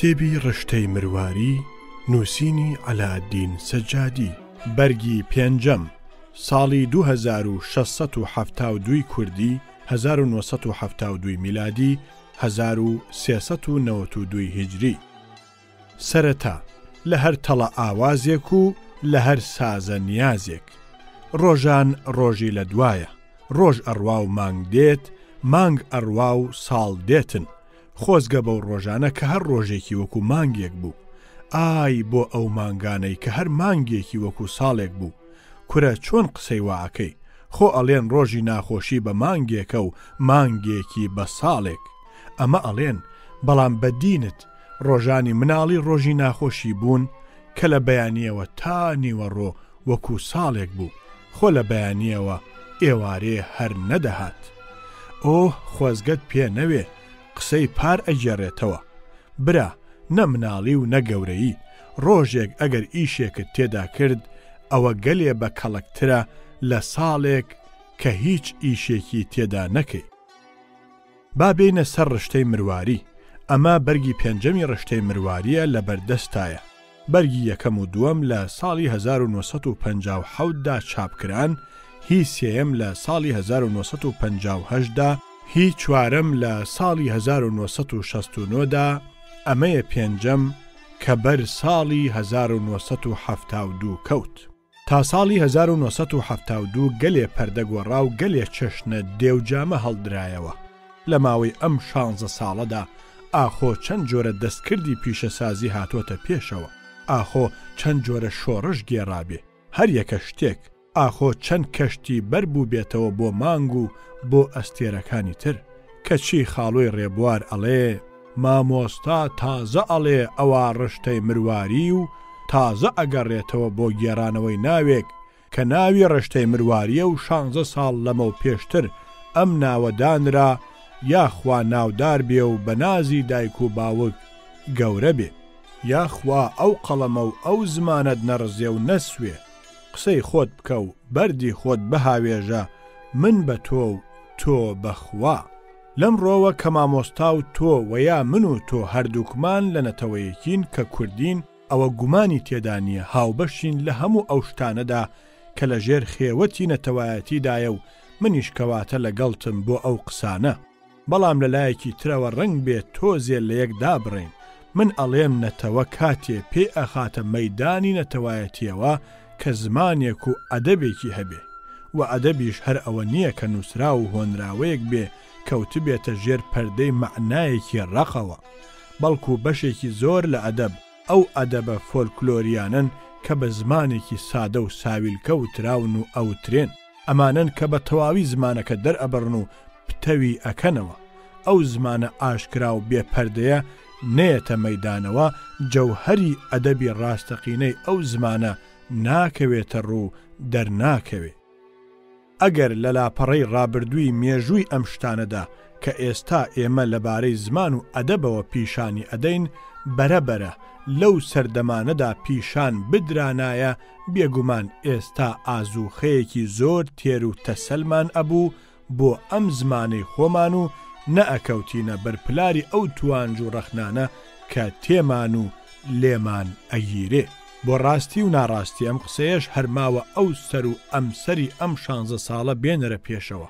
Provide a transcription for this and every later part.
کتێبی ڕشتەی مرواری نووسینی عەلاءالدین سەجادی بەرگی پێنجەم ساڵی 2672 کوردی 1972 میلادی 1392 هیجری سەرەتا لە هەر تەڵە ئاوازێک و لە هەر سازە نیازێک ڕۆژان ڕۆژی لە دوایە ڕۆژ ئەڕوا و مانگ دێت مانگ ئەڕوا و ساڵ دێتن خۆزگە بەو ڕۆژانە کە هەر ڕۆژێکی وەکو مانگێک بوو ئای بۆ ئەو مانگانەی کە هەر مانگێکی وەکو ساڵێک بوو کورە چۆن قسەی واکەی خۆ ئەڵێن ڕۆژی ناخۆشی بە مانگێکە و مانگێکی بە ساڵێک ئەمە ئەڵێن بەڵام بەدینت ڕۆژانی مناڵی ڕۆژی ناخۆشی بوون کە لە بەیانیەوە تا نیوەڕۆ وەکو ساڵێک بوو خۆ لە بەیانیەوە ئێوارێ هەر نەدەهات ئۆ خۆزگەت پێ نەوێ قسەی پار ئەگێڕێتەوە برا نە مناڵی و نەگەورەیی ڕۆژێک ئەگەر ئیشێکت تێدا کرد ئەوە گەلێ بە کەڵکترە لە ساڵێک کە هیچ ئیشێکی تێدا نەکەی با بینە سەر ڕشتەی مرواری ئەمە بەرگی پێنجەمی ڕشتەی مرواریە لە بەردەستایە بەرگی یەکەم و دووەم لە ساڵی 1957دا چاپکران هی سێیەم لە ساڵی 1958دا هی چوارەم لە ساڵی 1969دا ئەمەیە پێنجەم کە بەر ساڵی 1972 کەوت تا ساڵی 1972 گەلێ پەردەگۆڕا و گەلێ چەشنە دێوجامە هەڵدرایەوە لە ماوەی ئەم 16 ساڵەدا ئاخۆ چەند جۆرە دەستکردی پیشەسازی هاتۆتە پێشەوە ئاخۆ چەند جۆرە شۆڕش گێڕابێ هەر یەکە شتێک ئاخۆ چەند کەشتی بەربوو بێتەوە بۆ مانگ و بۆ ئەستێرەکانی تر کەچی خاڵۆی ڕێبوار ئەڵێ مامۆستا تازە ئەڵێ ئەوە ڕشتەی مرواری و تازە ئەگەڕێتەوە بۆ گێڕانەوەی ناوێک کە ناوی ڕشتەی مرواریە و 16 ساڵ لەمە و پێشتر ئەم ناوەدانرا یاخوا ناودار بێ و بە نازی دایک و باوک گەورە بێ یاخوا ئەو قەڵەمە و ئەو زمانەت نەڕزێ و نەسوێ قسەی خۆت بکە و بەردی خۆت بەهاوێژە من بە تۆ و تۆ بەخوا لەم ڕۆوە کە مامۆستا و تۆ و یا من و تۆ هەردووکمان لە نەتەوەیەکین کە کوردین ئەوە گومانی تێدا نییە هاوبەشین لە هەموو ئەو شتانەدا کە لە ژێر خێوەتی نەتەوایەتیدایە و منیش کەواتە لەگەڵتم بۆ ئەو قسانە بەڵام لەلایەکی ترەوە ڕنگ بێت تۆزێ لە یەکدا بڕین من ئەڵێم نەتەوە کاتێ پێ ئەخاتە مەیدانی نەتەوایەتیەوە کە زمانێک و ئەدەبێکی هەبێ و ئەدەبیش هەر ئەوە نییە کە نووسرا و هۆنراوەیەک بێ کەوت بێتە ژێر پەردەی مەعنایەکی ڕەقەوە بەڵکو بەشێکی زۆر لە ئەدەب ئەو ئەدەبە فۆلکلۆریانن کە بە زمانێکی سادە و ساویلکە و تراون و ئەوترێن ئەمانن کە بە تەواوی زمانەکە دەرئەبڕن و پتەوی ئەکەنەوە ئەو زمانە ئاشکرا و بێپەردەیە نێتە مەیدانەوە جەوهەری ئەدەبی ڕاستەقینەی ئەو زمانە ناکەوێتە ڕوو دەرناکەوێ ئەگەر لە لاپەڕەی ڕابردووی مێژووی ئەم شتانەدا کە ئێستا ئێمە لەبارەی زمان و ئەدەبەوە پیشانی ئەدەین بەرەبەرە لەو سەردەمانەدا پیشان بدرانایە بێگومان ئێستا ئازوخەیەکی زۆر تێر و تەسەلمان ئەبوو بۆ ئەم زمانەی خۆمان و نەئەکەوتینە بەرپلاری ئەو توانج و ڕەخنانە کە تێمان و لێمان ئەگیرێ بۆ ڕاستی و ناڕاستی ئەم قسەیەش هەرماوە ئەو سەر و ئەم سەری ئەم 16 ساڵە بێنەرە پێشەوە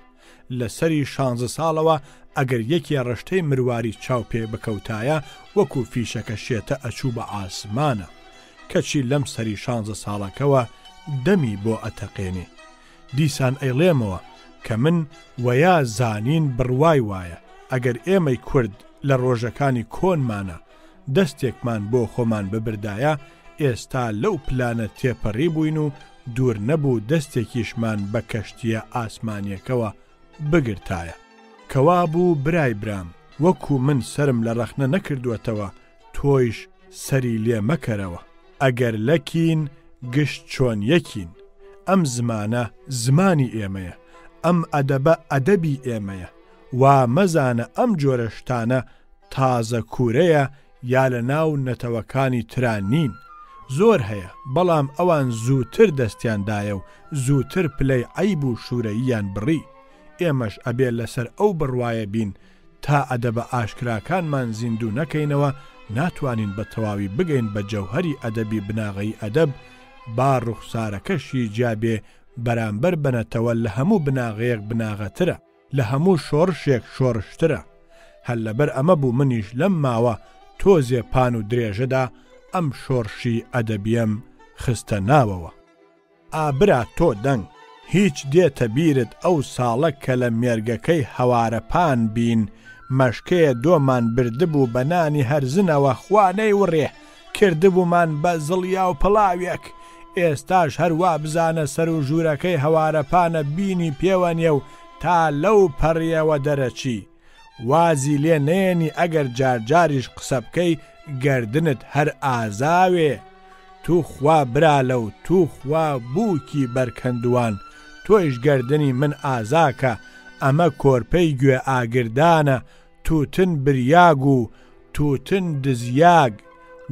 لە سەری 16 ساڵەوە ئەگەر یەکی ڕشتەی مرواری چاو پێ بکەوتایە وەکو فیشەکە شێتە ئەچوو بە ئاسمانە کەچی لەم سەری 16 ساڵەکەوە دەمی بۆ ئەتەقێنێ دیسان ئەیڵێمەوە کە من وەیا زانین بڕوای وایە ئەگەر ئێمەی کورد لە ڕۆژەکانی کۆنمانە دەستێکمان بۆ خۆمان ببردایە ئێستا لەو پلانە تێپەڕی بووین و دوور نەبوو دەستێکیشمان بە کەشتیە ئاسمانیەکەوە بگرتایە کەوا بوو برای برام وەکو من سرم لە ڕەخنە نەکردووەتەوە تۆیش سەری لێ مەکەرەوە ئەگەر لەکین گشت چۆن یەکین ئەم زمانە زمانی ئێمەیە ئەم ئەدەبە ئەدەبی ئێمەیە وا مەزانە ئەم جۆرە شتانە تازە کوورەیە یا لە ناو نەتەوەکانی ترانین زۆر هەیە بەڵام ئەوان زووتر دەستیاندایە و زووتر پلەی عەیب و شوورەییان بڕی ئێمەش ئەبێ لەسەر ئەو بڕوایە بین تا ئەدەبە ئاشکراکانمان زیندوو نەکەینەوە ناتوانین بە تەواوی بگەین بە جەوهەری ئەدەبی بناغی ئەدەب با ڕوخسارەکەشی جیابێ بەرامبەر بنەتەوە لە هەموو بناغەیەک بناغەترە، لە هەموو شۆڕشێک شۆڕشترە. هەر لەبەر ئەمە بوو منیش لەم ماوە تۆزێ پان و درێژەدا ئەم شۆڕشی ئەدەبیەم خستە ناوەوە. ئابرا تۆ دەنگ، هیچ دێتە بیرت ئەو ساڵە کە لە مێرگەکەی هەوارەپان بین، مەشکەیە دۆمان بردبوو بە نانی هەرزنەوە خوانەی وڕێ، کردبوومان بە زڵیا و پڵاوێک. ئێستاش هەروە بزانە سەر و ژوورەکەی هەوارەپانە بینی پێوەنیە و تا لەو پەڕیەوە دەرەچی. وازی لێ نێنی ئەگەر جارجاریش قسە بکەی گەردنت هەر ئازاوێ. تو خوا برا لەو تو خوا بووکی بەرکەندوان، تۆیش گەردنی من ئازاکە، ئەمە کۆرپەی گوێ ئاگردانە، تووتن بریاگ و تووتن دزیاگ،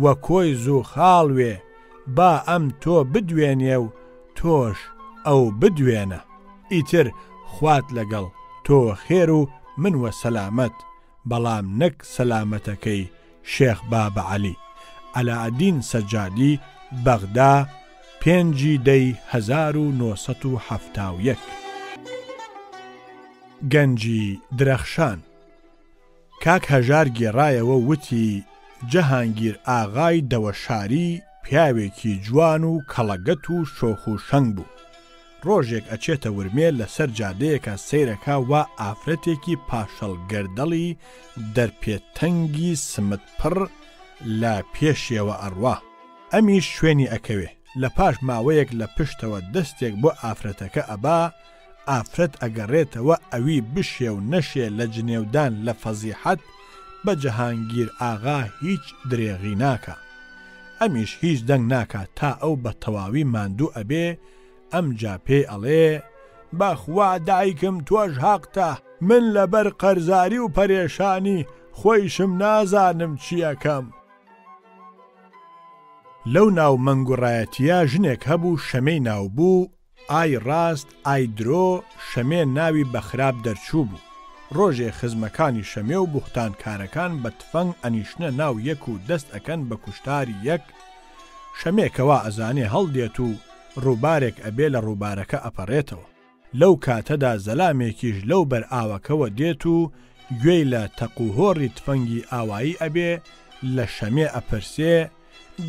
وە کۆی زوو خاڵوێ، با ئەم تۆ بدوێنێ و تۆش ئەو بدوێنە. ئیتر خوات لەگەڵ تۆ خێر و من وە سەلامەت، بەڵام نەک سەلامەتەکەی شێخ بابە عەلی. عەلاءەدین سەجادی، بەغدا، 5 دەی 1971. گەنجی درەخشان. کاک هەژار گێڕایەوە وتی جەهانگیر ئاغای دەوەشاری پیاوێکی جوان و کەڵەگەت و شۆخ و شەنگ بوو. ڕۆژێک ئەچێتە ورمێ لەسەر جادەیەکە سەیرەکە و ئافرەتێکی پاشەڵ گەردەڵی دەرپێتەنگی سمت پڕ لە پێشیەوە ئەڕوا. ئەمیش شوێنی ئەکەوێ. لە پاش ماوەیەک لە پشتەوە دەستێک بۆ ئافرەتەکە ئەبا، ئافرەت ئەگەڕێتەوە ئەوی بشێ و نەشێ لە جنێودان لە فەزیحەت بە جەهانگیر ئاغا هیچ درێغی ناکە. ئەمیش هیچ دەنگ ناکات تا ئەو بە تەواوی ماندوو ئەبێ. ئەم جا پێی ئەڵێ بەخوا دایکم تۆش حەقتە، من لەبەر قەرزاری و پەرێشانی خۆیشم نازانم چیەکەم. لەو ناو مەنگوڕایەتیە ژنێک هەبوو شەمەی ناو بوو، ئای ڕاست ئای درۆ، شەمێ ناوی بەخراب دەرچوو بوو. ڕۆژێ خزمەکانی شەمێ و بوختانکارەکان بە تفەنگ ئەنیشنە ناو یەک و دەست ئەکەن بە کوشتاری یەک. شەمێکەوە ئەزانێ هەڵدێت و ڕووبارێک ئەبێ لە ڕووبارەکە ئەپەڕێتەوە. لەو کاتەدا زەلامێکیش لەو بەر ئاوەکەوە دێت و گوێی لە تەقوهۆڕی تفەنگی ئاوایی ئەبێ، لە شەمێ ئەپرسێ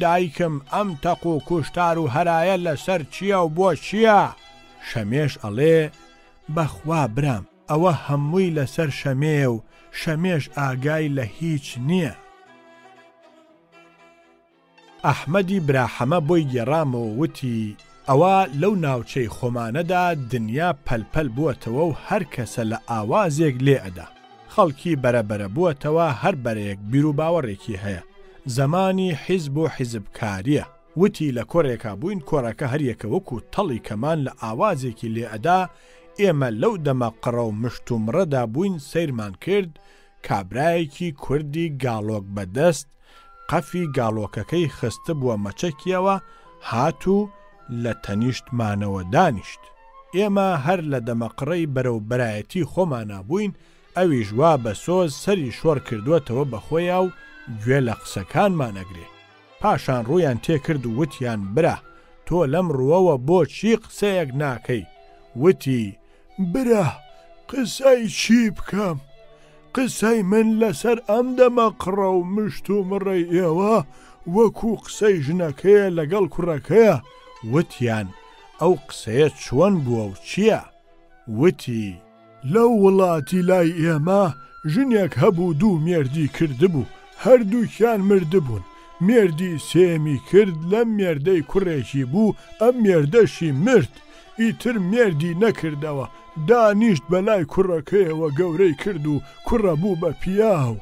دایکم ئەم تەق و کوشتار و هەرایە لەسەر چییە و بۆ چییە؟ شەمێش ئەڵێ بەخوا برام ئەوە هەمووی لەسەر شەمێ و شەمێش ئاگای لە هیچ نییە. ئەحمەدی براحەمە بۆی گێڕامەوە وتی ئەوە لەو ناوچەی خۆمانەدا دنیا پەلپەل بووەتەوە و هەر کەسە لە ئاوازێک لێ ئەدا. خەڵکی بەرەبەرە بووەتەوە، هەر بەرەیەک بیر و باوەڕێکی هەیە. زەمانی حیزب و حیزبکاریە. وتی لە کۆڕێکا بووین، کۆڕەکە هەریەکە وەکو تەڵی کەمان لە ئاوازێکی لێ ئەدا. ئێمە لەو دەمە قڕە و مشت و مڕەدا بووین، سەیرمان کرد. کابرایەکی کوردی گاڵۆک بەدەست قەفی گاڵۆکەکەی خستە بووە مەچەکیەوە، هات و لە تەنیشتمانەوە دانیشت. ئێمە هەر لە دەمەقڕەی بەرەو بەرایەتی خۆمانە بووین، ئەویش وا بە سۆز سەری شۆڕ کردووەتەوە بەخۆیە و گوێ لە قسەکانمان ئەگرێ. پاشان ڕوویان تێکرد و وتیان برا تۆ لەم ڕووەوە بۆچی قسەیەک ناکەی؟ وتی برا قسەی چی بکەم؟ قسەی من لەسەر ئەم دەمەقڕە و مشت و مڕەی ئێوە وەکو قسەی ژنەکەیە لەگەڵ کوڕەکەیە. وتیان ئەو قسەیە چۆن بووە و چییە؟ وتی لەو وڵاتی لای ئێمە ژنێک هەبوو، دوو مێردی کردبوو، هەردووکیان مردبوون. مێردی سێمی کرد، لەم مێردەی کوڕێکی بوو، ئەم مێردەشی مرد. ئیتر مێردی نەکردەوە، دانیشت بەلای کوڕەکەیەوە گەورەی کرد و کوڕە بوو بە پیاو.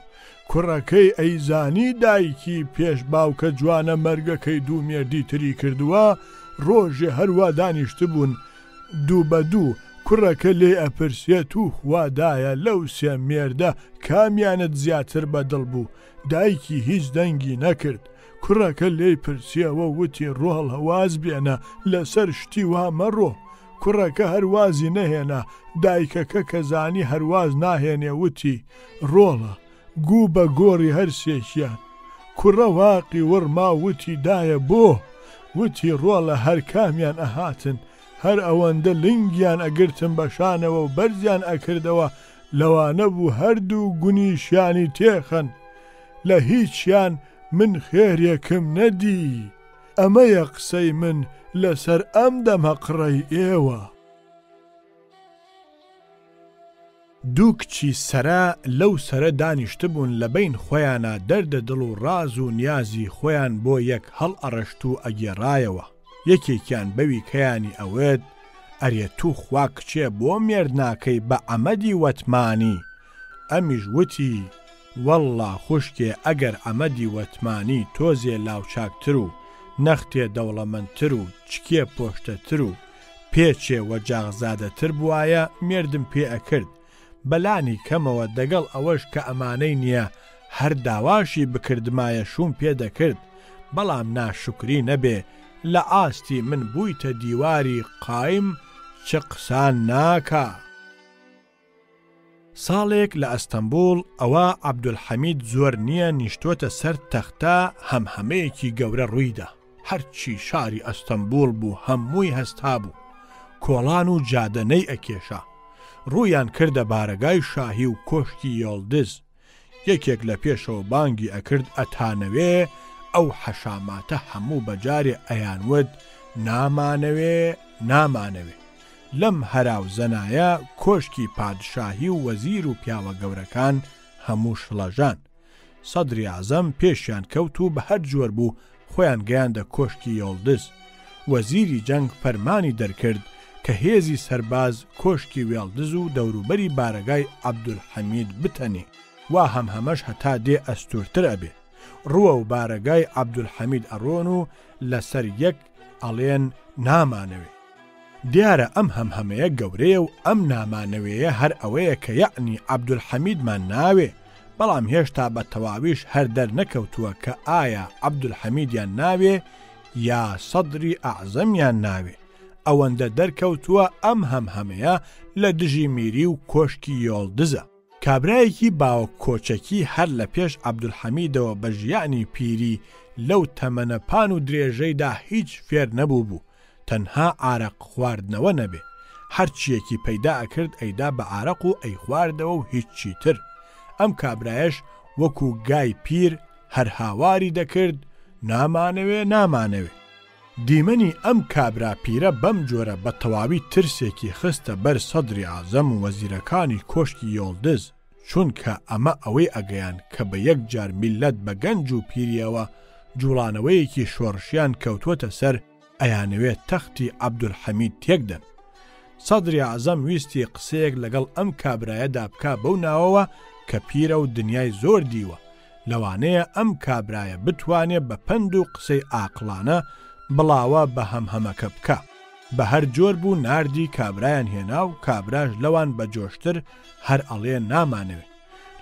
کوڕەکەی ئەیزانی دایکی پێش باوکە جوانە مەرگەکەی دوو مێردی تری کردووە. ڕۆژێ هەروە دانیشت بوون دوو بە دوو. کوڕەکە لێ ئەپرسێت و خوادایە لەو سێ مێردە کامیانت زیاتر بەدڵ بوو؟ دایکی هیچ دەنگی نەکرد. کوڕەکە لێی پرسیەوە وتی ڕۆڵ هەواز بێنە لەسەر شتی وا مەڕۆ. کوڕەکە هەروازی نەهێنا. دایکەکە کەزانی هەرواز ناهێنێ وتی ڕۆڵە گوو بە گۆڕی هەر سێکیان. کوڕە واقی وەرما وتی دایە بۆ وتی ڕۆڵە هەر کامیان ئەهاتن هەر ئەوەندە لنگیان ئەگرتم بەشانەوە و بەرزیان ئەکردەوە لەوانە بوو هەردوو گونیشیانی تێخەن لە هیچیان من خێرێکم نەدی ئەمەیە قسەی من لەسەر ئەم دەمەقڕەی ئێوە. دوو کچی سەرا لەو سەرە دانیشتبوون لە بین خۆیانە دەردە دڵ و ڕاز و نیازی خۆیان بۆ یەک هەڵ ئەڕەشت و ئەگێڕایەوە. یەکێکیان بەوی کەیانی ئەوێت ئەرێ تو خوا کچێ بۆ مێرد ناکەی بە ئەمەدی وەتمانی. ئەمیش وتی وەڵڵا خوشکێ ئەگەر ئەمەدی وەتمانی تۆزێ لاوچاکتر و نەختێ دەوڵەمەندتر و چکێ پۆشتەتر و پێچێ وەجاغزادەتر بوایە مێردم پێ ئەکرد. بەلانی کەمەوە دەگەڵ ئەوەش کە ئەمانەی نییە هەر داواشی بکردمایە شوم پێ دەکرد بەڵام ناشکری نەبێ لە ئاستی من بوویتە دیواری قایم چ قسان ناکە. ساڵێک لە ئەستەمبول ئەوە عەبدولحەمید زۆر نییە نیشتۆتە سەر تەختە هەمهەمەیەکی گەورە ڕوویدا. هەرچی شاری ئەستەمبول بوو هەمووی هەستا بوو کۆڵان و جادەنەی ئەکێشا. ڕوویان کردە بارەگای شاهی و کۆشکی یۆڵدز. یەکێک لە پێشەوە بانگی ئەکرد ئەتانەوێ ئەو حەشاماتە هەموو بەجارێ ئەیانوت نامانەوێ نامانەوێ. لەم هەراو زەنایە کۆشکی پادشاهی و وەزیر و پیاوە گەورەکان هەموو شڵەژان. سەدری عەزەم پێشیان کەوت و بە هەر جۆر بوو خۆیان گەیاندە کۆشکی یۆڵدز. وەزیری جەنگ فەرمانی دەرکرد کە هێزی سەرباز کۆشکی وێڵدز و دەوروبەری بارەگای عەبدولحەمید بتەنێ وا هەمهەمەش هەتا دێ ئەستورتر ئەبێ. ڕووە و بارەگای عەبدولحەمید ئەڕۆن و لەسەر یەک ئەڵێن نامانەوێ. دیارە ئەم هەمهەمەیە گەورەیە و ئەم نامانەوەیە هەر ئەوەیە کە یەعنی عەبدولحەمیدمان ناوێ بەڵام هێشتا بە تەواویش هەر دەرنەکەوتووە کە ئایا عەبدولحەمیدیان ناوێ یا سەدری ئەعزەمیان ناوێ. ئەوەندە دەرکەوتووە ئەم هەمهەمەیە لە دژی میری و کۆشکی یۆڵدزە. کابرایەکی باوە کۆچەکی هەر لە پێش عەبدولحەمیدەوە بە ژیانی پیری لەو تەمەنە پان و درێژەیدا هیچ فێر نەبوو بوو تەنها ئارەق خواردنەوە نەبێ. هەرچیەکی پەیدا ئەکرد ئەیدا بە ئارەق و ئەی خواردەوە و هیچی تر. ئەم کابرایەش وەکو گای پیر هەر هاواری دەکرد نامانەوێ نامانەوێ. دیمەنی ئەم کابرا پیرە بەم جۆرە بە تەواوی ترسێکی خستە بەر سەدری عەزەم و وەزیرەکانی کۆشکی یۆڵدز چونکە ئەمە ئەوەی ئەگەیان کە بە یەک جار میلەت بە گەنج و پیریەوە جوڵانەوەیەکی شۆڕشیان کەوتووەتە سەر ئەیانەوێت تەختی عەبدولحەمید تێکدەن. سەدری عەزەم ویستی قسەیەک لەگەڵ ئەم کابرایەدا بکا بەو ناوەوە کە پیرە و دنیای زۆر دیوە لەوانەیە ئەم کابرایە بتوانێت بە پند و قسەی ئاقلانە بڵاوە بە هەمهەمەکە بکە. بە هەر جۆر بوو ناردی کابرایان هێنا و کابراش لەوان بە جۆشتر هەر ئەڵێ نامانەوێ.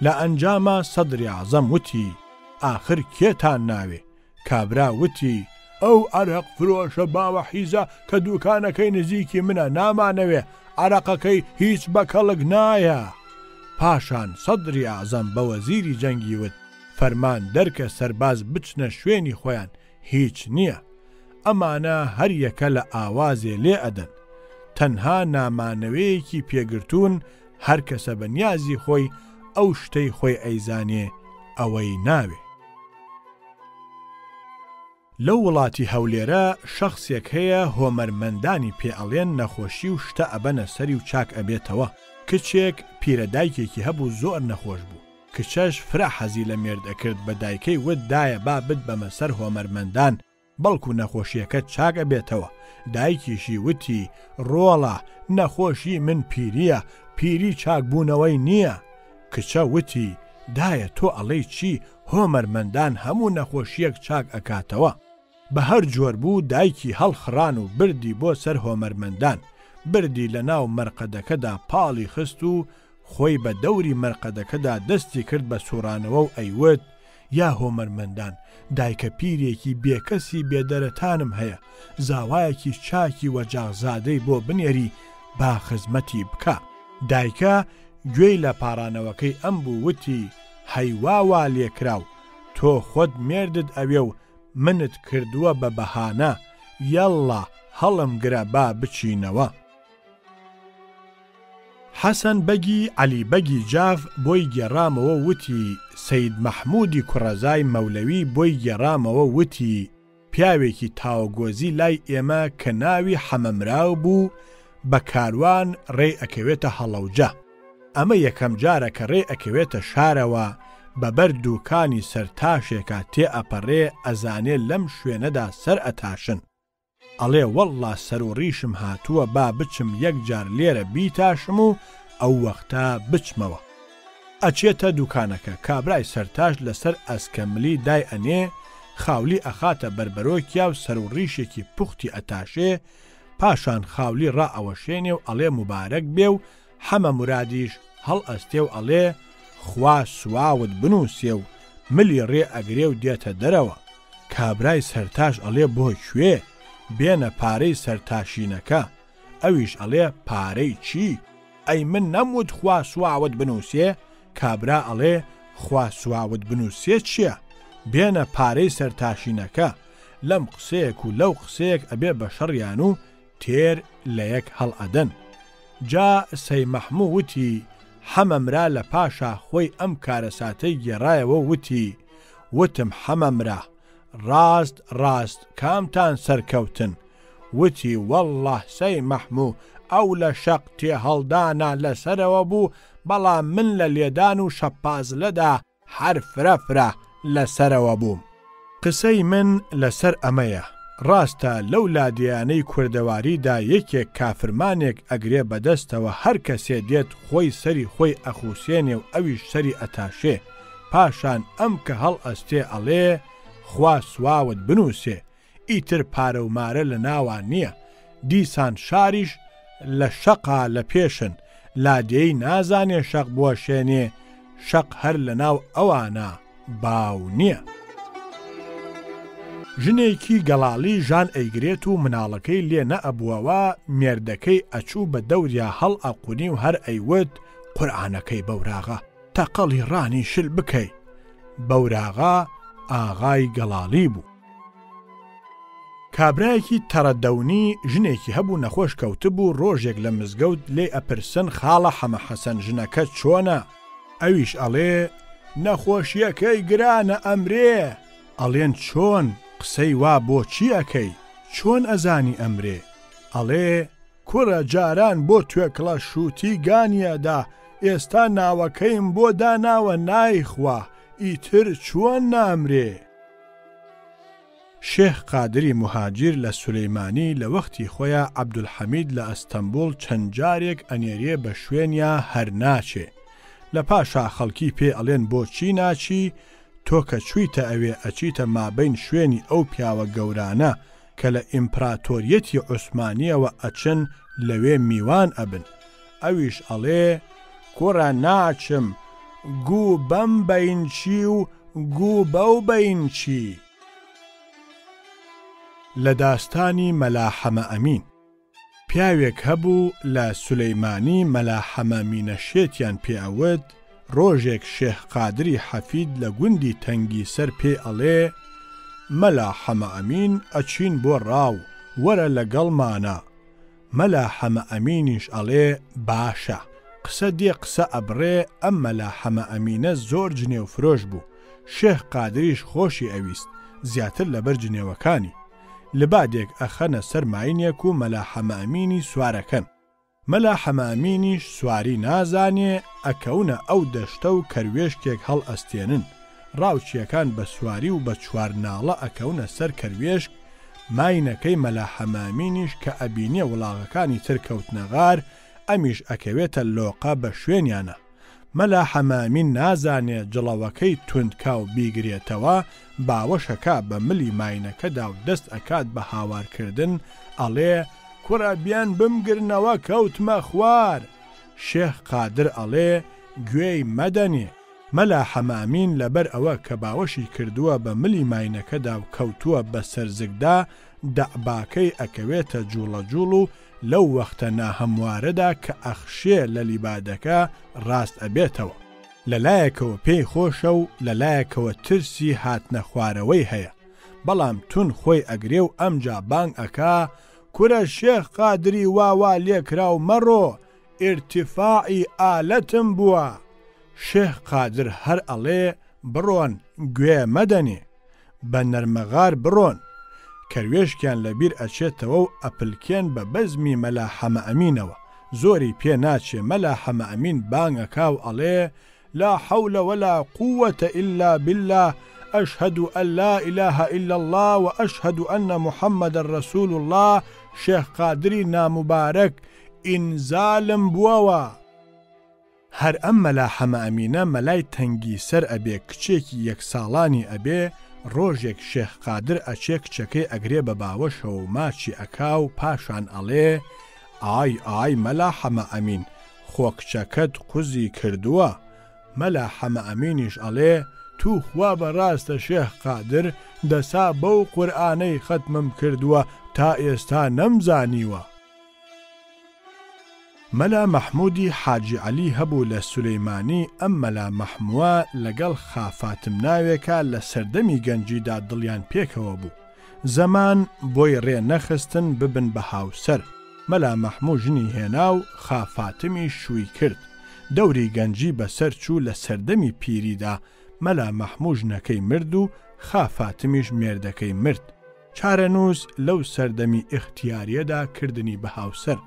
لە ئەنجامە سەدری عەزەم وتی ئاخر کێتان ناوێ؟ کابرا وتی ئەو عەرەق فرۆشە باوە حیزە کە دوکانەکەی نزیکی منە نامانەوێ عەرەقەکەی هیچ بەکەڵک نایە. پاشان سەدری عەزەم بە وەزیری جەنگی وت فەرمان دەرکە سەرباز بچنە شوێنی خۆیان هیچ نییە. ئەمانە هەر یەکە لە ئاوازێ لێ ئەدەن. تەنها نامانەوەیەکی پێگرتوون هەر کەسە بە نیازی خۆی ئەو شتەی خۆی ئەیزانێ ئەوەی ناوێ. لەو وڵاتی هەولێرە شەخصێک هەیە هۆمەرمەندانی پێ ئەڵێن نەخۆشی و شتە ئەبەنە سەری و چاک ئەبێتەوە. کچێک پیرەدایکێکی هەبوو زۆر نەخۆش بوو. کچەش فرە حەزی لە مێرد ئەکرد بە دایکەی وت دایە با بت بەمە سەر هۆمەرمەندان بەڵکو نەخۆشیەکە چاک ئەبێتەوە. دایکیشی وتی ڕۆڵە نەخۆشی من پیریە پیری چاکبوونەوەی نییە. کچە وتی دایە تۆ ئەڵەی چی هۆمەرمەندان هەموو نەخۆشیەک چاک ئەکاتەوە. بە هەر جۆر بوو دایکی هەڵخڕان و بردی بۆ سەر هۆمەرمەندان بردی لە ناو مەرقەدەکەدا پاڵی خست و خۆی بە دەوری مەرقەدەکەدا دەستی کرد بە سوڕانەوە و ئەیوت یا هۆمەرمەندان دایکە پیرێکی بێکەسی بێدەرەتانم هەیە زاوایەکی چاکی وەجاغزادەی بۆ بنێری با خزمەتی بکە. دایکە گوێی لە پاڕانەوەکەی ئەم بوو وتی هەیواوا لێکراو تۆ خۆت مێردت ئەوێ و منت کردووە بە بەهانە یەڵڵا هەڵم گرە با بچینەوە. حەسەن بەگی عەلی بەگی جاف بۆی گێڕامەوە وتی سەید مەحموودی کوڕەزای مەولەوی بۆی گێڕامەوە وتی پیاوێکی تاوەگۆزی لای ئێمە کە ناوی حەمەمراو بوو بە کاروان ڕێ ئەکەوێتە هەڵەوجە. ئەمە یەکەم جارە کە ڕێ ئەکەوێتە شارەوە بەبەر دووکانی سەرتاشێکە تێ ئەپەڕێ ئەزانێ لەم شوێنەدا سەر ئەتاشن. ئەڵێ وەڵڵا سەر و ڕیشم هاتووە با بچم یەک جار لێرە بیتاشم و ئەو وەختە بچمەوە. ئەچێتە دوکانەکە کابرای سەرتاش لەسەر ئەسکەملی دای ئەنێ خاولی ئەخاتە بربەرۆکیا و سەر و ڕیشێکی پوختی ئەتاشێ پاشان خاولی ڕائەوەشێنێ و ئەڵێ مبارەک بێ و حەمە مرادیش هەڵ ئەستێ و ئەڵێ خوا سواوت بنووسێ و ملی ڕێ ئەگرێ و دێتە دەرەوە. کابرای سەرتاش ئەڵێ بۆ کوێ؟ بێنە پارەی سەرتاشینەکە. ئەویش ئەڵێ پارەی چی؟ ئەی من نەموت خوا سواوت بنووسێ؟ کابرا ئەڵێ خوا سواوت بنووسێ چییە؟ بێنە پارەی سەرتاشینەکە. لەم قسەیەک و لەو قسەیەک ئەبێ بە شەڕیان و تێر لە یەک هەڵ ئەدەن. جا سەی مەحموو وتی حەمەمرا لە پاشا خۆی ئەم کارەساتەی گێڕایەوە وتی وتم حەمەمرا ڕاست ڕاست کامتان سەرکەوتن. وتی وەڵڵا سەی مەحموو ئەو لە شەق تێ هەڵدانا لەسەرەوە بوو بەڵام من لە لێدان و شەپازلەدا هەر فرەفرە لەسەرەوە بووم. قسەی من لەسەر ئەمەیە ڕاستە لەو لادیانەی کوردەواریدا یەکێک کافرمانێک ئەگرێ بەدەستەوە هەر کەسێ دێت خۆی سەری خۆی ئەخوسێنێ و ئەویش سەری ئەتاشێ پاشان ئەم کە هەڵ ئەستێ ئەڵێ خوا سواوت بنووسێ ئیتر پارە و مارە لە ناوان نییە. دیسان شاریش لە شەقا لە پێشن لادێی نازانێ شەق بوەشێنێ شەق هەر لە ناو ئەوانە باو نییە. ژنێکی گەڵاڵی ژان ئەیگرێت و مناڵەکەی لێ نەئەبووەوە مێردەکەی ئەچوو بە دەوریا هەڵ ئەقونی و هەر ئەیوت قورئانەکەی بەوراغا تەقەڵی ڕانی شل بکەی. بەوراغا ئاغای گەڵاڵی بوو. کابرایەکی تەڕەدەونی ژنێکی هەبوو نەخۆش کەوتبوو ڕۆژێک لە مزگەوت لێ ئەپرسن خاڵە حەمە حەسەن ژنەکە چۆنە؟ ئەویش ئەڵێ نەخۆشیەکەی گرانە ئەمرێ. ئەڵێن چۆن؟ قسەی وا بۆ چی ئەکەی؟ چۆن ئەزانی ئەمرێ؟ ئەڵێ کوڕە جاران بۆ توێکڵە شووتی گانیەدا ئێستا ناوەکەیم بۆ داناوە نایخوا ئیتر چۆن نامرێ؟ شێخ قادری موهاجر لە سولەیمانی لە وەختی خۆیان عەبدولحەمید لە ئەستەمبوڵ چەند جارێک ئەنێریێ بە شوێنیا هەر ناچێ. لە پاشا خەڵکی پێ ئەڵێن بۆچی ناچی؟ تۆ کە چوویتە ئەوێ ئەچیتە مابەین شوێنی ئەو پیاوە گەورانە کە لە ئیمپراتۆریەتی عوسمانیەوە ئەچن لەوێ میوان ئەبن. ئەویش ئەڵێ کوڕە ناچم گوو بەم بەینچی و گوو بەو بەینچی. لە داستانی مەلا حەمە ئەمین پیاوێک هەبوو لە سولەیمانی مەلا حەمە مینەشێتیان پێئەوت ڕۆژێک شێخ قادری حەفید لە گوندی تەنگی سەر پێ ئەڵێ مەلا حەمە ئەمین ئەچین بۆ ڕاو وەرە لەگەڵمانە. مەلا حەمە ئەمینیش ئەڵێ باشە. قسە دێ قسە ئەبڕێ ئەم مەلا حەمە ئەمینە زۆر جنێ و فرۆش بوو. شێخ قادریش خۆشی ئەویست زیاتر لەبەر جنێوەکانی. لبادێک ئەخەنە سەر ماینێک و مەلا حەمە ئەمینی سوارەکەن. مەلا حەمە ئەمینیش سواری نازانێ ئەکەونە ئەو دەشتە و کەروێشکێک هەڵ ئەستێنن. ڕاوچیەکان بە سواری و بە چوارناڵە ئەکەونە سەر کەروێشک. ماینەکەی مەلا حەمە ئەمینیش کە ئەبینێ وڵاغەکانی تر کەوتنەغار ئەمیش ئەکەوێتە لۆقە بە شوێنیانە. مەلا حەمە ئەمین نازانێ جڵەوەکەی توندکاو بیگرێتەوە باوەشەکە بە ملی ماینەکەدا و دەست ئەکات بە هاوارکردن ئەڵێ کوڕە بیان بمگرنەوە کەوتمە خوار. شێخ قادر ئەڵێ گوێی مەدەنێ. مەلا حەمە ئەمین لەبەر ئەوە کە باوەشی کردووە بە ملی ماینەکەدا و کەوتووە بە سەرزگدا دەعباکەی ئەکەوێتە جوڵە جوڵ و لەو وەختە ناهەموارەدا کە ئەخشێ لە لیبادەکە ڕاست ئەبێتەوە. لەلایەکەوە پێی خۆشە و لەلایەکەوە ترسی هاتنە خوارەوەی هەیە، بەڵام تون خۆی ئەگرێ و ئەمجا بانگ ئەکا کورە شێخ قادری واوا لێکرا و مەڕۆ ئیرتیفاعی ئالەتم بووە. شێخ قادر هەر ئەڵێ بڕۆن گوێ مەدەنێ، بە نەرمەغار بڕۆن، کەروێشکیان لەبیر ئەچێتەوە و ئەپلکێن بە بەزمی مەلا حەمە ئەمینەوە. زۆری پێ ناچێ مەلا حەمە ئەمین بانگەکا و ئەڵێ لا حول ولا قوة إلا بالله أشهد أن لا إله إلا الله وأشهد أن محمد رسول الله. شێخ قادری نامبارەک ئینزالم بووەوە. هەر ئەم مەلا حەمە ئەمینە مەلای تەنگی سەر ئەبێ، کچێکی یەک ساڵانی ئەبێ. ڕۆژێک شێخ قادر ئەچێ کچەکەی ئەگرێ بە باوەشەوە و ماچی ئەکا و پاشان ئەڵێ ئای مەلا حەمە ئەمین، خۆ کچەکەت قوزی کردووە. مەلا حەمە ئەمینیش ئەڵێ تو خوا بەڕاستە شێخ قادر دەسا بەو قورئانەی ختمم کردووە تا ئێستا نەمزانیوە. مەلا مەحموودی حاجی عەلی هەبوو لە سولەیمانی. ئەم مەلا مەحمووە لەگەڵ خافاتم ناوێکە لە سەردەمی گەنجیدا دڵیان پێکەوە بوو، زەمان بۆی ڕێ نەخستن ببن بە هاوسەر. مەلا مەحموو ژنی هێنا و خافاتمی شووی کرد. دەوری گەنجی بەسەر چوو، لە سەردەمی پیریدا مەلا مەحموو ژنەکەی مرد و خافاتمیش مێردەکەی مرد. چارەنووس لەو سەردەمی ئیختیاریەدا کردنی بە هاوسەر.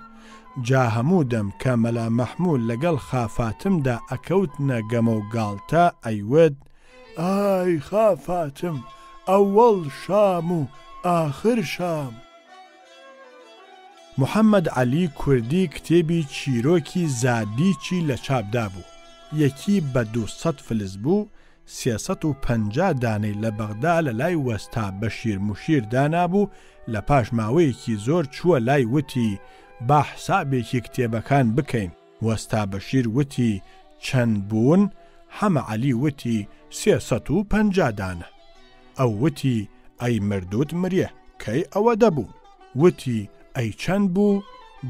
جا هەموو دەم کە مەلا مەحموود لەگەڵ خافاتمدا ئەکەوتنە گەمە و گاڵتە ئەیوت ئای خافاتم، ئەوەڵ شام و ئاخر شام. محەممەد عەلی کوردی کتێبی چیرۆکی زادیچی لە چاپدا بوو. یەکی بە 200 فلس بوو، 350 دانەی لە بەغدا لە لای وەستا بەشیر موشیر دانابوو. لە پاش ماوەیەکی زۆر چووە لای وتی با حسابێکی کتێبەکان بکەین. وەستا بەشیر وتی چەند بوون؟ حەمە عەلی وتی 350 دانە. ئەو وتی ئەی مردوت مریە، کەی ئەوە دەبوو؟ وتی ئەی چەند بوو؟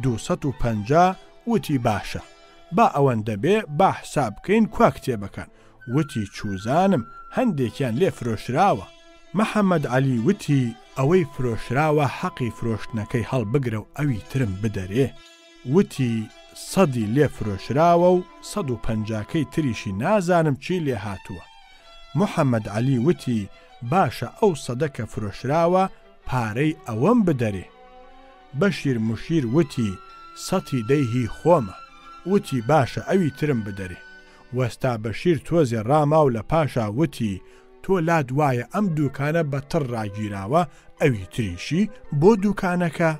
250. وتی باشە، با ئەوەندە بێ، با حساب بکەین کوا کتێبەکان. وتی چوزانم، هەندێکیان لێ فرۆشراوە. محەممەد عەلی وتی ئەوەی فرۆشراوە حەقی فرۆشتنەکەی هەڵبگرە و ئەوی ترم بدەرێ. وتی 100 لێ فرۆشراوە و 150کەی تریشی نازانم چی لێ هاتووە. محەممەد عەلی وتی باشە ئەو 100کە فرۆشراوە پارەی ئەوەم بدەرێ. بەشیر موشیر وتی 100 دەیهی خۆمە. وتی باشە ئەوی ترم بدەرێ. وەستا بەشیر تۆزێ ڕاما و لە پاشا وتی تۆ لا دوایە ئەم دوکانە بەتڕ ڕاگیراوە، ئەوی تریشی بۆ دوکانەکە.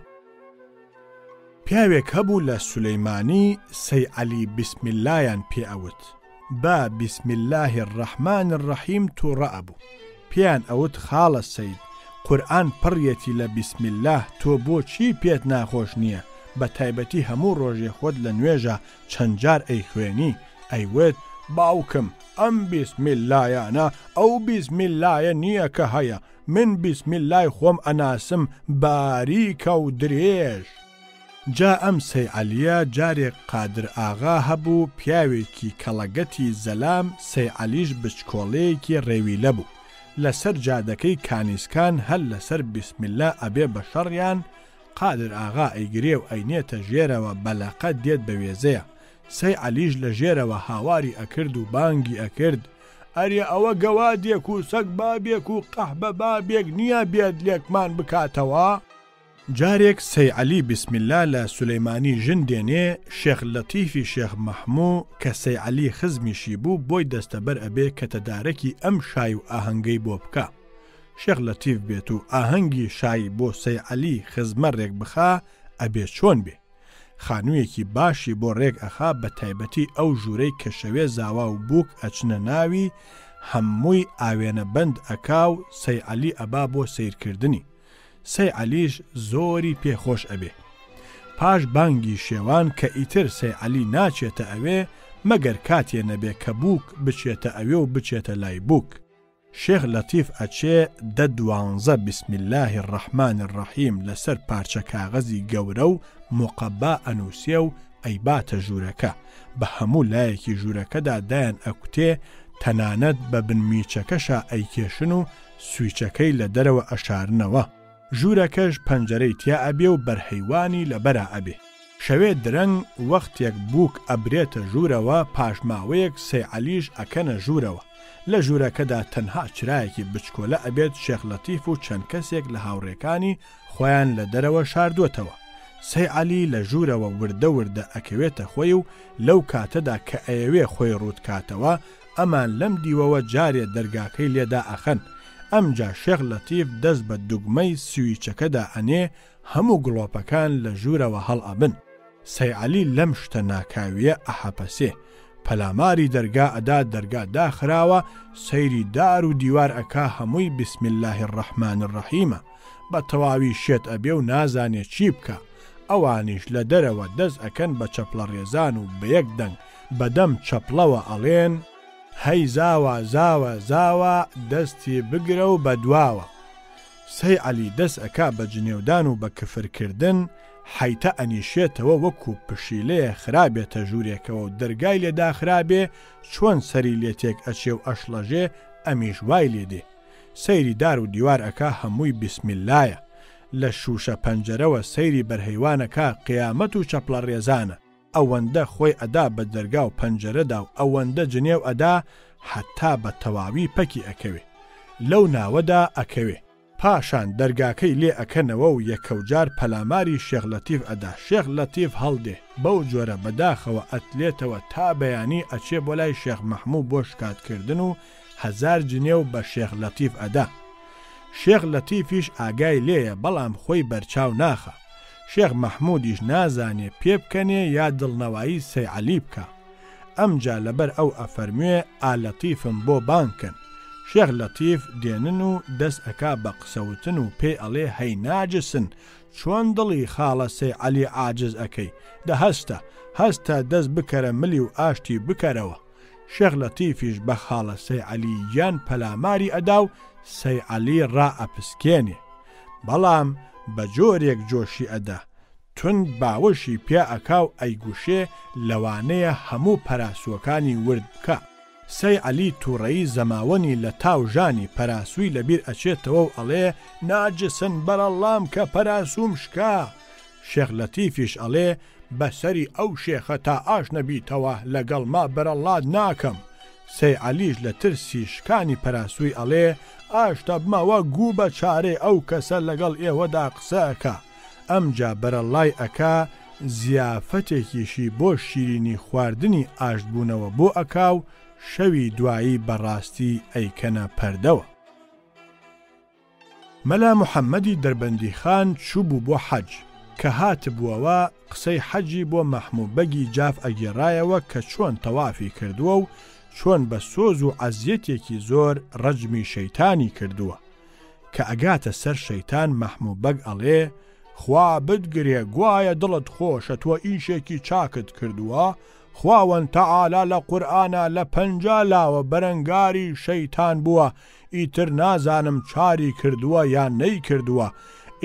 پیاوێک هەبوو لە سولەیمانی، سەی عەلی بسم اللهیان پێ ئەوت، با بسم الله الرحمن الرحیم تووڕە ئەبوو. پیان ئەوت خاڵە سەید، قورئان پڕیەتی لە بسم الله، تۆ بۆچی پێت ناخۆش نییە؟ بە تایبەتی هەموو ڕۆژێ خۆت لە نوێژە چەند جار ئەی خوێنی؟ ئەیوت باوکم ئەم بسم اللهیانە ئەو بسم اللهە نییە کە هەیە، من بسم اللهی خۆم ئەناسم باریکە و درێژ. جا ئەم سەی عەلیە جارێک قادر ئاغا هەبوو، پیاوێکی کەڵەگەتی زەلام. سەی عەلیش بچکۆڵەیەکی ڕێویلە بوو. لەسەر جادەکەی کانیسکان هەر لەسەر بسم الله ئەبێ بە شەڕیان. قادر ئاغا ئەیگرێ و ئەینێتە ژێرەوە، بەلاقەت دێت بە وێزەیە. سەی عەلیش لە ژێرەوە هاواری ئەکرد و بانگی ئەکرد ئەرێ ئەوە گەوادێک و سەگ بابێک و قەحبە بابێک نییە بێت لێکمان بکاتەوە. جارێک سەی عەلی بسم الله لە سولەیمانی ژن دێنێ. شێخ لەتیفی شێخ مەحموو کە سەی عەلی خزمیشی بوو، بۆی دەستەبەر ئەبێ کە تەدارەکی ئەم شای و ئاهەنگەی بۆ بکە. شێخ لەتیف بێت و ئاهەنگی شایی بۆ سەی عەلی خزمە ڕێک بخا، ئەبێ چۆن بێ؟ خانوویەکی باشی بۆ ڕێک ئەخا، بە تایبەتی ئەو ژوورەی کە شەوێ زاوا و بووک ئەچنە ناوی، هەمووی ئاوێنە بەند ئەکا و سەی عەلی ئەبا بۆ سیرکردنی. سەی عەلیش زۆری پێخۆش ئەبێ. پاش بانگی شێوان کە ئیتر سەی عەلی ناچێتە ئەوێ مەگەر کاتێ نەبێ کە بووک بچێتە ئەوێ و بچێتە لای بووک. شێخ لەتیف ئەچێ 12 بسم الله الرحمن الرحیم لەسەر پارچە کاغەزی گەورە و مقەبا ئەنووسێ و ئەی باتە ژوورەکە بە هەموو لایەکی ژوورەکەدا دایان ئەکوتێ تەنانەت بە بنمیچەکەشە ئەیکێشن و سویچەکەی لە دەرەوە ئەشارنەوە ژوورەکەش پەنجەرەی تیا ئەبێ و بەرهەیوانی لەبەرا ئەبێ شەوێ درەنگ وەختێک بووک ئەبرێتە ژوورەوە پاشماوەیەک سەی عەلیش ئەکەنە ژوورەوە لە ژوورەکەدا تەنها چرایەکی بچکۆلە ئەبێت شێخ لەتیف و چەند کەسێک لە هاوڕێکانی خۆیان لە دەرەوە شاردووەتەوە سەی عەلی لە ژوورەوە وردە وردە ئەکەوێتە خۆی و لەو کاتەدا کە ئەیەوێ خۆی ڕوودکاتەوە ئەمان لەم دیوەوە جارێ دەرگاکەی لێدا ئەخەن ئەمجا شێخ لەتیف دەست بە دوگمەی سویچەکەدا ئەنێ هەموو گڵۆپەکان لە ژوورەوە هەڵ ئەبن سەی عەلی لەم شتە ناکاویە ئەحەپەسێ پەلاماری دەرگا ئەدا دەرگا داخراوە سەیری دار و دیوار ئەکا هەمووی بسم الله الرحمن الرحیمە بە تەواوی شێت ئەبێ و نازانێ چی بکە ئەوانیش لە دەرەوە دەست ئەکەن بە چەپڵە ڕێزان و بە یەک دەنگ بەدەم چەپڵەوە ئەڵێن هەی زاوە زاوە زاوە دەستی بگرە و بەدواوە سەی عەلی دەست ئەکا بە جنێودان و بە کفرکردن حیتە ئەنیشێتەوە وەکو پشیلەیە خرابێتە ژوورێکەوە و دەرگای لێدا خرابێ چۆن سەری لێتێک ئەچێ و ئەشڵەژێ ئەمیش وای لێدێ سەیری دار و دیوار ئەکا هەمووی بسمیللایە لە شوشە پەنجەرەوە سەیری بەرهەیوانەکە قیامەت و چەپڵە ڕێزانە ئەوەندە خۆی ئەدا بە دەرگا و پەنجەرەدا و ئەوەندە جنێو ئەدا حتا بە تەواوی پەکی ئەکەوێ لەو ناوەدا ئەکەوێ پاشان دەرگاکەی لێ ئەکەنەوە و یەکەوجار پەلاماری شێخ لەتیف ئەدا شێخ لەتیف هەڵدێ بەو جۆرە بەداخەوە ئەتلێتەوە تا بەیانی ئەچێ بۆ لای شێخ مەحموود بۆ شکاتکردن و هەزار جنێو بە شێخ لەتیف ئەدا شێخ لەتیفیش ئاگای لێیە بەڵام خۆی بەرچاو ناخە شێخ مەحموودیش نازانێ پێ بکەنێ یا دڵنەوایی سەی عەلی بکە ئەمجا لەبەر ئەو ئەفەرموێ ئالەتیفم بۆ بانکن شێخ لەتیف دێنن و دەست ئەکا بە قسەوتن و پێی ئەڵێ هەی ناجسن چۆن دڵی خاڵە سەی عەلی عاجز ئەکەی هەستە دەست بکەرە ملی و ئاشتی بکەرەوە شێخ لەتیفیش بە خاڵە سەی عەلی یان پەلاماری ئەدا و سەی عەلی ڕائەپسکێنێ بەڵام بە جۆرێک جۆشی ئەدا تند باوەشی پیا ئەکا و ئەیگوشێ لەوانەیە هەموو پەراسووەکانی ورد بکە سەی عەلی تووڕەیی زەماوەنی لە تاو ژانی پەراسووی لەبیر ئەچێتەوە و ئەڵێ ناجسن بەرەڵام کە پەراسووم شکا شێخ لەتیفیش ئەڵێ بەسەری ئەو شێخە تا ئاش نەبیتەوە لەگەڵ ما بەرەڵات ناکەم سەی عەلیش لە ترسی شکانی پەراسووی ئەڵێ ئاشتا بمەوە گوو بە چارێ ئەو کەسە لەگەڵ ئێوەدا قسەکە ئەمجا بەرەڵای ئەکا زیافەتێکیشی بۆ شیرینی خواردنی ئاشتبوونەوە بۆ ئەکا و شەوی دوایی بەڕاستی ئەیکەنە پەردەوە مەلا محەممەدی دەربەندی خان چوو بۆ حەج کە هاتبووەوە قسەی حەجی بۆ مەحموود بەگی جاف ئەگێڕایەوە کە چۆن تەوافی کردووە و چۆن بە سۆز و عەزیەتێکی زۆر ڕەجمی شەیتانی کردووە کە ئەگاتە سەر شەیتان مەحموود بەگ ئەڵێ خوا بتگرێ گوایە دڵت خۆشە تۆ ئیشێکی چاکت کردووە خواوەن تەعالا لە قورئانە لە 50 لاوە بەرەنگاری شەیتان بووە ئیتر نازانم چاری کردووە یان نەی کردووە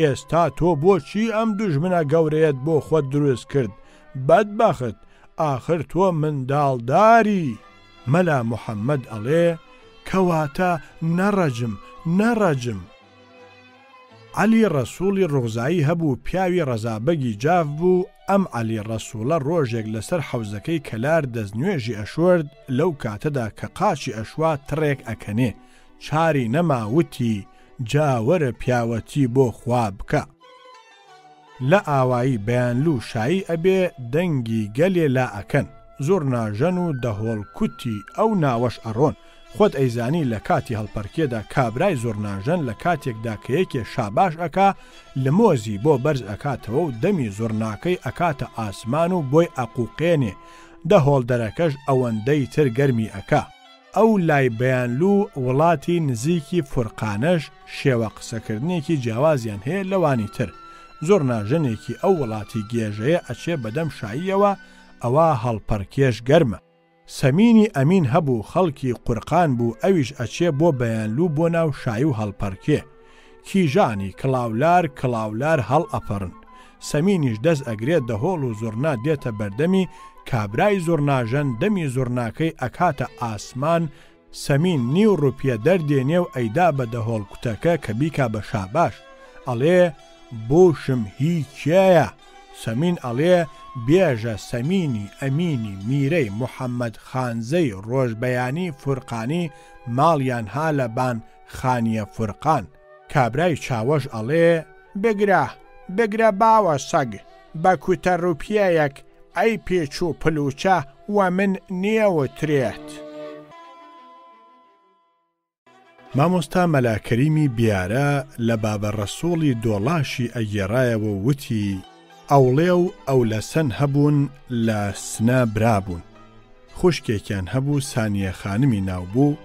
ئێستا تۆ بۆچی ئەم دوژمنە گەورەیەت بۆ خۆت دروست کرد بەدبەخت ئاخر تۆ منداڵداری مەلا محەممەد ئەڵێ کەواتە نەڕەجم عەلی ڕەسووڵی ڕۆزایی هەبوو پیاوی ڕەزابەگی جاف بوو ئەم عەلی ڕەسوولە ڕۆژێک لەسەر حەوزەکەی کەلار دەستنوێژی ئەشۆرد لەو کاتەدا کە قاچی ئەشوا تڕێک ئەکەنێ چاری نەماوتی جاوەرە پیاوەتی بۆ خوا بکە لە ئاوایی بەیانلوو شایی ئەبێ دەنگی گەلێ لا ئەکەن زۆر ناژەن و دەهۆڵ کوتی ئەو ناوەش ئەڕۆن خۆت ئەیزانی لە کاتی هەڵپەرکێدا کابرای زۆر ناژەن لە کاتێکدا کە یەکێ شاباش ئەکا لە مۆزی بۆ بەرز ئەکاتەوە و دەمی زۆرناکەی ئەکاتە ئاسمان و بۆی ئەقوقێنێ دەهۆڵ دەرەکەش ئەوەندەی تر گەرمی ئەکا ئەو لای بەیانلوو وڵاتی نزیکی فورقانەش شێوە قسەکردنێکی جیاوازیان هەیە لەوانی تر زۆر ناژەنێکی ئەو وڵاتی گێژەیە ئەچێ بەدەم شاییەوە ئەوە هەڵپەرکێش گەرمە سەمینی ئەمین هەبوو خەڵکی قورقان بوو ئەویش ئەچێ بۆ بەیانلوو بۆ ناو شایی و هەڵپەرکێ کیژانی کڵاولار هەڵ ئەپەڕن سەمینیش دەست ئەگرێت دەهۆڵ و زۆرنا دێتە بەردەمی کابرای زۆرناژەن دەمی زۆرناکەی ئەکاتە ئاسمان سەمین نیو ڕوپیە دەردێنێ و ئەیدا بە دەهۆڵ کوتەکە کە بیکا بە شاباش ئەڵێ بۆشم هیچیایە سەمین ئەڵێ بێژە سەمینی ئەمینی میرەی محەممەد خانزەی ڕۆژبەیانی فورقانی ماڵیان ها لە بان خانیە فورقان کابرای چاوەش ئەڵێ بگرە باوە سەگ بە کوتە ڕوپیەیەک ئەی پێچ و پلوچە و من نێوترێت. مامۆستا مەلاکەریمی بیارە لە بابە ڕەسوڵی دۆڵاشی ئەگێڕایەوە وتی ئەوڵێ و ئەو لە سەن هەبوون لە سنە برابوون خوشکێکیان هەبوو سانیە خانمی ناوبوو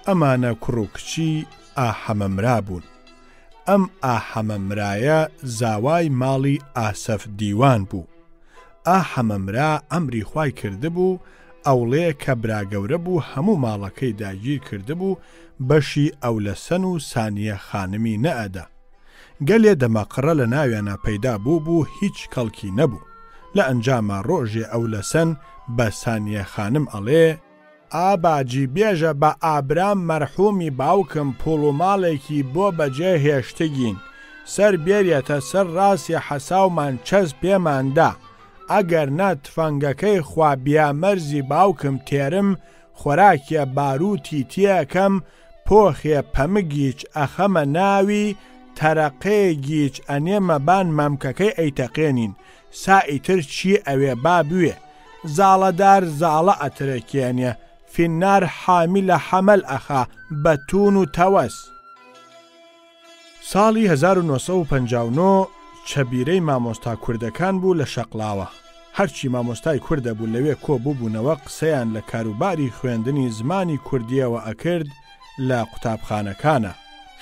ئەمانە کوڕ و کچی ئاحەمەمرا بوون ئەم ئاحەمەمرایە زاوای ماڵی ئاسەف دیوان بوو ئاحەمەمرا ئەمری خوای کردبوو ئەوڵێ کە براگەورە بوو هەموو ماڵەکەی داگیر کردبوو بەشی ئەو لە سەن و سانیە خانمی نەئەدا گەلێ دەمەقڕە لە ناویانە پەیدا بوو هیچ کەڵکی نەبوو لە ئەنجامە ڕۆژێ ئەو لە سەن بە سانیە خانم ئەڵێ ئاباجی بێژە بە ئابرام مەرحومی باوکم پوڵ و ماڵێکی بۆ بەجێ هێشتگین سەر بێریەتە سەر ڕاستی حەساومان چەس پێماندا ئەگەر نە تفەنگەکەی خوابیا مەرزی باوکم تێرم خۆراکیە باروتی تیەکەم پۆخێ پەمگیچ ئەخەمە ناوی تەرەقەیەگیچ ئەنێمە بان مەمکەکەی ئەیتەقێنین سائیتر چی ئەوێ با بوێ زاڵەدار زاڵە ئەترەکێنێ فینار حامی لە حەمەل ئەخا بەتون و تەوەس. ساڵی 1959 چەبیرەی مامۆستا کوردەکان بوو لە شەقلاوە هەرچی مامۆستای کووردە بوو لەوێ کۆ بووبوونەوە قسەیان لە کاروباری خوێندنی زمانی کوردیەوە ئەکرد لە قوتابخانەکانە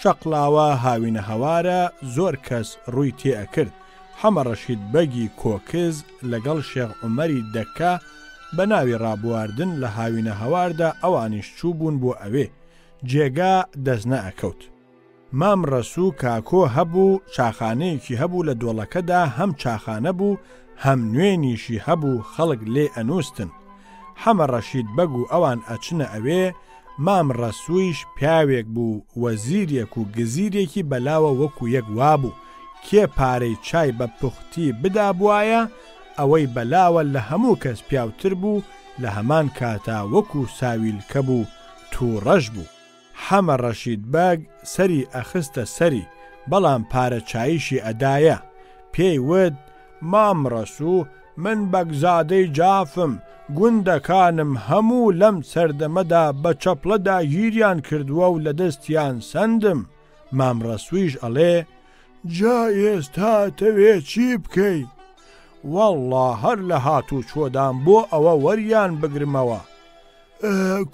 شەقلاوە هاوینە هەوارە زۆر کەس ڕووی تێ ئەکرد حەمە ڕەشید بەگی کۆکز لەگەڵ شێخ عومەری دەکا بە ناوی ڕابواردن لە هاوینە هەواردا ئەوانیش چوو بوون بۆ ئەوێ جێگا دەستنە ئەکەوت مام ڕەسوو کاکۆ هەبوو چاخانەیەکی هەبوو لە دۆڵەکەدا هەم چاخانە بوو هەم نوێنیشی هەبوو خەڵک لێ ئەنووستن حەمە ڕەشید بەگ و ئەوان ئەچنە ئەوێ مام ڕەسوویش پیاوێک بوو وەزیرێک و گزیرێکی بەلاوە وەکو یەک وابوو کێ پارەی چای بە پوختی بدا بوایە ئەوەی بەلاوە لە هەموو کەس پیاوتر بوو لە هەمان کاتا وەکو ساویلکە بوو تووڕەش بوو حەمە ڕەشید بەگ سەری ئەخستە سەری بەڵام پارە چاییشی ئەدایە پێی وت مام ڕەسوو من بەگزادەی جافم گوندەکانم هەموو لەم سەردەمەدا بە چەپڵەدا گیریان کردووە و لە دەستیان سندم مام ڕەسوویش ئەڵێ جا ئێستا تەوێ چی بکەی وەڵڵا هەر لە هاتوو چۆدان بۆ ئەوە وەریان بگرمەوە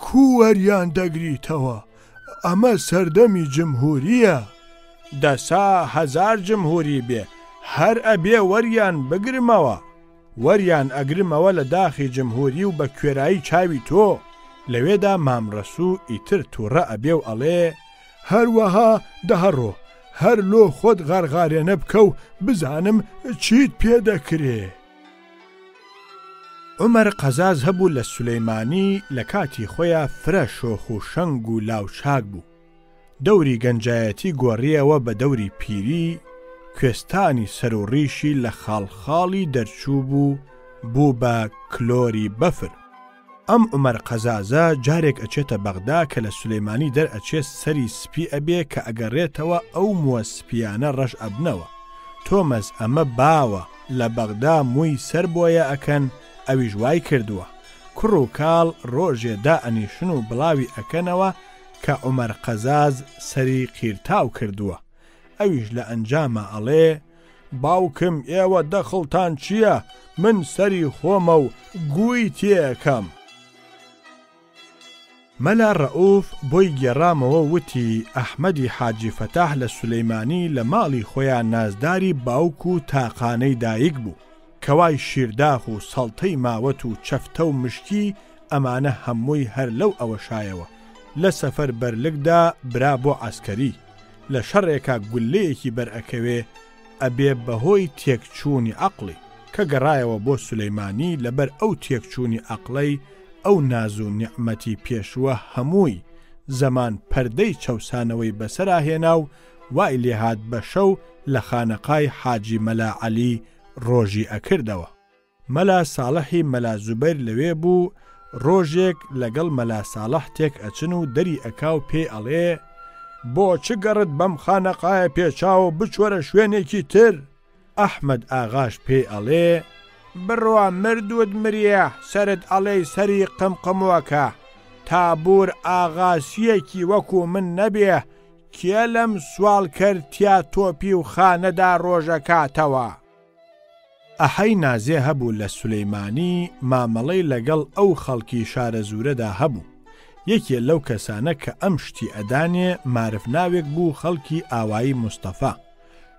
کو وەریان دەگریتەوە ئەمە سەردەمی جمهوریە دەسا 1000 جمهوری بێ هەر ئەبێ وەریان بگرمەوە وەریان ئەگرمەوە لە داخی جمهوری و بە کوێرایی چاوی تۆ لەوێدا مام ڕەسوو ئیتر تووڕە ئەبێ و ئەڵێ هەروەها دەهەڕۆ هەر لۆ خۆت غارغارێنە بکە و بزانم چیت پێدەکرێ. عومەر قەزاز هەبوو لە سولەیمانی لە کاتی خۆیان فرە شۆخ و شەنگ و لاوچاک بوو دەوری گەنجایەتی گۆڕیەوە بە دەوری پیری کوێستانی سەر و ڕیشی لە خاڵخاڵی دەرچوو بوو بە کلۆری بەفر ئەم عومەر قەزازە جارێک ئەچێتە بەغدا کە لە سولەیمانی دەرئەچێت سەری سپی ئەبێ کە ئەگەڕێتەوە ئەو مووە سپیانە ڕەش ئەبنەوە تۆمەس ئەمە باوە لە بەغدا مووی سەر بۆیە ئەکەن ئەویش وای کردووە کوڕ و کاڵ ڕۆژێدا ئەنیشن و بڵاوی ئەکەنەوە کە عومەر قەزاز سەری قیرتاو کردووە ئەویش لە ئەنجامە ئەڵێ باوکم ئێوە دەخڵتان چییە من سەری خۆمە و گووی تێەکەم مەلا ڕەئوف بۆی گێڕامەوە وتی ئەحمەدی حاجی فەتاح لە سولەیمانی لە ماڵی خۆیان نازداری باوک و تاقانەی دایک بوو کەوای شیرداخ و سەڵتەی ماوەت و چەفتە و مشکی ئەمانە هەمووی هەر لەو ئەوە شایەوە لە سەفەر بەرلکدا برا بۆ عەسکەری لە شەڕێکا گولەیەکی بەرئەکەوێ ئەبێ بەهۆی تێکچوونی عەقڵی کە گەڕایەوە بۆ سولەیمانی لەبەر ئەو تێکچوونی عەقڵەی ئەو ناز و نیعمەتی پێشوە هەمووی زەمان پەردەی چەوسانەوەی بەسەراهێنا و وای لێهات بە شەو لە خانەقای حاجی مەلا عەلی ڕۆژی ئەکردەوە. مەلا ساڵحی مەلا زوبەیر لەوێ بوو. ڕۆژێک لەگەڵ مەلا ساڵح تێک ئەچن و دەری ئەکا و پێی ئەڵێ بۆ چ گەڕت بەم خانەقایە پێچاو بچوەرە شوێنێکی تر؟ ئەحمەد ئاغاش پێی ئەڵێ بڕوا مردوت مریە سەرت ئەڵێی سەری قمقموەکە تابور ئاغاسیەکی وەکو من نەبێ کێ لەم سوال کرد تیا تۆپی و خانەدا ڕۆژەکاتەوە. ئەحەی نازێ هەبوو لە سولەیمانی مامەڵەی لەگەڵ ئەو خەڵکی شارە زورەدا هەبوو. یەکێ لەو کەسانە کە ئەم شتی ئەدانێ معرف ناوێک بوو خەڵکی ئاوایی مستەفا.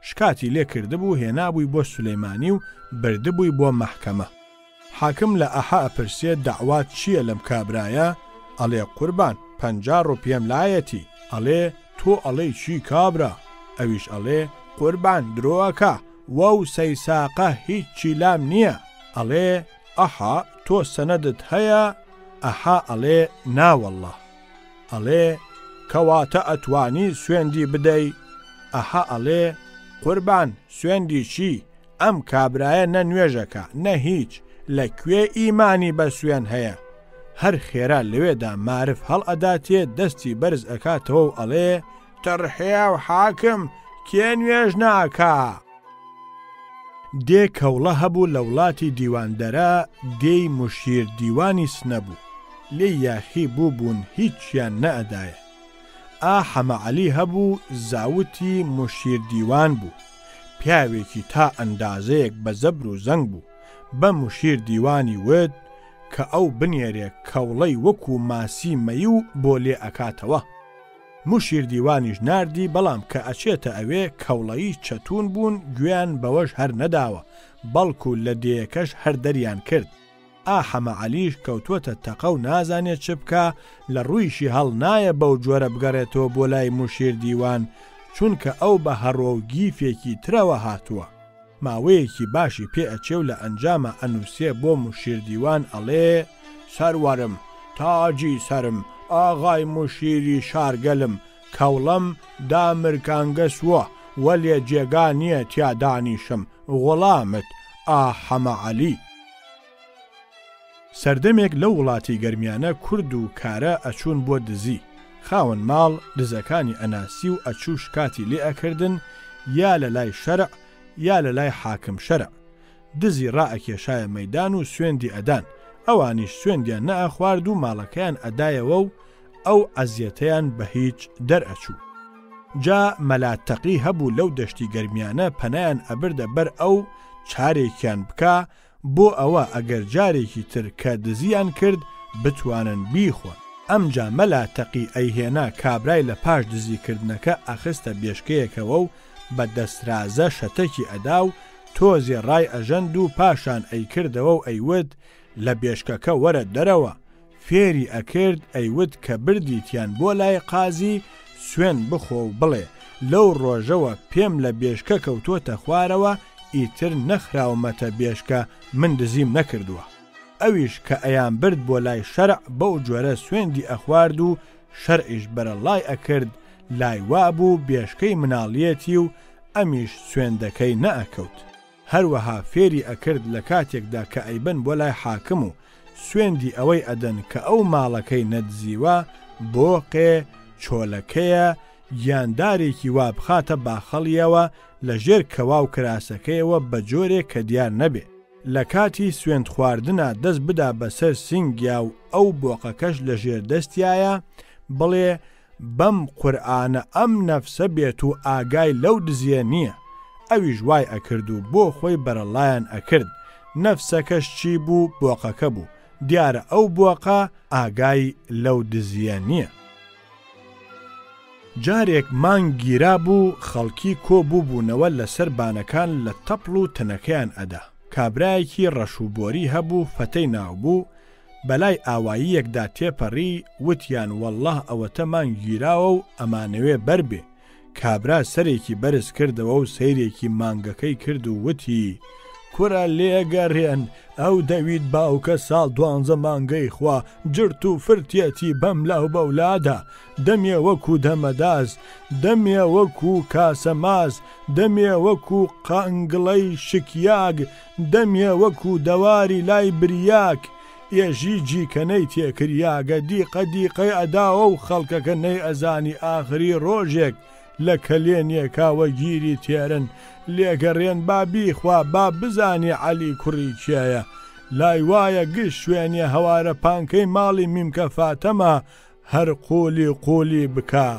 شکاتی لێ کردبوو هێنابووی بۆ سولەیمانی و بردبووی بۆ مەحکەمە. حاکم لە ئەحا ئەپرسێ دەعوات چییە لەم کابرایە؟ ئەڵێ قوربان 50 ڕوپیەم لایەتی. ئەڵێ تۆ ئەڵێی چی کابرا؟ ئەویش ئەڵێ قوربان درۆەکە وەو سەیساقە هیچی لام نییە. ئەڵێ ئەحا تۆ سەنەدت هەیە؟ ئەحا ئەڵێ ناوەڵڵا. ئەڵێ کەواتە ئەتوانی سوێندی بدەی؟ ئەحا ئەڵێ قوربان سوێندی چی؟ ئەم کابرایە نە نوێژەکە نە هیچ لەکوێ ئیمانی بە سوێن هەیە؟ هەر خێرا لەوێدا معرف هەڵ ئەداتێ دەستی بەرز ئەکاتەوە و ئەڵێ تەڕحەیە و حاکم کێ نوێژ ناکا؟ دێ کەوڵە هەبوو لە وڵاتی دیواندەرا دێی مشیر دیوانی سنەبوو لێ یاخی بوو بوون هیچیان نەئەدایە. حەمە عەلی هەبوو زاوتی مشیر دیوان بوو. پیاوێکی تا ئەندازەیەک بە زەبر و زەنگ بوو. بە مشیر دیوانی وت کە ئەو بنێرێ کەوڵەی وەکو ماسی مەی و بۆ لێ ئەکاتەوە. مشیر دیوانیش ناردی بەڵام کە ئەچێتە ئەوێ کەوڵەیی چەتون بوون گوێیان بەوەش هەر نەداوە بەڵکو لە دێیەکەش هەر دەریان کرد. حەمە عەلیش کەوتووەتە تەقە و نازانێت چ بکە لە ڕوویشی هەڵ نایە بەو جۆرە بگەڕێتەوە بۆ لای مشیر دیوان چونکە ئەو بە هەڕۆ و گیفێکی ترەوە هاتووە. ماوەیەکی باشی پێ ئەچێ و لە ئەنجامە ئەنووسێ بۆ مشیر دیوان ئەڵێ سەروەرم تاجی سرم ئاغای مشیری شارگەلم کەوڵەم دامرکانگەسووە وەلێ جێگا نییە تیا دانیشم غوڵامت حەمە عەلی. سەردەمێک لەو وڵاتی گەرمیانە کورد و کارە ئەچوون بۆ دزی. خاوەن ماڵ دزەکانی ئەناسی و ئەچوو شکاتی لێ ئەکردن یا لە لای شەرع یا لە لای حاکم شەرع. دزی ڕائەکێشایە مەیدان و سوێندی ئەدان. ئەوانیش سوێندیان نەئەخوارد و ماڵەکەیان ئەدایەوە و ئەو ئەزیەتەیان بە هیچ دەرئەچوو. جا مەلاتەقی هەبوو لەو دەشتی گەرمیانە پەنایان ئەبردە بەر ئەو چارێکیان بکە بۆ ئەوە ئەگەر جارێکی تر کە دزیان کرد بتوانن بیخۆن. ئەمجا مەلاتەقی ئەیهێنا کابرای لە پاش دزیکردنەکە ئەخستە بێشکەیەکەوە و بە دەسترازە شەتەکی ئەدا و تۆزێ ڕای ئەژەند و پاشان ئەیکردەوە و ئەیوت لە بێشکەکە وەرە دەرەوە. فێری ئەکرد ئەیوت کە بردیتیان بۆ لای قازی سوێن بخۆ و بڵێ لەو ڕۆژەوە پێم لە بێشکە کەوتۆتە خوارەوە ئیتر نەخراومەتە بێشکە من دزیم نەکردووە. ئەویش کە ئەیان برد بۆ لای شەرع بەو جۆرە سوێندی ئەخوارد و شەرعیش بەرە لای ئەکرد لای وابوو بێشکەی مناڵیەتی و ئەمیش سوێندەکەی نەئەکەوت. هەروەها فێری ئەکرد لە کاتێکدا کە ئەیبن بۆ لای حاکم و سوێندی ئەوەی ئەدەن کە ئەو ماڵەکەی نەدزیوە بۆقێ چۆلەکەیە یاندارێکی وابخاتە باخەڵیەوە لە ژێر کەوا و کراسەکەیەوە بە جۆرێک کە دیار نەبێ. لە کاتی سوێند خواردنە دەست بدا بەسەر سینگیا و ئەو بۆقەکەش لە ژێر دەستیایە بڵێ بەم قورئانە ئەم نەفسە بێت و ئاگای لەو دزیە نییە. ئەویش وای ئەکرد و بۆ خۆی بەرەڵایەن ئەکرد نەفسەکەش چی بوو بۆقەکە بوو دیارە ئەو بۆقە ئاگای لەو دزیە نییە. جارێک مانگیرا بوو خەڵکی کۆبوو بوونەوە لەسەر بانەکان لە تەپڵ و تەنەکەیان ئەدا. کابرایەکی ڕەشوبۆری هەبوو فەتەی ناوبوو بەلای ئاواییەکدا تێپەڕی وتیان وەڵڵاه ئەوەتە مانگیراوە و ئەمانەوێ بەربێ کابرا سەرێکی بەرز کردەوە و سەیرێکی مانگەکەی کرد و وتی کوڕە لێگەڕێن ئەو دەوید باوکە ساڵ 12 مانگەی خوا جرت و فرتێتی بەم لاو بەولادا دەمێ وەکو دەمەداز دەمێ وەکو کاسەماز دەمێ وەکو قانگڵەی شکیاگ دەمێ وەکو دەواری لای بریاک ئێژی جیکەنەی تێکریاگە دیقە دیقەی ئەداوە و خەڵکەکە نەی ئەزانی ئاخری ڕۆژێک لە کەلێنێکاوە گیری تێرن لێگەڕێن با بیخوا با بزانێ عەلی کوڕی کێیە لای وایە گشت شوێنێ هەوارە پانکەی ماڵی میمکە فاتەمە هەر قولی قولی بکە.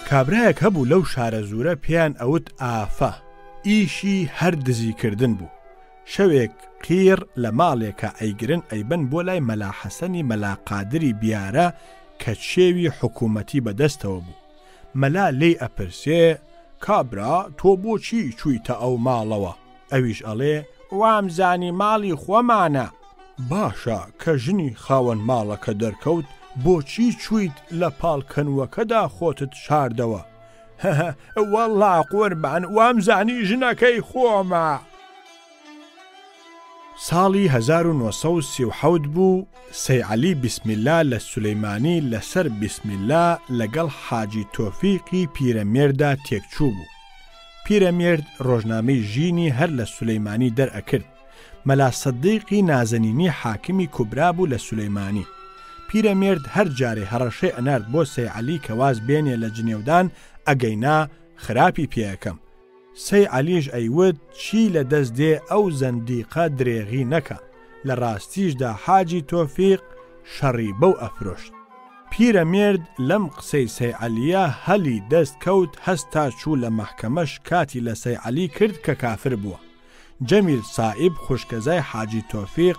کابرایەک هەبوو لەو شارە زورە پێیان ئەوت ئافە ئیشی هەر دزیکردن بوو. شەوێک قیر لە ماڵێکە ئەیگرن ئەیبن بۆ لای مەلا حەسەنی مەلا قادری بیارە کە چێوی حکوومەتی بەدەستەوە بوو. مەلا لێی ئەپرسێ کابرا تۆ بۆچی چوویتە ئەو ماڵەوە؟ ئەویش ئەڵێ وامزانی ماڵی خۆمانە. باشە کە ژنی خاوەن ماڵەکە دەرکەوت بۆچی چوویت لە پاڵکەنوەکەدا خۆتت شاردەوە؟ وەڵڵا قوربان وامزانی ژنەکەی خۆمە. ساڵی 1937 بوو سەیعەلی بیسمیلا لە سولەیمانی لەسەر بیسمیلا لەگەڵ حاجی تۆفیقی پیرەمێردا تێکچوو بوو. پیرەمێرد ڕۆژنامەی ژینی هەر لە سولەیمانی دەرئەکرد. مەلا سەدیقی نازەنینی حاکمی کوبرا بوو لە سولەیمانی. پیرەمێرد هەر جارێ هەڕەشەی ئەنارد بۆ سەیعەلی کە واز بێنێ لە جنێودان ئەگەینا خراپی پێیەکەم. سەیعەلیش ئەیوت چی لە دەست دێ ئەو زەندیقە درێغی نەکە. لە ڕاستیشدا حاجی تۆفیق شەڕی بەو ئەفرۆشت. پیرەمێرد لەم قسەی سەیعەلیە هەلی دەست کەوت هەستا چوو لە مەحکەمەش کاتی لە سەیعەلی کرد کە کافر بووە. جەمیل سائب خوشکەزای حاجی تۆفیق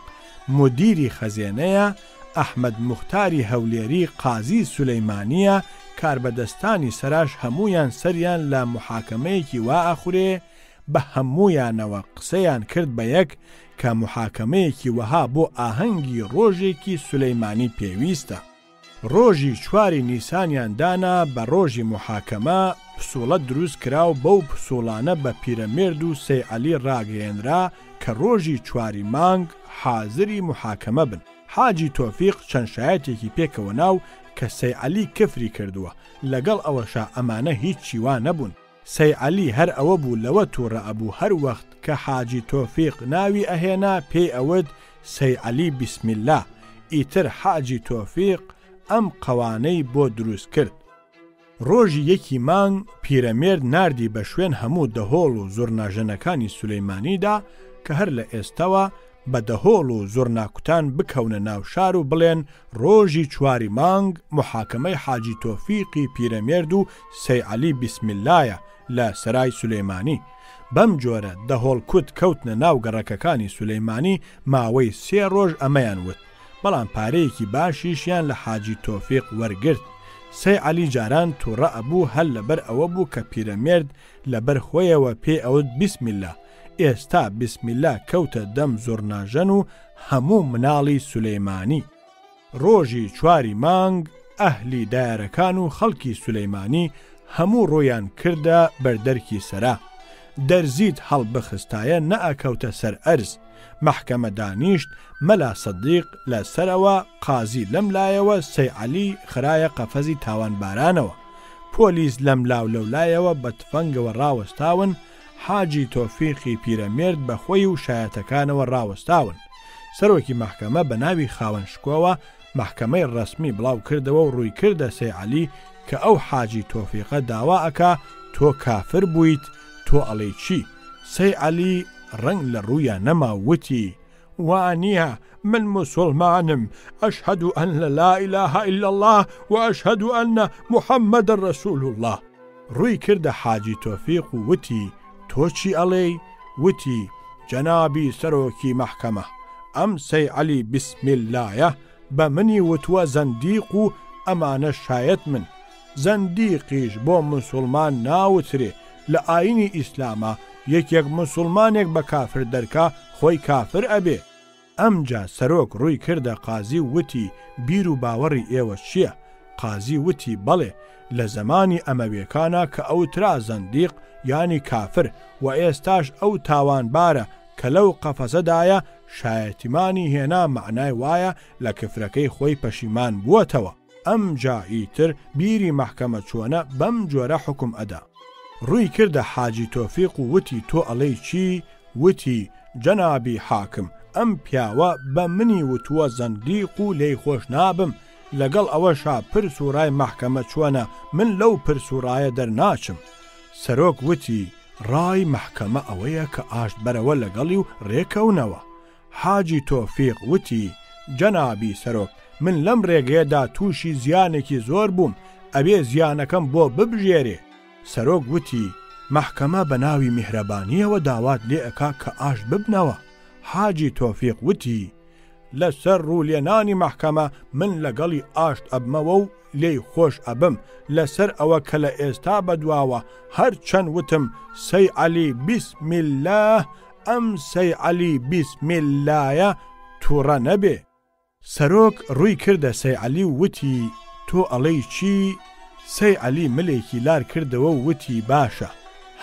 مدیری خەزێنەیە، ئەحمەد موختاری هەولێری قازی سولەیمانیە، کاربەدەستانی سەراش هەمویان سەریان لە محاکەمەیەکی وا ئەخورێ بە هەمویانەوە قسەیان کرد بە یەک کە محاکەمەیەکی وەها بۆ ئاهەنگی ڕۆژێکی سولەیمانی پێویستە. ڕۆژی 4 نیسانیان دانا بە ڕۆژی محاکەمە پسوڵە دروست کراو بەو پسوڵانە بە پیرەمێرد و سەیعەلی ڕاگەیەنرا کە ڕۆژی 4 مانگ حازری محاکەمە بن. حاجی تۆفیق چەند شایەتێکی پێکەوە ناو کە سەیعەلی کفری کردووە، لەگەڵ ئەوەشا ئەمانە هیچی وا نەبوون. سەیعەلی هەر ئەوە بوو لەوە تووڕە ئەبوو هەر وەخت کە حاجی تۆفیق ناوی ئەهێنا پێی ئەوت سەیعەلی بیسمیلا. ئیتر حاجی تۆفیق ئەم قەوانەی بۆ دروست کرد. ڕۆژی 1 مانگ پیرەمێرد ناردی بە شوێن هەموو دەهۆڵ و زۆرناژەنەکانی سولەیمانیدا کە هەر لە ئێستەوە بە دەهۆڵ و زۆرناکوتان بکەونە ناو شار و بڵێن ڕۆژی 4 مانگ محاکەمەی حاجی تۆفیقی پیرەمێرد و سەیعەلی بیسمیلایە لە سەرای سولەیمانی. بەم جۆرە دەهۆڵ کوت کەوتنە ناو گەڕەکەکانی سولەیمانی ماوەی 3 ڕۆژ ئەمەیان وت، بەڵام پارەیەکی باشیشیان لە حاجی تۆفیق وەرگرت. سەیعەلی جاران تووڕە ئەبوو هەل لەبەر ئەوە بوو کە پیرەمێرد لەبەر خۆیەوە پێ ئەوت بیسمیلا. ئێستا بیسمیلا کەوتە دەم زۆرناژەن و هەموو مناڵی سولەیمانی. ڕۆژی 4 مانگ ئەهلی دایرەکان و خەڵکی سولەیمانی هەموو ڕۆیان کردە بەردەرکی سەرا. دەرزیت هەڵبخستایە نەئەکەوتە سەر ئەرز. محکەمە دانیشت، مەلا سەدیق لە سەرەوە، قازی لەم لایەوە، سەیعەلی خرایە قەفەزی تاوانبارانەوە. پۆلیس لەم لاو لەولایەوە بە تفەنگەوە ڕاوەستاون. حاجی تۆفیقی پیرەمێرد بە خۆی و شایەتەکانەوە ڕاوەستاون. سەرۆکی محکەمە بە ناوی خاوەن شکۆوە محکەمەی ڕەسمی بڵاو کردەوە و ڕووی کردە سەیعەلی کە ئەو حاجی تۆفیقە داوا ئەکا تۆ کافر بوویت، تۆ ئەڵێی چی؟ سەیعەلی ڕنگ لە ڕوویە نەما وتی وانیە من مسلمانم، ئەشهەد ئەن لا إله إلا الله و ئەشهەد ئەن محەممەد رەسوول الله. ڕووی کردە حاجی تۆفیق و وتی تۆ چی ئەڵێی؟ وتی جەنابی سەرۆکی محکەمە، ئەم سەیعەلی بیسمیلایە بە منی وتووە زەندیق و ئەمانە شایەت من. زەندیقیش بۆ مسلمان ناوترێ. لە ئاینی ئیسلامە یەکێک مسلمانێک بە کافر دەرکا خۆی کافر ئەبێ. ئەمجا سەرۆک ڕووی کردە قازی وتی بیر و باوەڕی ئێوە چییە؟ قازی وتی بەڵێ لە زمانی ئەمەویەکانە کە ئەوترا زەندیق ینی کافر و ئێستاش ئەو تاوانبارە کە لەو قەفەسەدایە شایەتیمانی هێنا معنای وایە لە کفرەکەی خۆی پەشیمان بووەتەوە. ئەم جاییتر بیری مەحکەمە چۆنە بەم جۆرە حکم ئەدا. ڕووی کردە حاجی تۆفیق و وتی تۆ ئەڵەی چی؟ وتی جەنابی حاکم ئەم پیاوە بە منی وتووە زەندیق و لێی خۆش نابم، لەگەڵ ئەوەشا پرس و ڕای مەحکەمە چۆنە من لەو پرس و ڕایە دەرناچم. سەرۆک وتی ڕای مەحکەمە ئەوەیە کە ئاشت بەرەوە لەگەڵی و ڕێکەونەوە. حاجی تۆفیق وتی جەنابی سەرۆک من لەم ڕێگەیەدا تووشی زیانێکی زۆر بووم، ئەبێ زیانەکەم بۆ ببژێرێ. سەرۆک وتی مەحکەمە بە ناوی میهرەبانیەوە داوات لێ ئەکا کە ئاشت ببنەوە. حاجی تۆفیق وتی لەسەر ڕوولێنانی مەحکەمە من لەگەڵی ئاشت ئەبمەوە و لێی خۆش ئەبم، لەسەر ئەوە کە لە ئێستا بەدواوە هەر چەند وتم سەی عەلی بیسم الله ئەم سەی عەلی بیسم اللهە تووڕە نەبێ. سەرۆک ڕووی کردە سەی عەلی و وتی تۆ ئەڵەی چی؟ سەی عەلی ملێکی لار کردەوە و وتی باشە.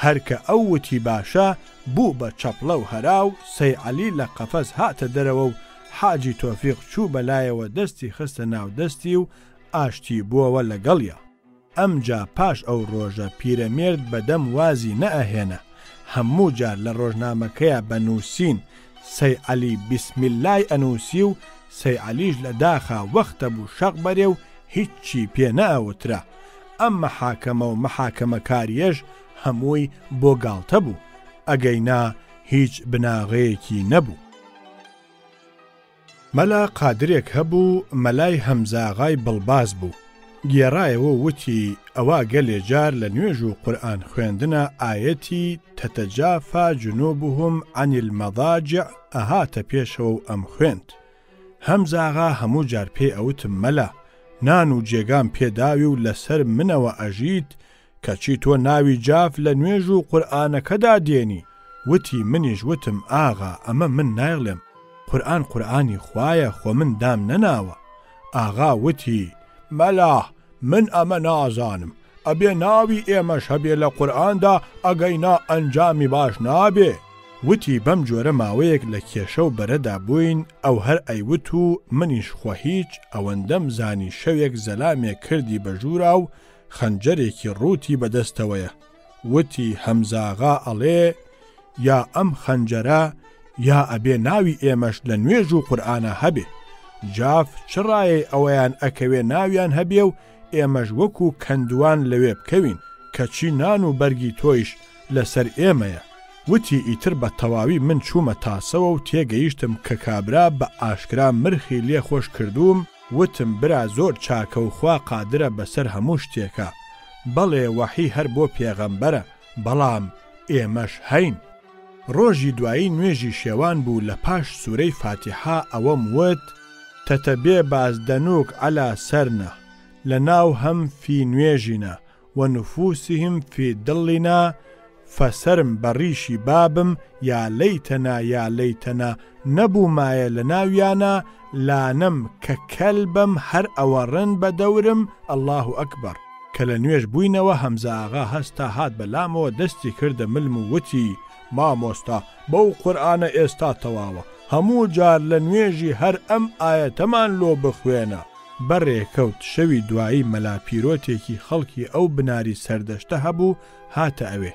هەرکە ئەو وتی باشە بوو بە چەپڵە و هەراو سەی عەلی لە قەفەس هاتە دەرەوە و حاجی تۆفیق چوو بەلایەوە دەستی خستە ناو دەستی و ئاشتی بووەوە لەگەڵیا. ئەمجا پاش ئەو ڕۆژە پیرەمێرد بەدەم وازی نەئەهێنە، هەموو جار لە ڕۆژنامەکەیە بەنووسین سەی عەلی بیسم اللای ئەنووسی و سەی عەلیش لە داخا وەختە بوو شەق بەرێ و هیچی پێ نەئەوترا. ئەم مەحاکەمە و مەحاکەمەکاریەش هەمووی بۆ گاڵتە بوو، ئەگەینا هیچ بناغەیەکی نەبوو. مەلا قادرێک هەبوو مەلای هەمزاغای بڵباز بوو، گێڕایەوە وتی ئەوا گەلێ جار لە نوێژ و قورئان خوێندنە ئایەتی تەتەجافا جنوبهم عن المەضاجع ئەهاتە پێشەوە و ئەم خوێند. هەمزاغا هەموو جار پێ ئەوتم مەلا نان و جێگام پێداوی و لەسەر منەوە ئەژیت کەچی تۆ ناوی جاف لە نوێژ و قورئانەکەدا دێنی. وتی منیش وتم ئاغا ئەمە من نایڵێم، قورئان قورئانی خوایە خۆ من دام نەناوە. ئاغا وتی مەلا من ئەمە نازانم، ئەبێ ناوی ئێمەش هەبێ لە قورئاندا ئەگەینا ئەنجامی باش نابێ. وتی بەم جۆرە ماوەیەک لە کێشە و بەرەدا بووین، ئەو هەر ئەیوت و منیش خۆ هیچ ئەوەندەم زانی شەوێک زەلامێک کردی بە ژوورا و خەنجەرێکی ڕووتی بەدەستەوەیە. وتی هەمزاغا ئەڵێ یا ئەم خەنجەرە یا ئەبێ ناوی ئێمەش لە نوێژ و قورئانە هەبێ. جاف چڕایە ئەوەیان ئەکەوێ ناویان هەبێ و ئێمەش وەکو کەندوان لەوێ بکەوین کەچی نان و بەرگی تۆیش لەسەر ئێمەیە. وتی ئیتر بە تەواوی من چوومە تاسەوە و تێگەیشتم کە کابرا بە ئاشکرا مرخی لێ خۆش کردووم. وتم برا زۆر چاکە و خوا قادرە بەسەر هەموو شتێکە، بەڵێ وەحی هەر بۆ پێغەمبەرە، بەڵام ئێمەش هەین. ڕۆژی دوایی نوێژی شێوان بوو، لە پاش سوورەی فاتیحا ئەوەم وت تەتەبێ بازدەنوک عەلا سەرنا لەناو هەم فی نوێژینە وەنفوسهم فی دڵینا فەسەرم بەڕیشی بابم یا لەیتەنا یا لەیتەنا نەبوومایە لە ناویانە لانم کە کەلبم هەر ئەوە ڕن بە دەورم. ئەڵڵاهو ئەکبەر. کە لە نوێژ بووینەوە هەمزاغا هەستا هات بەلامەوە دەستی کردە ملم و وتی مامۆستا بەو قورئانە ئێستا تەواوە، هەموو جار لە نوێژی هەر ئەم ئایەتەمان لۆ بخوێنە. بەڕێکەوت شەوی دوایی مەلا پیرۆتێکی خەڵکی ئەو بناری سەردەشتە هەبوو هاتە ئەوێ.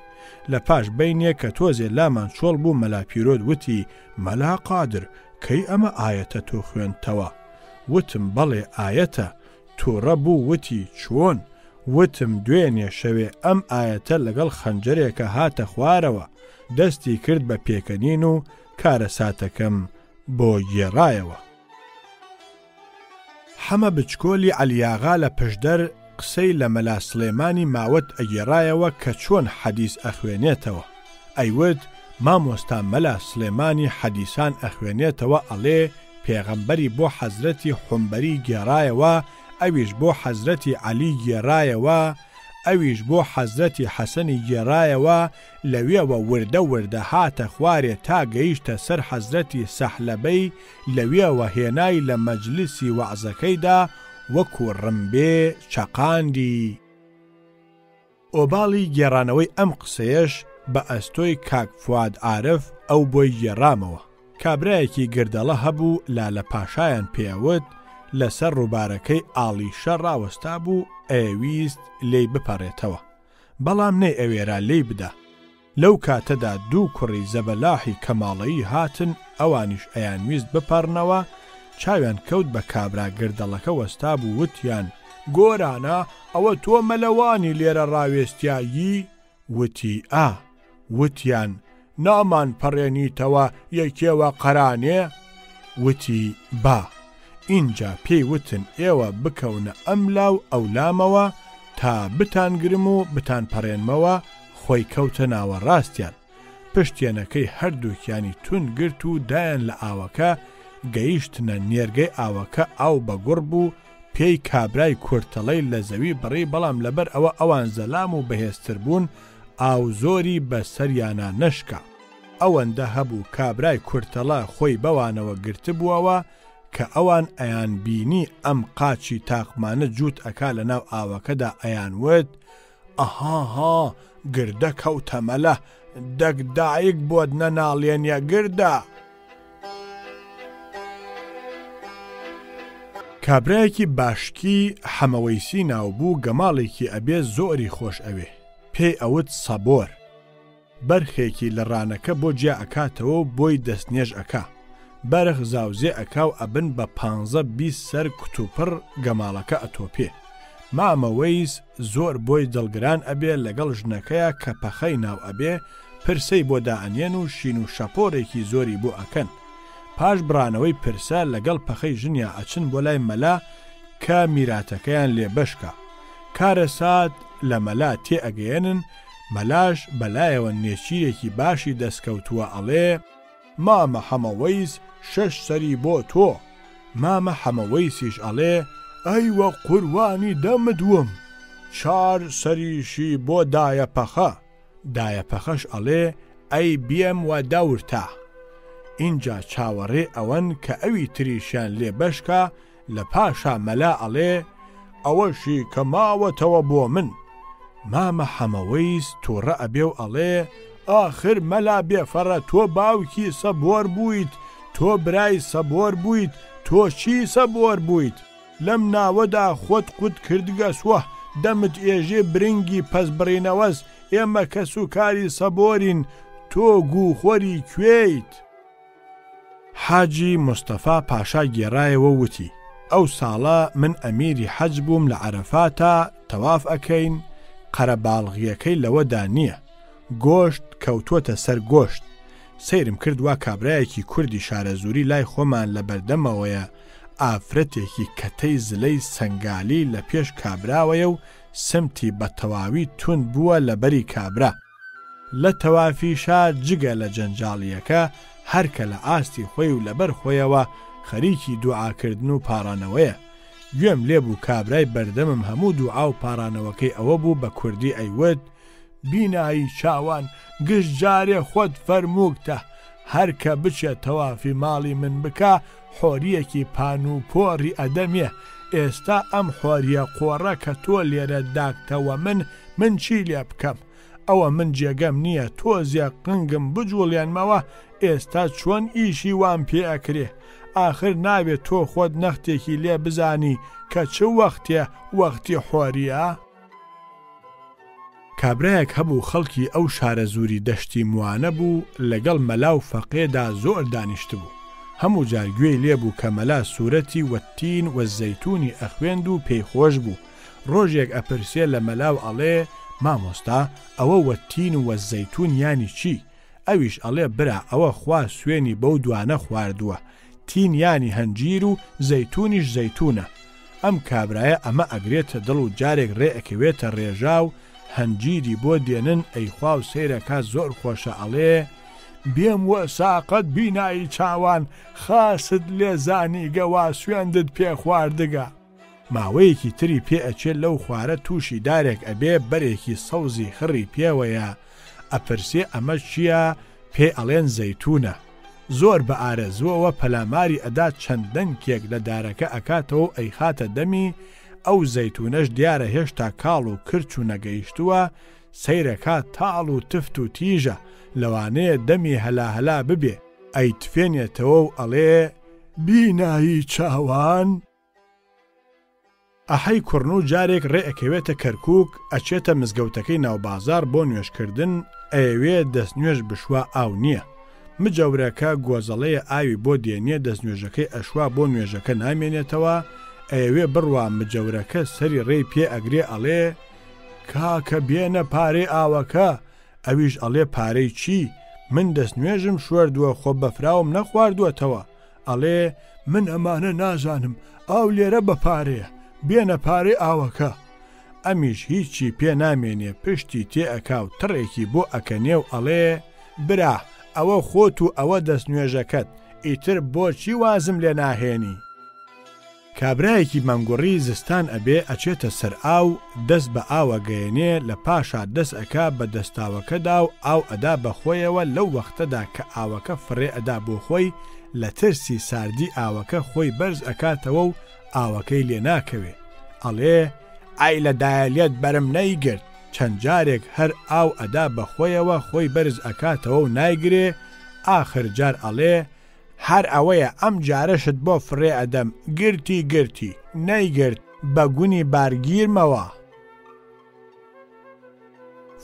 لە پاش بینێ کە تۆزێ لامان چۆڵ بوو مەلا پیرۆت وتی مەلا قادر کەی ئەمە ئایەتە تۆ خوێنتەوە؟ وتم بەڵێ ئایەتە. تووڕە بوو وتی چۆن؟ وتم دوێنێ شەوێ ئەم ئایەتە لەگەڵ خەنجەرێکە هاتە خوارەوە، دەستی کرد بە پێکەنین و کارە ساتەکەم بۆ گێڕایەوە. حەمە بچکۆلی عەلیاغا لە پشدەر قسەی لە مەلا سلێمانی ماوەت ئەگێڕایەوە کە چۆن حەدیث ئەخوێنێتەوە. ئەیوت مامۆستا مەلا سلێمانی حەدیثان ئەخوێنێتەوە، ئەڵێ پێغەمبەری بۆ حەزرەتی حومبەری گێڕایەوە، ئەویش بۆ حەزرەتی عەلی گێڕایەوە، ئەویش بۆ حەزرەتی حەسەنی گێڕایەوە، لەوێوە وردە وردە هاتە خوارێ تا گەیشتە سەر حەزرەتی سەحلەبەی، لەوێوە هێنای لە مەجلیسی وەعزەکەیدا وەکو ڕمبێ چەقاندی ئۆباڵی گێڕانەوەی ئەم قسەیەش بە ئەستۆی کاک فواد عارف ئەو بۆی گێڕامەوە. کابرایەکی گردەڵە هەبوو لالە پاشایان پێوت لەسەر ڕووبارەکەی ئاڵیشە ڕاوەستا بوو ئەویست لێی بپەڕێتەوە، بەڵام نەی ئەوێرا لێی بدا. لەو کاتەدا دوو کوڕی زەبەلاحی کەماڵەیی هاتن، ئەوانیش ئەیانویست بپەڕنەوە. چاویان کەوت بە کابرا گردەڵەکە وەستا بوو، وتیان گۆرانە ئەوە تۆ مەلەوانی لێرە ڕاوێستیایی؟ وتی ئا. وتیان نامان پەڕێنیتەوە یەکێوە قەرانێ؟ وتی با. اینجا پێی وتن ئێوە بکەونە ئەم لاو ئەو لامەوە تا بتانگرم و بتان پەڕێنمەوە. خۆی کەوتە ناوە ڕاستیان. پشتێنەکەی هەردووکیانی تون گرت و دایان لە ئاوەکە گەیشتنە نێرگەی ئاوەکە. ئاو بەگوڕ بوو، پێی کابرای کورتەڵەی لە زەوی بڕی، بەڵام لەبەر ئەوە ئەوان زەلام و بەهێزتر بوون، ئاو زۆری بەسەریانە نەشکا. ئەوەندە هەبوو کابرای کورتەڵە خۆی بەوانەوە گرت بووەوە کە ئەوان ئەیان بینی ئەم قاچی تاقمانە جووت ئەکا لە ناو ئاوەکەدا، ئەیانوت ئەهاها گردە کەوتەمەلە، دەگدایک بۆت نەناڵێنیە گردە. کابرایەکی باشکی حەمەوەیسی ناوبوو، گەماڵێکی ئەبێ زۆری خۆش ئەوێ، پێی ئەوت سەبۆر. بەرخێکی لە ڕانەکە بۆ جیا ئەکاتەوە و بۆی دەستنێژ ئەکا. بەرخ زاوزێ ئەکا و ئەبن بە 15-20 سەر کتوپڕ گەماڵەکە ئەتۆپێ. مامەوەیس زۆر بۆی دڵگران ئەبێ لەگەڵ ژنەکەیە کە پەخەی ناو ئەبێ، پرسەی بۆ دائەنێن و شین و شەپۆڕێکی زۆری بۆ ئەکەن. پاش بڕانەوەی پرسە لەگەڵ پەخەی ژنیا ئەچن بۆ لای مەلا کە میراتەکەیان لێ بەشکە. کارە سات لە مەلا تێ ئەگەێنن، مەلاش بەلایەوە نێچیرێکی باشی دەستکەوتووە ئەڵێ مامە حەمەوەیس 6 سەری بۆ تۆ. مامە حەمەوەیسیش ئەڵێ ئەیوە قوربانی دەمدوم، 4 سەریشی بۆ دایە پەخە. دایە پەخەش ئەڵێ ئەی بێم وە دەورتە. اینجا چاوەڕێ ئەوەن کە ئەوی تریشیان لێ بەشکە، لە پاشا مەلا ئەڵێ ئەوەشی کە ماوەتەوە بۆ من. مامە حەمەوەیس تووڕە ئەبێ و ئەڵێ ئاخر مەلا بێفەڕە، تۆ باوکی سەبۆر بوویت، تۆ برای سەبۆر بوویت، تۆ چی سەبۆر بوویت؟ لەم ناوەدا خۆت قوت کردگە سوە، دەمت ئێژێ برنگی پەس بڕینەوەس، ئێمە کە سوکاری سەبۆرین، تۆ گوخۆری کوێیت؟ حاجی مستەفا پاشا گێڕایەوە وتی ئەو ساڵە من ئەمیری حەج بووم لە عەرەفاتە، تەواف ئەکەین، قەرەباڵغیەکەی لەوەدا نییە، گۆشت کەوتووەتە سەر گۆشت. سەیرم کردووە کابرایەکی کوردی شارەزووری لای خۆمان لە بەردەمەوەیە، ئافرەتێکی کەتەی زلەی سەنگالی لە پێش کابراوەیە و سمتی بە تەواوی تون بووە لە بەری کابرا. لە تەوافیشا جگە لە جەنجاڵیەکە هەرکە لە ئاستی خۆی و لەبەر خۆیەوە خەریکی دوعاکردن و پارانەوەیە. گوێم لێبوو کابرای بەردەمم هەموو دوعا و پارانەوەکەی ئەوە بوو بە کوردی ئەیوت بینایی چاوان گشت جارێ خۆت فەرمووکتە، هەرکە بچێت تەوافی ماڵی من بکە حۆریەکی پان و پۆڕی ئەدەمێ. ئێستا ئەم حۆریە قۆڕە کە تۆ لێرە داکتەوە من چی لێ بکەم؟ ئەوە من جێگەم نییە، تۆزیە قنگم بجوڵێنمەوە، ئێستا چۆن ئیشی وام پێ ئەکرێ؟ آخر ناوێت تۆ خۆت نەختێکی لێ بزانی کە چ وەختێ وەختی حۆریە؟ کابرایەک هەبوو خەڵکی ئەو شارە زووری دەشتی موانە بوو، لەگەڵ مەلا و فەقێدا زۆر دانیشت بوو. هەموو جار گوێی لێبوو کە مەلا سوورەتی وەتین وە زەیتونی ئەخوێند و پێی خۆش بوو. ڕۆژێک ئەپرسێ لە مەلا و ئەڵێ مامۆستا ئەوە وەتین و وە زەیتون یانی چی؟ ئەویش ئەڵێ برا ئەوە خوا سوێنی بەو دوانە خواردووە، تین یانی هەنجیر و زەیتونیش زەیتونە. ئەم کابرایە ئەمە ئەگرێتە دڵ و جارێک ڕێ ئەکەوێتە ڕێژا و هەنجیری بۆ دێنن ئەیخوا و سەیرەکە زۆر خۆشە ئەڵێ بێم وە ساقت بینایی چاوان خاست لێزانی گەوا سوێندت پێ خواردگە. ماوەیەکی تری پێ ئەچێت لەو خوارە تووشی دارێک ئەبێ بەرێکی سەوزی خڕی پێوەیە، ئەپرسێ ئەمە چییە؟ پێ ئەڵێن زەیتونە. زۆر بە ئارەزوەوە پەلاماری ئەدا چەندەن کێک لە دارەکە ئەکاتەوە ئەیخاتە دەمی، ئەو زەیتونەش دیارە هێشتا کاڵ و کرچ و نەگەیشتووە سەیرەکە تاڵ و تفت و تیژە لەوانەیە دەمی هەلا ببێ ئەی تفێنێتەوە و ئەڵێ بینایی چاوان ئەحەی کوڕن و جارێک ڕێئەکەوێتە کەرکووک ئەچێتە مزگەوتەکەی ناوبازار بۆ نوێشکردن ئەوێ دەستنوێژ بشوە ئاو نییە مجەورەکە گۆزەڵەیە ئاوی بۆ دێنێ دەستنوێژەکەی ئەشوا بۆ نوێژەکە نامێنێتەوە ئەوێ بڕوا مجەورەکە سەری ڕێی پێ ئەگرێ ئەڵێ کاکە بێنە پارەی ئاوەکە ئەویش ئەڵێ پارەی چی من دەستنوێژم شوەردووە خۆ بەفراوم نەخواردووەتەوە ئەڵێ من ئەمانە نازانم ئاو لێرە بە پارەیە بێنە پارەی ئاوەکە ئەمیش هیچی پێ نامێنێ پشتی تێئەکا و تڕێکی بۆ ئەکەنێ و ئەڵێ برا ئەوە خۆت و ئەوە دەستنوێژەکەت ئیتر بۆچی وازم لێ ناهێنی کابرایەکی مەنگوڕی زستان ئەبێ ئەچێتە سەر ئاو دەست بە ئاوە گەیەنێ لە پاشا دەست ئەکا بە دەستاوەکەدا و ئاو ئەدا بەخۆیەوە لەو وەختەدا کە ئاوەکە فڕێ ئەدا بۆ خۆی لە ترسی ساردی ئاوەکە خۆی بەرز ئەکاتەوە و ئاوەکەی لێ ناکەوێ ئەڵێ ئای لەدایەلێت بەرم نەیگرت چەند جارێک هەر ئاو ئەدا بەخۆیەوە خۆی بەرز ئەکاتەوە و نایگرێ ئاخر جار ئەڵێ هەر ئەوەیە ئەم جارەشت بۆ فڕێ ئەدەم گرتی نەیگرت بە گونی بارگیرمەوە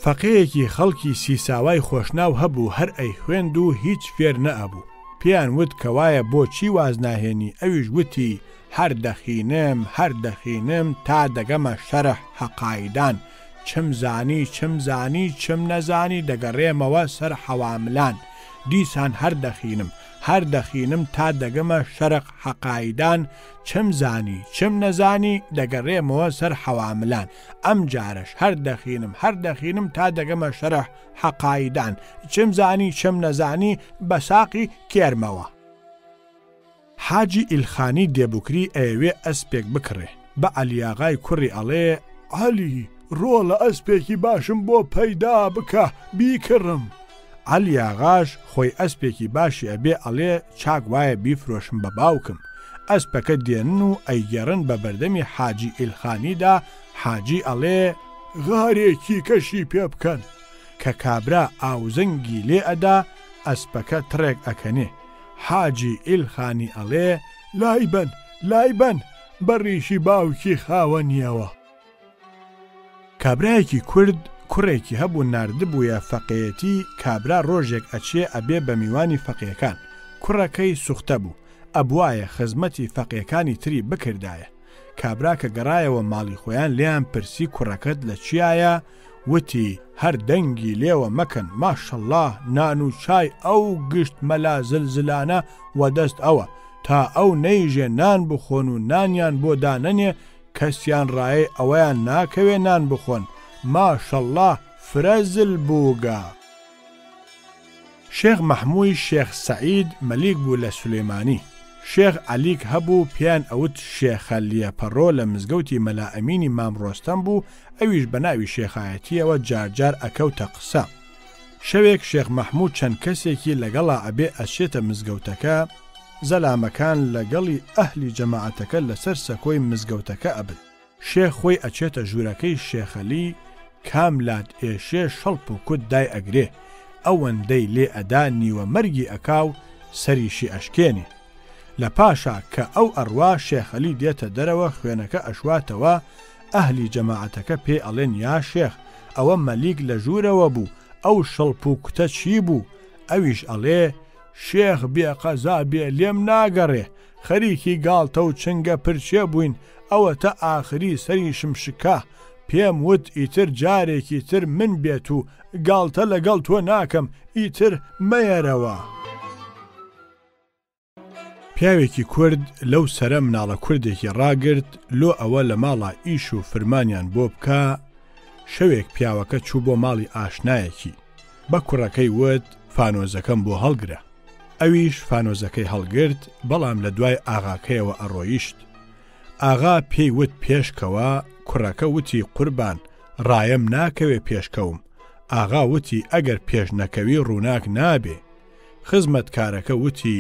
فەقەیەکی خەڵکی سیساوای خۆشناو هەبوو هەر ئەی خوێند و هیچ فێر نەئەبوو پیان وت کەوایە بۆچی واز ناهێنی ئەویش وتی هەر دەخینم تا دەگەمە شەرح حەقایدان چم زانی چم نەزانی دەگەڕێمەوە سەر حەواملان دیسان هەر دەخینم تا دەگەمە شەرق حەقایدان چم زانی چم نەزانی دەگەڕێمەوە سەر حەواملان ئەم جارش هەر دەخینم تا دەگەمە شەرح حەقایدان چم زانی چم نەزانی بە ساقی کێرمەوە حاجی ئیلخانی دێبوکری ئەوێ ئەسپێک بکڕێ بە عەلیاغای کوڕی ئەڵێ عەلی ڕۆ لە ئەسپێکی باشم بۆ پەیدا بکە بیکڕم عەلیاغاش خۆی ئەسپێکی باشی ئەبێ ئەڵێ چاک وایە بیفرۆشم بە باوکم ئەسپەکە دێنن و ئەیگەڕن بە بەردەمی حاجی ئیلخانیدا حاجی ئەڵێ غارێکی کەشی پێ بکەن کە کابرا ئاوزەنگی لێ ئەدا ئەسپەکە تڕێک ئەکەنێ حاجی ئیلخانی ئەڵێ لای بن بەڕیشی باوکی خاوەنیەوە کابرایەکی کورد کوڕێکی هەبوو ناردبوویە فەقێتی کابرا ڕۆژێک ئەچێ ئەبێ بە میوانی فەقیەکان کوڕەکەی سوختە بوو ئەبوایە خزمەتی فەقیەکانی تری بکردایە کابرا کە گەڕایەوە ماڵی خۆیان لیان پرسی کوڕەکەت لە چیایە وتی هەر دەنگی لێوە مەکەن ماشەڵڵاه نان و چای ئەو گشت مەلا زلزلانە وەدەست ئەوە تا ئەو نەیژێ نان بخۆن و نانیان بۆ دانەنێ کەسیان ڕایە ئەوەیان ناکەوێ نان بخۆن ماشەڵڵاه فرەزل بووگە شێخ مەحمووی شێخ سەعید مەلیک بوو لە سولەیمانی شێخ عەلیک هەبوو پیان ئەوت شێخە لیەپەڕۆ لە مزگەوتی مەلا ئەمینی مامڕۆستەم بوو ئەویش بە ناوی شێخایەتیەوە جارجار ئەکەوتە قسە شەوێک شێخ مەحموود چەند کەسێکی لەگەڵا ئەبێ ئەچێتە مزگەوتەکە زەلامەکان لەگەڵی ئەهلی جەماعەتەکە لەسەر سەکۆی مزگەوتەکە ئەبن شێخ خۆی ئەچێتە ژوورەکەی شێخەلی کاملات ئێشێ شەڵپ و کود دای ئەگرێ ئەوەندەی لێ ئەدا نیوە مەرگی ئەکاو سەریشی ئەشکێنێ لە پاشا کە ئەو ئەڕوا شێخەلی دێتە دەرەوە خوێنەکە ئەشواتەوە ئەهلی جەماعەتەکە پێ ئەڵێن یا شێخ ئەوە مەلیک لە ژوورەوە بوو ئەو شەڵپ و کوتە چی بوو ئەویش ئەڵێ شێخ بێ قەزا بێ لێم ناگەڕێ خەریکی گاڵتە و چنگە پرچێ بووین ئەوە تا ئاخری سەریشم شکا پێم وت ئیتر جارێکی تر من بێت و گاڵتە لەگەڵ تۆ ناکەم ئیتر مەیەرەوە پیاوێکی کورد لەو سەرە مناڵە کوردێکی ڕاگرت لۆ ئەوە لە ماڵا ئیش و فرمانیان بۆ بکە شەوێک پیاوەکە چوو بۆ ماڵی ئاشنایەکی بە کوڕەکەی وت فانۆزەکەم بۆ هەڵگرە ئەویش فانۆزەکەی هەڵگرت بەڵام لە دوای ئاغاکەیەوە ئەڕۆیشت ئاغا پێی وت پێشکەوە کوڕەکە وتی قوربان ڕایم ناکەوێ پێشکەوم ئاغا وتی ئەگەر پێش نەکەوی ڕووناک نابێ خزمەتکارەکە وتی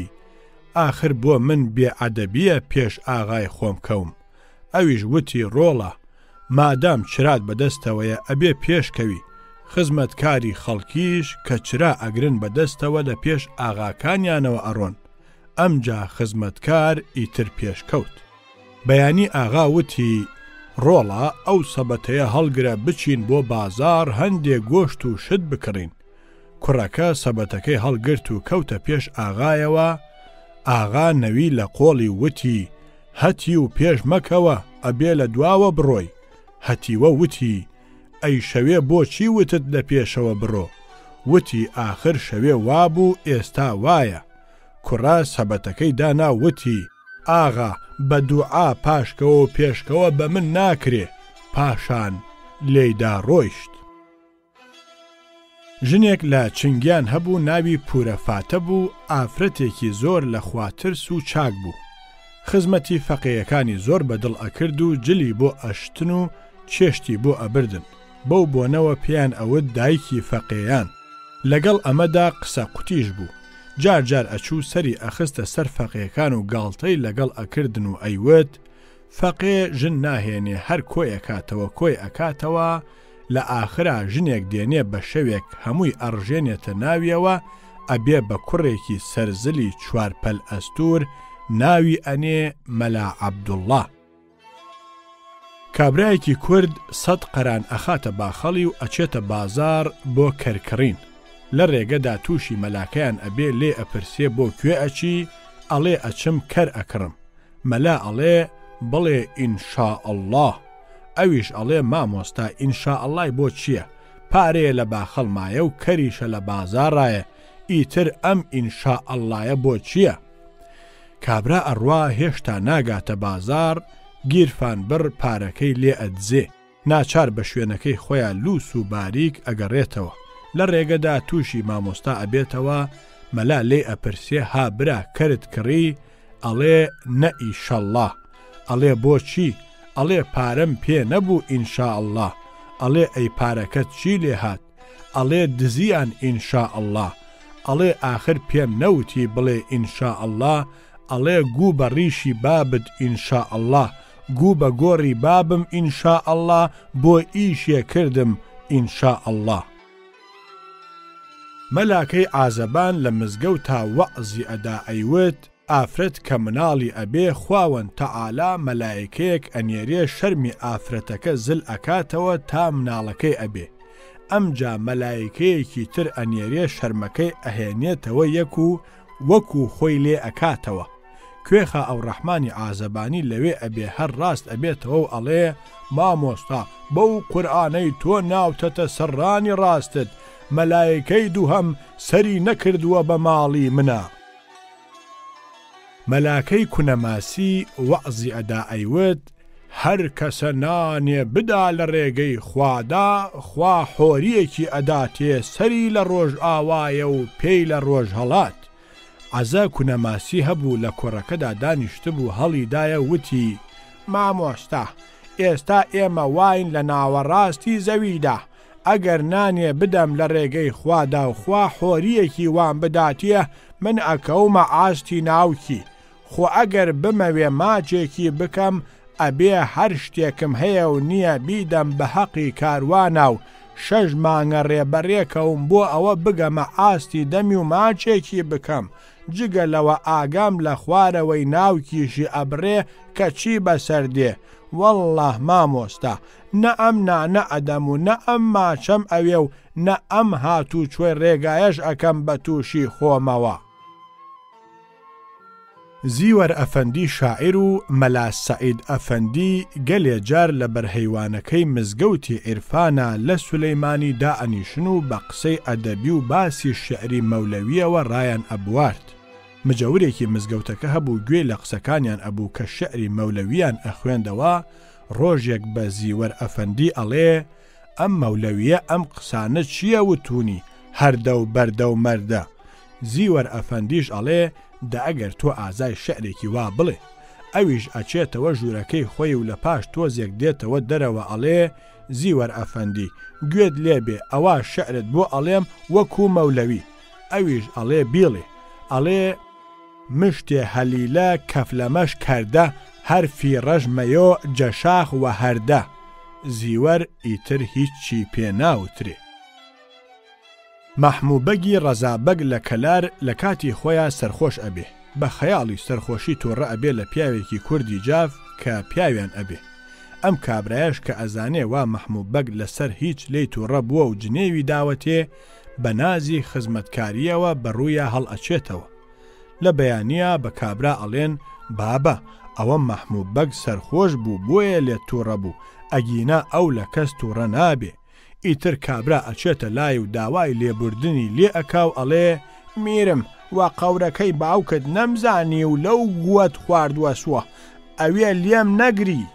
ئاخر بۆ من بێعەدەبیە پێش ئاغای خۆم کەوم ئەویش وتی ڕۆڵە مادام چرات بەدەستەوەیە ئەبێ پێشکەوی خزمەتکاری خەڵکیش کە چرا ئەگرن بەدەستەوە لە پێش ئاغاکانیانەوە ئەڕۆن ئەمجا خزمەتکار ئیتر پێشکەوت بەیانی ئاغا وتی ڕۆڵە ئەو سەبەتەیە هەڵگرە بچین بۆ بازار هەندێک گۆشت و شت بکڕین کوڕەکە سەبەتەکەی هەڵگرت و کەوتە پێش ئاغایەوە ئاغا نەوی لە قۆڵی وتی هەتی و پێش مەکەوە ئەبێ لە دواوە بڕۆی هەتیوە وتی ئەی شەوێ بۆچی وتت لە پێشەوە بڕۆ وتی ئاخر شەوێ وابوو ئێستا وایە کوڕا سەبەتەکەی دانا وتی ئاغا بە دوعا پاشکەوە و پێشکەوە بە من ناکرێ پاشان لێیدا ڕۆیشت ژنێک لە چنگیان هەبوو ناوی پورەفاتە بوو ئافرەتێکی زۆر لە خواترس و چاک بوو خزمەتی فەقێیەکانی زۆر بەدڵ ئەکرد و جلی بۆ ئەشتن و چێشتی بۆ ئەبردن بەو بۆنەوە پێیان ئەوت دایکی فەقێیان لەگەڵ ئەمەدا قسە قوتیش بوو جار جار ئەچوو سەری ئەخستە سەر فەقێیەکان و گاڵتەی لەگەڵ ئەکردن و ئەیوت فەقێ ژن ناهێنێ هەر کۆی ئەکاتەوە کۆی ئەکاتەوە لە ئاخرا ژنێک دێنێ بە شەوێک هەمووی ئەڕژێنێتە ناویەوە ئەبێ بە کوڕێکی سەرزلی چوارپەل ئەستور ناوی ئەنێ مەلا عەبدوڵڵا کابرایەکی کورد 100 قەران ئەخاتە باخەڵی و ئەچێتە بازار بۆ کەرکڕین لە ڕێگەدا تووشی مەلاکەیان ئەبێ لێ ئەپرسێ بۆ کوێ ئەچی ئەڵێ ئەچم کەر ئەکڕم مەلا ئەڵێ بڵێ ئینشاءالله ئەویش ئەڵێ مامۆستا ئینشاءاللای بۆ چییە پارەیە لە باخەڵ مایە و کەریشە لە بازاڕایە ئیتر ئەم ئینشاءاللایە بۆ چییە کابرا ئەڕوا هێشتا ناگاتە بازار گیرفان بڕ پارەکەی لێ ئەدزێ ناچار بە شوێنەکەی خۆیان لوس و باریک ئەگەڕێتەوە لە ڕێگەدا تووشی مامۆستا ئەبێتەوە مەلا لێ ئەپرسێ ها برا کەرت کڕی ئەڵێ نە ئیشەڵڵا ئەڵێ بۆچی ئەڵێ پارەم پێ نەبوو ئینشاءالله ئەڵێ ئەی پارەکەت چی لێ هات ئەڵێ دزیان ئینشاءالله ئەڵێ آخر پێم نەوتی بڵێ ئینشاءالله ئەڵێ گوو بە ڕیشی بابت ئینشاءالله گوو بە گۆڕی بابم ئینشاءالله بۆ ئیشێ کردم ئینشاءالله مەلاکەی عازەبان لە مزگەوتا وەعزی ئەدا ئەیوت ئافرەت کە مناڵی ئەبێ خواوەن تەعالا مەلایکەیەک ئەنێرێ شەرمی ئافرەتەکە زل ئەکاتەوە تا مناڵەکەی ئەبێ ئەمجا مەلایکەیەکی تر ئەنێرێ شەرمەکەی ئەهێنێتەوە یەک و وەکو خۆی لێ ئەکاتەوە کوێخە ئەو ڕەحمانی عازەبانی لەوێ ئەبێ هەر ڕاست ئەبێتەوە و ئەڵێ مامۆستا بەو قورئانەی تۆ ناوتەتە سەرڕانی ڕاستت مەلایکەی دووهەم سەری نەکردووە بە ماڵی منە مەلاکەی کونەماسی وەعزی ئەدا ئەیوت هەر کەسە نانێ بدا لە ڕێگەی خوادا خوا حۆریەکی ئەداتێ سەری لە ڕۆژ ئاوایە و پێی لە ڕۆژ هەڵات عەزا کونەماسی هەبوو لە کۆڕەکەدا دانیشتبوو هەڵیدایە وتی مامۆستا ئێستا ئێمە واین لە ناوەڕاستی زەویدا ئەگەر نانێ بدەم لە ڕێگەی خوادا و خوا حۆریەکی وان بداتیە من ئەکەومە ئاستی ناوکی خۆ ئەگەر بمەوێ ماچێکی بکەم ئەبێ هەر شتێکم هەیە و نییە بیدەم بە حەقی کاروانە و 6 مانگە ڕێبەڕێکەوم بۆ ئەوە بگەمە ئاستی دەمی و ماچێکی بکەم جگە لەوە ئاگام لە خوارەوەی ناوکیشی ئەبرێ کە چی بەسەر دێ والله مامۆستا نە ئەم نانە ئەدەم و نە ئەم ماچەم ئەوێ و نە ئەم هاتوو کوێ ڕێگایەش ئەکەم بە تووشی خۆمەوە زیوەر ئەفەندی شاعیر و مەلا سەعید ئەفەندی گەلێ جار لە بەرهەیوانەکەی مزگەوتی عیرفانە لە سولەیمانی دائەنیشن و بە قسەی ئەدەبی و باسی شعری مەولەویەوە ڕایان ئەبوارد مجەورێکی مزگەوتەکە هەبوو گوێ لە قسەکانیان ئەبوو کە شعری مەولەویان ئەخوێندەوە ڕۆژێک بە زیوەر ئەفەندی ئەڵێ ئەم مەولەویە ئەم قسانە چییە وتونی هەردە و بەردە و مەردە زیوەر ئەفەندیش ئەڵێ دا ئەگەر تۆ ئازای شعرێکی وا بڵێ ئەویش ئەچێتەوە ژوورەکەی خۆی و لە پاش تۆزێک دێتەوە دەرەوە ئەڵێ زیوەر ئەفەندی گوێت لێبێ ئەوە شعرت بۆ ئەڵێم وەکو مەولەوی ئەویش ئەڵێ بیڵێ ئەڵێ مشتێ هەلیلە کەفلەمەش کەردە هەرفی ڕەژمەیۆ جەشاخ و هەردە زیوەر ئیتر هیچی پێ ناوترێ. مەحمووبەگی ڕەزابەگ لە کەلار لە کاتی خۆیان سەرخۆش ئەبێ، بە خەیاڵی سەرخۆشی تۆڕە ئەبێ لە پیاوێکی کوردی جاف کە پیاویان ئەبێ. ئەم کابرایش کە ئەزانێ وا مەحمووبەگ لەسەر هیچ لێی تووڕە بووە و جنێوی داوەتێ بە نازی خزمەتکاریەوە بەڕوویە هەڵ ئەچێتەوە. لە بەیانیە بە کابرا ئەڵێن بابە ئەوە مەحمووبەگ سەرخۆش بوو بۆیە لێت تووڕە بوو، ئەگینا ئەو لە کەس تووڕە نابێ. ئیتر کابرا ئەچێتە لای و داوای لێبوردنی لێ ئەکاو ئەڵێ میرم وا قەورەکەی باوکت نەمزانی و لەو گووەت خواردووە سووە، ئەوێ لێم نەگری.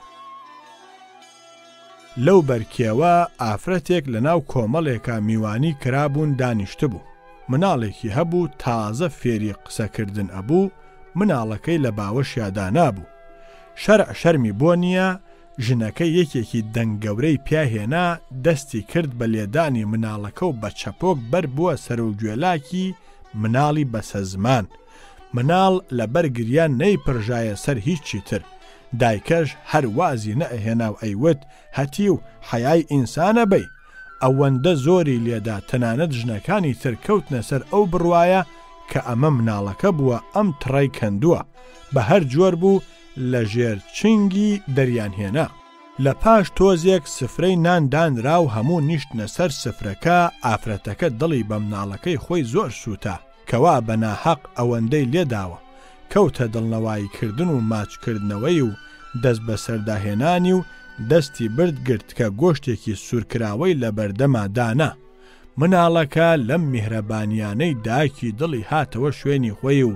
لەو بەرکێوە ئافرەتێک لە ناو کۆمەڵێکە میوانی کرابوون دانیشت بوو. مناڵێکی هەبوو تازە فێری قسەکردن ئەبوو، مناڵەکەی لە باوەشیادا نابوو. شەرع شەرمی بۆ نییە، ژنەکەی یەکێکی دەنگەورەی پیاهێنا دەستی کرد بە لێدانی مناڵەکە و بە چەپۆک بەر بووە سەر و گوێلاکی مناڵی بەسە زمان. مناڵ لەبەر گریان نەیپڕژایە سەر هیچی تر. دایکەش هەر وازی نەئەهێنا و ئەیوت هەتی و حەیای ئینسانە بەی. ئەوەندە زۆری لێدا تەنانەت ژنەکانی تر کەوتنە سەر ئەو بڕوایە کە ئەمە مناڵەکە بووە ئەم تڕی کەندووە، بە هەر جۆر بوو لە ژێر چنگی دەریان هێنا. لە پاش تۆزێک سفرەی نان دانرا و هەموو نیشتنە سەر سفرەکە. ئافرەتەکە دڵی بە مناڵەکەی خۆی زۆر سووتە کەوا بە ناحەق ئەوەندەی لێداوە. کەوتە دڵنەواییکردن و ماچکردنەوەی و دەست بە سەرداهێنانی و دەستی برد گرت کە گۆشتێکی سوورکراوەی لە بەردەما دانا. مناڵەکە لەم میهرەبانیانەی دایکی دڵی هاتەوە شوێنی خۆی و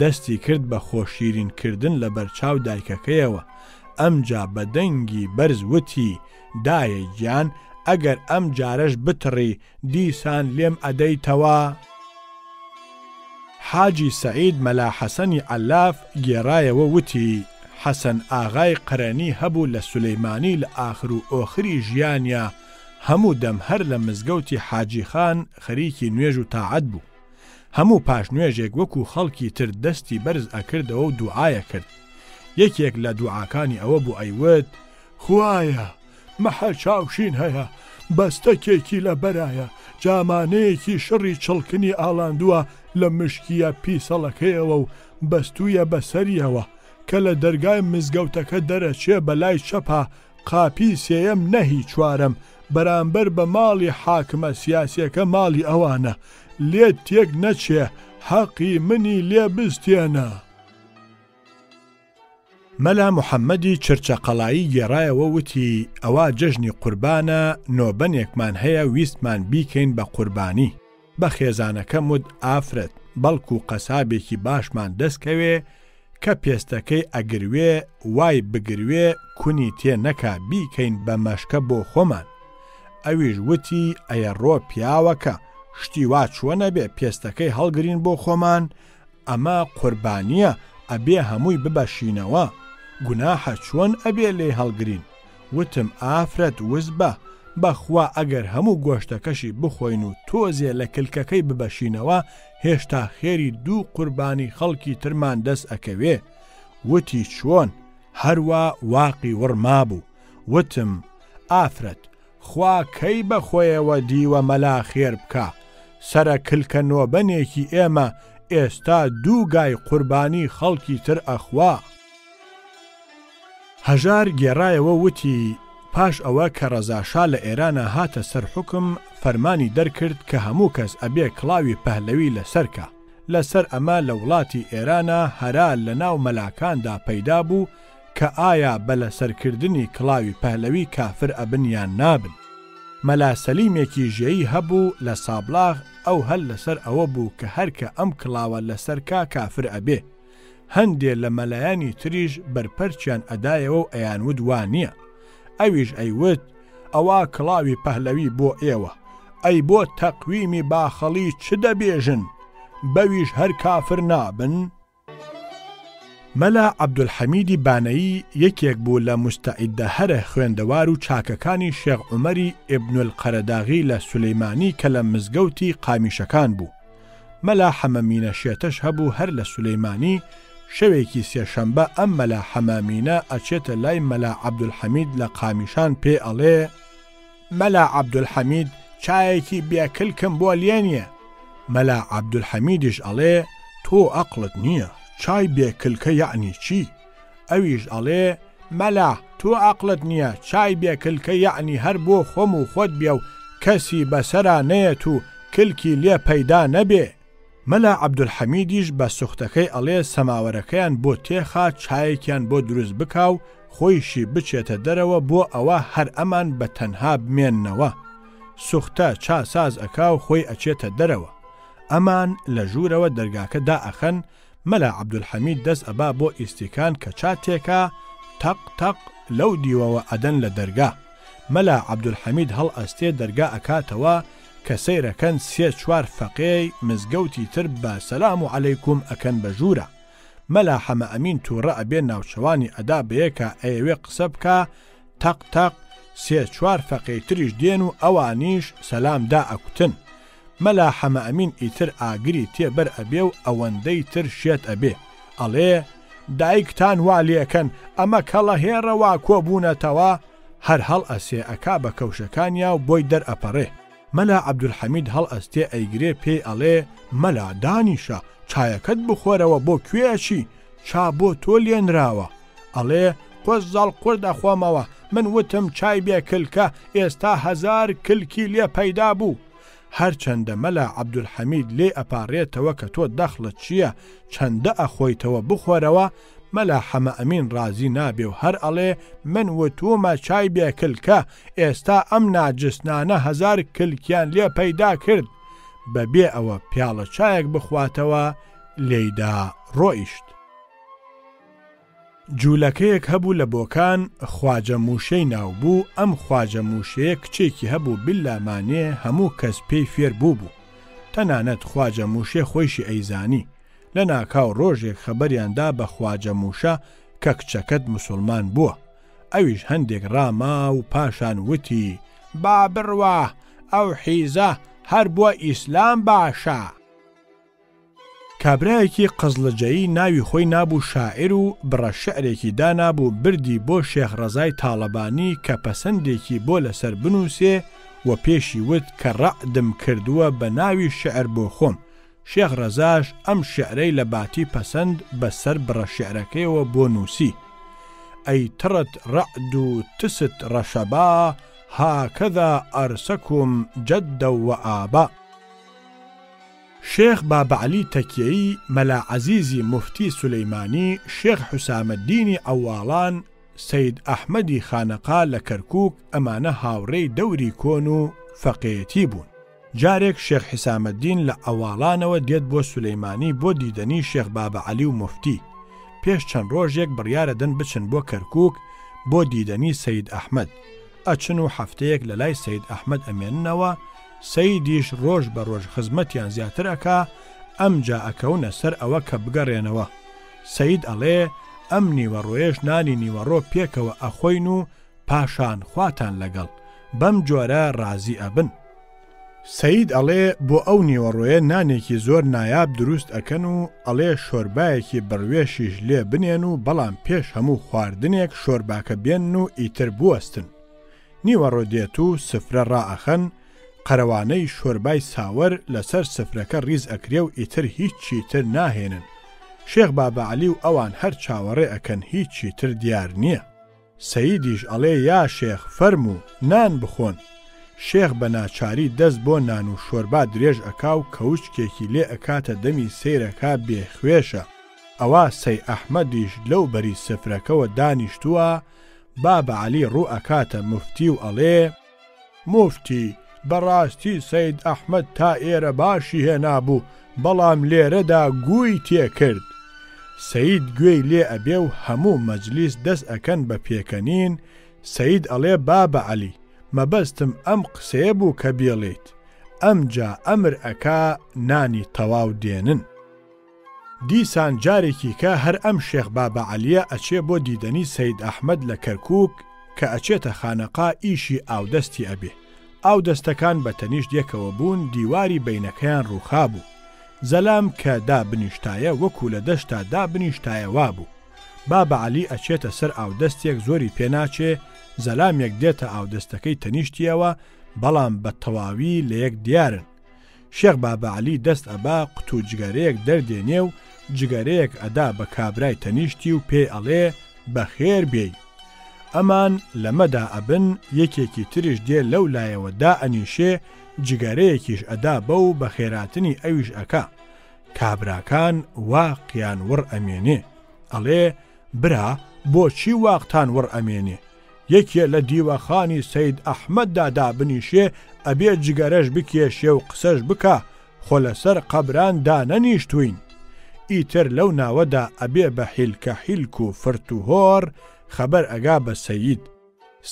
دەستی کرد بە خۆشیرینکردن لە بەرچاو دایکەکەیەوە. ئەمجا بە دەنگی بەرز وتی دایە گیان ئەگەر ئەم جارەش بتڕی دیسان لێم ئەدەیتەوە. حاجی سەعید مەلا حەسەنی عەلاف گێڕایەوە وتی حەسەن ئاغای قەرەنی هەبوو لە سولەیمانی لە ئاخر و ئۆخری ژیانیا هەموو دەم هەر لە مزگەوتی حاجی خان خەریکی نوێژ و تاعەت بوو. هەموو پاش نوێژێک وەکو خەڵکی تر دەستی بەرز ئەکردەوە و دوعایە کرد. یەکێک لە دوعاکانی ئەوە بوو ئەیوت خوایە مەحەل چاوشین هەیە، بەستەکێکی لە بەرایە، جامانەیەکی شڕی چڵکنی ئاڵاندووە لە مشکیە پیسەڵەکەیەوە و بەستوویە بەسەریەوە کە لە دەرگای مزگەوتەکە دەرەچێ بەلای چەپە قاپی سێیەم نەهی چوارەم بەرامبەر بە ماڵی حاکمە سیاسیەکە ماڵی ئەوانە، لێت تێک نەچێ حەقی منی لێ بستێنە. مەلا محەممەدی چرچە قەڵایی گێڕایەوە وتی ئەوە جەژنی قوربانە، نۆبەنێکمان هەیە ویستمان بیکەین بە قوربانی. بە خێزانەکە مد ئافرەت بەڵکو قەسابێکی باشمان دەستکەوێ کە پێستەکەی ئەگروێ وای بگروێ کونی تێ نەکا بیکەین بە مەشکە بۆ خۆمان. ئەویش وتی ئەیە ڕۆ پیاوەکە شتی وا چووە نەبێ پێستەکەی هەڵگرین بۆ خۆمان، ئەمە قوربانیە ئەبێ هەمووی ببەشینەوە، گوناحە چۆن ئەبێ لێ هەڵگرین. وتم ئافرەت وزبە بەخوا ئەگەر هەموو گۆشتەکەشی بخۆین و تۆزێ لە کلکەکەی ببەشینەوە هێشتا خێری دوو قوربانی خەڵکی ترمان دەست ئەکەوێ. وتی چۆن؟ هەروە واقی وڕما بوو. وتم ئافرەت خوا کەی بەخۆیەوە دیوە مەلا خێر بکە، سرە کلکە نۆبەنێکی ئێمە ئێستا دوو گای قوربانی خەڵکی تر ئەخوا. هەژار گێڕایەوە وتی پاش ئەوە کە ڕەزاشا لە ئێرانە هاتە سەر حکم فەرمانی دەرکرد کە هەموو کەس ئەبێ کڵاوی پەهلەوی لەسەرکە. لەسەر ئەمە لە وڵاتی ئێرانە هەرا لە ناو مەلاکاندا پەیدا بوو کە ئایا بە لەسەرکردنی کڵاوی پەهلەوی کافر ئەبن یان نابن. مەلا سەلیمێکی ژێیی هەبوو لە سابلاغ، ئەو هەر لەسەر ئەوە بوو کە هەرکە ئەم کڵاوە لەسەرکا کافر ئەبێ. هەندێ لە مەلایانی تریش بەرپەرچیان ئەدایەوە و ئەیانود وانە. ئەویش ئەیوت ئەوە کڵاوی پەهلەوی بۆ ئێوە، ئەی بۆ تەقویمی باخەڵی چ دەبێژن، بەویش هەر کافر نابن. مەلا عەبدولحەمیدی بانەیی یەکێک بوو لە مستەعیدە هەرە خوێندەوار و چاکەکانی شێخ عومەری ئیبنولقەرەداغی لە سولەیمانی کە لە مزگەوتی قامیشەکان بوو. مەلا حەمەمینە شێتەش هەبوو هەر لە سولەیمانی شەوێکی سێشەمبە ئەم مەلا حەمامینە ئەچێتە لای مەلا عەبدولحەمید لە قامیشان پێ ئەڵێ مەلا عەبدولحەمید چایەکی بێکلکم بۆ لێ نییە. مەلا عەبدولحەمیدیش ئەڵێ تۆ عەقڵت نییە، چای بێکلکە یعنی چی؟ ئەویش ئەڵێ مەلا تۆ عەقڵت نییە، چای بێکلکە یعنی هەر بۆ خۆم و خۆت بێ و کەسی بەسەرا نەیەت و کلکی لێ پەیدا نەبێ. مەلا عەبدولحەمیدیش بە سوختەکەی ئەڵێ سەماوەرەکەیان بۆ تێخا چایەکیان بۆ دروست بکاو خۆیشی بچێتە دەرەوە بۆ ئەوە هەر ئەمان بە تەنها بمێننەوە. سوختە چاساز ئەکا و خۆی ئەچێتە دەرەوە. ئەمان لە ژوورەوە دەرگاکە دائەخەن. مەلا عەبدولحەمید دەست ئەبا بۆ ئیسیکان کە چاتێکا تەق تەق لەو دیوەوە ئەدەن لە دەرگا. مەلا عەبدولحەمید هەڵ ئەستێ دەرگا ئەکاتەوە کە سەیرەکەن 3-4 فەقێی مزگەوتی تر بە سەلام و عەلەیکوم ئەکەن بە ژوورە. مەلا حەمەئەمین تووڕە ئەبێ ناوچەوانی ئەدا بەیەکە ئەیەوێ قسە بکە تەق تەق 3-4 فەقەی تریش دێن و ئەوانیش سەلامدا ئەکوتن. مەلا حەمەئەمین ئیتر ئاگری تێبەر ئەبێ و ئەوەندەی تر شێت ئەبێ. ئەڵێ دایکتان وا لێکەن ئەمە کەڵە هێڕەوا کۆبوونەتەوە. هەر هەڵ ئەسێ ئەکا بە کەوشەکانیا و بۆی دەرئەپەڕێ. مەلا عەبدولحەمید هەڵ ئەستێ ئەیگرێ پێی ئەڵێ مەلا دانیشە چایەکەت بخۆرەوە بۆ کوێچی چا بۆ تۆ لێنراوە. ئەڵێ قۆز زەڵ قورد ئەخۆمەوە، من وتم چای بێکلکە ئێستا 1000 کلکی لێ پەیدا بوو. هەرچەندە مەلا عەبدولحەمید لێ ئەپارێتەوە کە تۆ دەخڵت چییە چەندە ئەخۆیتەوە بخۆرەوە. مەلا حەمەئەمین ڕازی نابێ و هەر ئەڵێ من وتومە چای بێکلکە ئێستا ئەم ناجستانە 1000 کلکیان لێ پەیدا کرد. بەبێ ئەوە پیاڵە چایەک بخواتەوە لێیدا ڕۆیشت. جوولەکەیەک هەبوو لە بۆکان خواجە موشەی ناو بوو. ئەم خواجە موشەیە کچێکی هەبوو بلامانێ هەموو کەس پێی فێر بوو بوو. تەنانەت خواجە موشێ خۆیشی ئەیزانی. لە ناکاو ڕۆژێک خەبەریاندا بە خواجە موشە کە کچەکەت موسڵمان بووە. ئەویش هەندێک ڕاما و پاشان وتی با بڕوە ئەو حیزە هەر بووە ئیسلام باشە. کابرایەکی قزلجەیی ناوی خۆی نابوو شاعیر و بڕە شعرێکی دانابوو بردی بۆ شێخ ڕەزای تاڵەبانی کە پەسەندێکی بۆ لەسەر بنووسێ و پێشی وت کە ڕەعدم کردووە بە ناوی شعر بۆ خۆم. شێخ ڕەزاش ئەم شعرەی لە باتی پەسەند بەسەر بڕە شعرەکەیەوە بۆ نووسی. ئەی تڕت ڕەعد و تست ڕەشەبا هاکەذا ئەرسەکم جەدە و ئابا. شێخ بابەعەلی تەکیەیی، مەلا عەزیزی موفتی سولەیمانی، شێخ حوسامەددینی ئەواڵان، سەید ئەحمەدی خانەقا لە کەرکووک ئەمانە هاوڕێی دەوری کۆن و فەقێتی بوون. جارێک شێخ حسامەددین لە ئەواڵانەوە دێت بۆ سولەیمانی بۆ دیدەنی شێخ بابەعەلی و موفتی. پێش چەند ڕۆژێک بڕیارەدەن بچن بۆ کەرکووک بۆ دیدەنی سەید ئەحمەد. ئەچن و هەفتەیەک لە لای سەید ئەحمەد ئەمێننەوە. سەیدیش ڕۆژ بە ڕۆژ خزمەتیان زیاتر ئەکا. ئەمجا ئەکەونە سەر ئەوە کە بگەڕێنەوە. سەید ئەڵێ ئەم نیوەڕۆیەش نانی نیوەڕۆ پێکەوە ئەخۆین و پاشان خواتان لەگەڵ بەم جۆرە ڕازی ئەبن. سەید ئەڵێ بۆ ئەو نیوەڕۆیە نانێکی زۆر نایاب دروست ئەکەن و ئەڵێ شۆربایەکی بڕوێشیش لێ بنێن و بەڵام پێش هەموو خواردنێک شۆرباکە بێن و ئیتر بوەستن. نیوەڕۆ دێت و سفرە ڕائەخەن. قەرەوانەی شۆربای ساوەر لەسەر سفرەکە ڕیز ئەکرێ و ئیتر هیچی تر ناهێنن. شێخ بابەعەلی و ئەوان هەر چاوەڕێ ئەکەن هیچی تر دیار نییە. سەیدیش ئەڵێ یا شێخ فەرموو نان بخۆن. شێخ بە ناچاری دەست بۆ نان و شۆربا درێژ ئەکا و کەوچکێکی لێ ئەکاتە دەمی سەیرەکە بێخوێشە. ئەوە سەی ئەحمەدیش لەو بەری سفرەکەەوە دانیشتووە. بابەعەلی ڕوو ئەکاتە موفتی و ئەڵێ موفتی بەڕاستی سەید ئەحمەد تا ئێرە باشی هێنابوو بەڵام لێرەدا گووی تێکرد. سەید گوێی لێ ئەبێ و هەموو مەجلیس دەست ئەکەن بە پێکەنین. سەید ئەڵێ بابەعەلی مەبەستم ئەم قسەیە بوو کە بێڵێیت. ئەمجا ئەمر ئەکا نانی تەواو دێنن. دیسان جارێکی کە هەر ئەم شێخ بابەعەلیە ئەچێ بۆ دیدەنی سەید ئەحمەد لە کەرکووک کە ئەچێتە خانەقا ئیشی ئاودەستی ئەبێ. ئاودەستەکان بە تەنیشت یەکەوە بوون، دیواری بینەکەیان ڕووخا بوو. زەلام کە دابنیشتایە وەکو لە دەشتا دابنیشتایەوا بوو. بابە عەلی ئەچێتە سەر ئاودەستێک زۆری پێناچێ، زەلامێک دێتە ئاودەستەکەی تەنیشتیەوە، بەڵام بە تەواوی لە یەک دیارن. شێخ بابە عەلی دەست ئەبا قوت و جگەرەیەک دەردێنێ و جگەرەیەک ئەدا بە کابرای تەنیشتی و پێ ئەڵێ بەخێر بێی. ئەمان لەمەدا ئەبن، یەکێکی تریش دێ لەو لایەوە دا ئەنیشێ، جگەرەیەکیش ئەدا بەو بە خێراتنی ئەویش ئەکا. کابراکان واقیان وڕ ئەمێنێ، ئەڵێ برا بۆچی واقتان وڕ ئەمێنێ؟ یەکێ لە دیوەخانی سەید ئەحمەددا دابنیشێ، ئەبێ جگەرەش بکێشێ و قسەش بکە، خۆ لەسەر قەبران دانەنیشتوین. ئیتر لەو ناوەدا ئەبێ بە حیلکە حیلک و فرت و هۆر خەبەر ئەگا بە سەید.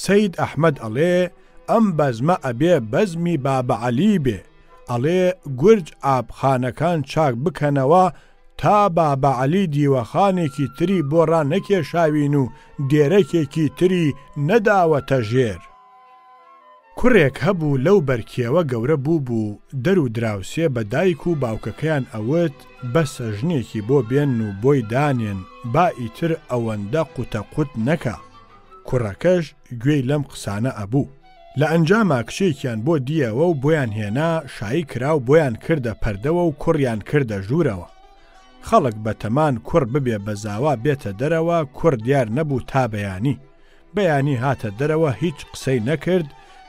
سەید ئەحمەد ئەڵێ ئەم بەزمە ئەبێ بەزمی بابە عەلی بێ، ئەڵێ گورج ئابخانەکان چاک بکەنەوە تا بابە عەلی دیوەخانێکی تری بۆ ڕان نەکێشاوین و دێرەکێکی تری نەداوەتە ژێر. کوڕێک هەبوو لەو بەرکێوە گەورە بوو دەر و دراوسێ بە دایک و باوکەکەیان ئەوت بەسە ژنێکی بۆ بێن و بۆی دانێن با ئیتر ئەوەندە قوتە قوت نەکا. کوڕەکەش گوێی لەم قسانە ئەبوو. لە ئەنجاما کشێکیان بۆ دیەوە و بۆیان هێنا، شایی کرا و بۆیان کردە پەردەوە و کوڕیان کردە ژوورەوە. خەڵک بەتەمان کوڕ ببێ بە زاوا بێتە دەرەوە، کوڕ دیار نەبوو تا بەیانی هاتە دەرەوە، هیچ قسەی نەکرد،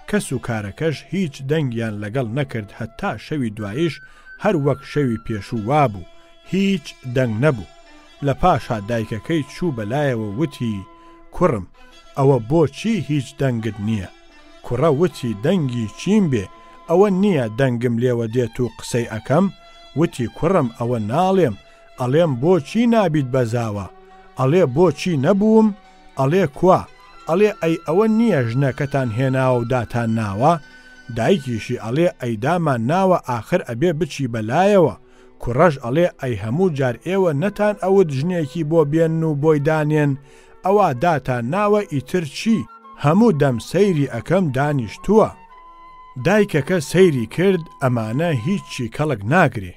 کەس و کارەکەش هیچ دەنگیان لەگەڵ نەکرد، هەتا شەوی دوایش هەر وەک شەوی پێشوو وابوو، هیچ دەنگ نەبوو. لە پاشا دایکەکەی چوو بەلایەوە وتی کوڕم ئەوە بۆچی هیچ دەنگت نییە؟ کوڕە وتی دەنگی چیم بێ؟ ئەوە نییە دەنگم لێوە دێت و قسەی ئەەکەم. وتی کوڕم ئەوە ناڵێم، ئەڵێم بۆچی نابیت بەزاوە؟ ئەڵێ بۆچی نەبووم؟ ئەڵێ کوا؟ ئەڵێ ئەی ئەوە نییە ژنەکەتان هێناوە و داتان ناوە؟ دایکیشی ئەڵێ ئەی دامان ناوە ئاخر ئەبێ بچی بەلایەوە. کوڕەش ئەڵێ ئەی هەموو جار ئێوە نەتان ئەوت ژنێکی بۆ بێن و بۆی دانێن، ئەوە داتان ناوە ئیتر چی؟ هەموو دەم سەیری ئەەکەم دانیشتووە. دایکەکە سەیری کرد، ئەمانە هیچی کەڵک ناگرێ.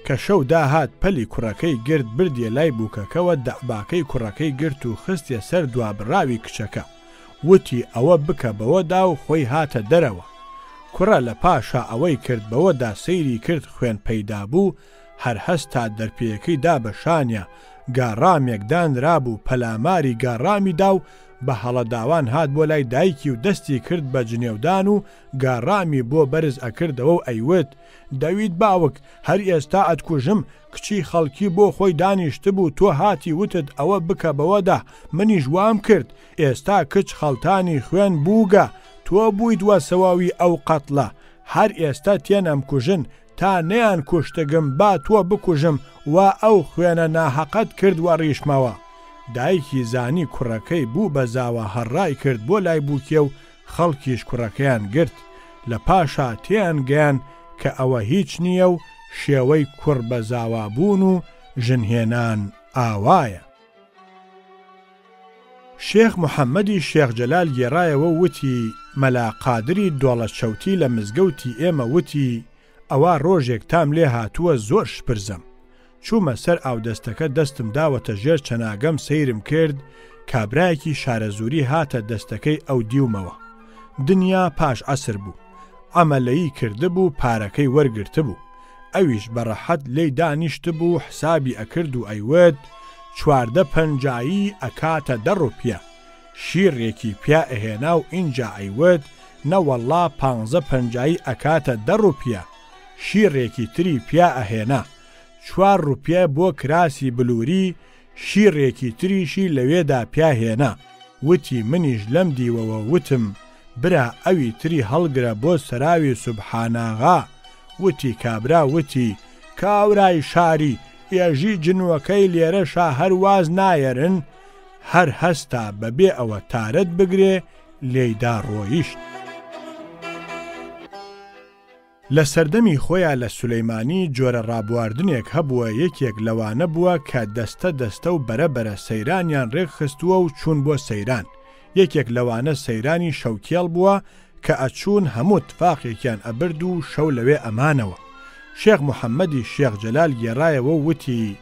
کە شەو داهات پەلی کوڕەکەی گرت بردیە لای بووکەکەوە، دەعباکەی کوڕەکەی گرت و خستیە سەر دوابڕاوی کچەکە. وتی ئەوە بکە بەوەدا و خۆی هاتە دەرەوە. کوڕە لە پاشا ئەوەی کرد بەوەدا سەیری کرد، خوێن پەیدا بوو، هەر هەستا دەرپێیەکەی دا بە شانیا، گاڕامێک دانرابوو، پەلاماری گاڕامی دا و بە هەڵەداوان هات بۆ لای دایکی و دەستی کرد بە جنێودان و گاڕامی بۆ بەرز ئەکردەوە و ئەیوت دەوید باوک هەر ئێستا ئەتکوژم، کچی خەڵکی بۆ خۆی دانیشت بوو، تۆ هاتی وتت ئەوە بکە بەوەدا، منیش وام کرد، ئێستا کچ خەڵتانی خوێن بووگە، تۆ بوویت وە سەواوی ئەو قەتڵە، هەر ئێستا تێنەم کوژن تا نەیان کوشتگم با تۆ بکوژم و ئەو خوێنە ناحەقەت کرد وە ڕیشمەوە. دایکی زانی کوڕەکەی بوو بە زاوە هەڕای کرد بۆ لای بووکێ و خەڵکیش کوڕەکەیان گرت. لە پاشا تیان گەیان کە ئەوە هیچ نییە و شێوەی کوڕ بە زاوابوون و ژنهێنان ئاوایە. شێخ محەممەدی شێخ جەلال گێڕایەوە وتی مەلا قادری دۆڵە چەوتی لە مزگەوتی ئێمە وتی ئەوە ڕۆژێک تام لێ هاتووە زۆر شپرزەم. چوومە سەر ئاودەستەکە دەستم داوەتە ژێر چەناگەم سەیرم کرد، کابرایەکی شارەزووری هاتە دەستەکەی ئەو دیومەوە. دنیا پاش عەسر بوو، ئەمەلەیی کردبوو، پارەکەی وەرگرتە بوو. ئەویش بەڕەحەت لێی دانیشت بوو، حسابی ئەکرد و ئەیوت 14 پەنجایی ئەکاتە 10 ڕوپیە. شیرێکی پیا ئەهێنا و ئینجا ئەیوت نەوەڵڵا 15 پەنجایی ئەکاتە 10 ڕوپیە. شیرێکی تری پیا ئەهێنا 4 ڕوپیە بۆ کراسی بلووری، شیرێکی تریشی لەوێدا پیاهێنا. وتی منیش لەم دیوەوە وتم برا ئەوی تری هەڵگرە بۆ سەراوی سوبحاناغا. وتی کابرا وتی کاورای شاری ئێژی جنوەکەی لێرەشا هەر واز نایەرن، هەر هەستا بەبێ ئەوە تارت بگرێ لێیدا ڕۆیشت. لە سەردەمی خۆیان لە سولەیمانی جۆرە ڕابواردنێک هەبووە، یەکێک لەوانە بووە کە دەستە دەستە و بەرەبەرە سەیرانیان ڕێک خستووە و چوون بۆ سەیران. یەکێک لەوانە سەیرانی شەوکێڵ بووە کە ئەچوون هەموو تفاقێکیان ئەبرد و شەو لەوێ ئەمانەوە. شێخ محەممەدی شێخ جەلال گێڕایەوە وتی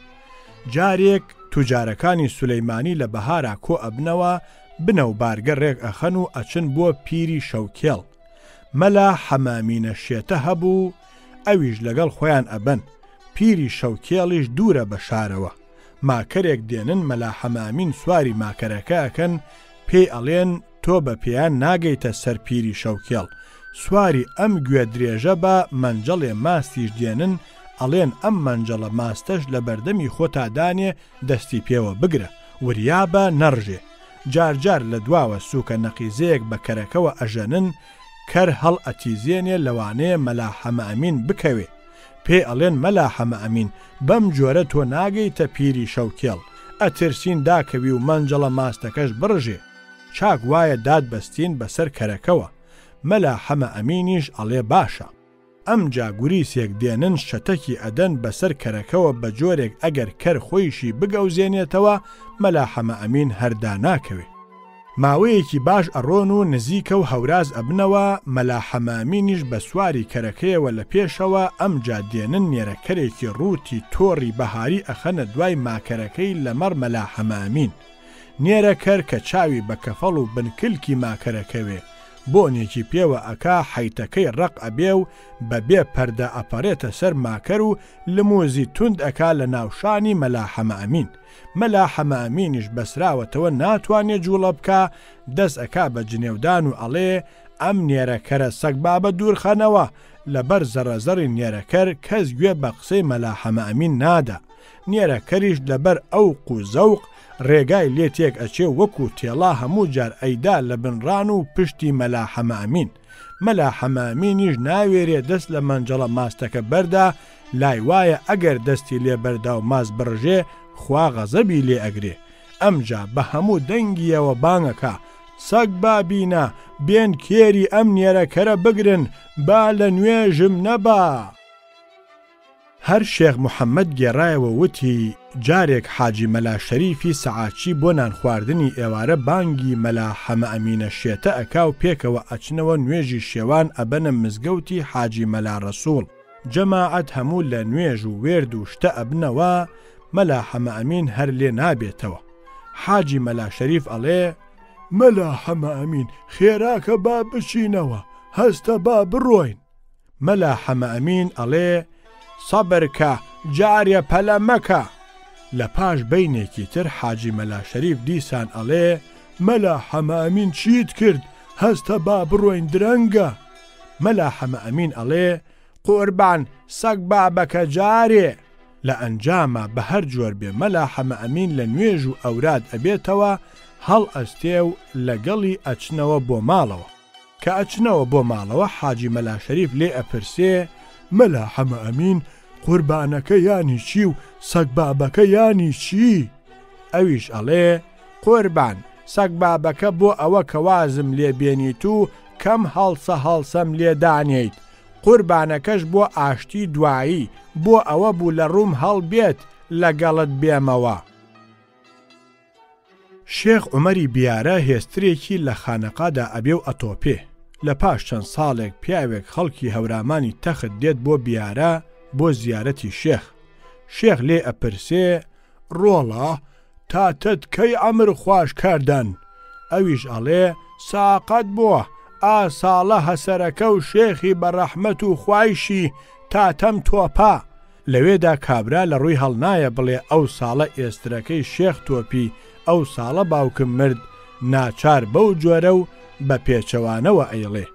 جارێک توجارەکانی سولەیمانی لە بەهارا کۆ ئەبنەوە بنە و بارگە ڕێک ئەخەن و ئەچن بۆ پیری شەوکێڵ مەلا حەمامینە شێتە هەبوو ئەویش لەگەڵ خۆیان ئەبەن پیری شەوکێڵیش دوورە بە شارەوە ماکەرێک دێنن مەلا حەمامین سواری ماکەرەکە ئەکەن پێی ئەڵێن تۆ بە پێیان ناگەیتە سەر پیری شەوکێڵ سواری ئەم گوێ درێژە بە مەنجەڵێ ماستیش دێنن ئەڵێن ئەم مەنجەڵە ماستەش لە بەردەمی خۆتادانێ دەستی پێوە بگرە وریابە نەڕژێ جارجار لە دواوە سووکە نەقیزەیەک بە کەرەکەوە ئەژەنن کەر هەڵ ئەتیزێنێ لەوانەیە مەلا حەمامین بکەوێ پێ ئەڵێن مەلا حەمامین بەم جۆرە تۆ ناگەیتە پیری شەوکێڵ ئەترسین داکەوی و مەنجەڵە ماستەکەش بڕژێ چاک وایە دادبەستین بەسەر کەرەکەوە مەلا حەمامینیش ئەڵێ باشە ئەم جاگوریسێک دێنن شەتەکی ئەدەن بەسەر کەرەکەوە بە جۆرێک ئەگەر کەر خۆیشی بگەوزێنێتەوە مەلا حەمامین هەردا ناکەوێ ماوەیەکی باش ئەڕۆن و نزیکە و هەوراز ئەبنەوە مەلا حەمامینیش بە سواری کەرەکەیەوە لە پێشەوە ئەم جا دێنن نێرەکەرێکی ڕووتی تۆڕی بەهاری ئەخەنە دوای ماکەرەکەی لەمەڕ مەلا حەمامین نێرەکەر کە چاوی بە کەفەڵ و بنکلکی ماکەرەکەوێ بۆنێکی پێوە ئەکا حەیتەکەی ڕق ئەبێ و بەبێ پەردە ئەپەڕێتە سەر ماکەر و لموزی توند ئەکا لە ناوشانی مەلا حەمامین مەلا حەمامینیش بەسراوەتەوە ناتوانێت جوڵە بکە دەست ئەکا بە جنێودان و ئەڵێ ئەم نێرەکەرە سەگ بابە دوورخەنەوە لەبەر زەڕەزەڕی نێرەکەر کەس گوێ بە قسەی مەلا حەمامین نادا نێرەکەریش لەبەر ئەوق و زەوق ڕێگای لێ تێک ئەچێ وەکو تێڵا هەموو جار ئەیدا لە بنڕان و پشتی مەلا حەمامین مەلا حەمامینیش ناوێرێ دەست لە مەنجەڵە ماستەکە بەردا لای وایە ئەگەر دەستی لێ بەردا و ماست بڕژێ خوا غەزەبی لێ ئەگرێ ئەمجا بە هەموو دەنگیەوە بانگەکە سەگ بابینە بێن کێری ئەم نێرەکەرە بگرن با لە نوێژم نەبا هەر شێخ محەممەد گێڕایەوە وتی جارێک حاجی مەلا شەریفی سەعاچی بۆ نان خواردنی ئێوارە بانگی مەلا حەمامینە شێتە ئەکا و پێکەوە ئەچنەوە نوێژی شێوان ئەبەنە مزگەوتی حاجی مەلا ڕەسوڵ جەماعەت هەموو لە نوێژ و وێرد و شتە ئەبنەوە مەلا حەمامین هەر لێ نابێتەوە حاجی مەلا شەریف ئەڵێ مەلا حەمامین خێراکە با بچینەوە هەستە با بڕۆین مەلا حەمامین ئەڵێ سەبرکە جارێ پەلە مەکە لە پاش بەینێکی تر حاجی مەلا شەریف دیسان ئەڵێ مەلا حەمامین چیت کرد هەستە با بڕۆین درەنگە مەلا حەمامین ئەڵێ قوربان سەگ بابەکە جارێ لە ئەنجامە بە هەر جۆر بێ مەلا حەمامین لە نوێژ و ئەوراد ئەبێتەوە هەڵ ئەستێ و لەگەڵی ئەچنەوە بۆ ماڵەوە کە ئەچنەوە بۆ ماڵەوە حاجی مەلا شەریف لێ ئەپرسێ مەلا حەمامین قوربانەکە یانی چی و سەگ بابەکە یانی چی ئەویش ئەڵێ قوربان سەگ بابەکە بۆ ئەوە کە وازم لێ بێنیت و کەم هەڵسەم لێدانیت قوربانەکەش بۆ ئاشتی دوایی بۆ ئەوە بوو لە ڕووم هەڵبێت لەگەڵت بێمەوە شێخ عومەری بیارە هێسترێکی لە خانەقادا ئەبێ و ئەتۆپێ لە پاش چەند ساڵێک پیاوێک خەڵکی هەورامانی تەخت دێت بۆ بیارە بۆ زیارەتی شێخ لێ ئەپرسێ ڕۆڵە تاتت کەی ئەمر خوش کردن ئەویش ئەڵێ ساقەت بووە ئاساڵە هەسەرەکە و شێخی بەڕەحمەت و خوایشی تاتەم تۆپا لەوێدا کابرا لە ڕووی هەڵنایە بڵێ ئەو ساڵە ئێسترەکەی شێخ تۆپی ئەو ساڵە باوکم مرد ناچار بەو جۆرە و بە پێچەوانەوە ئەیڵێ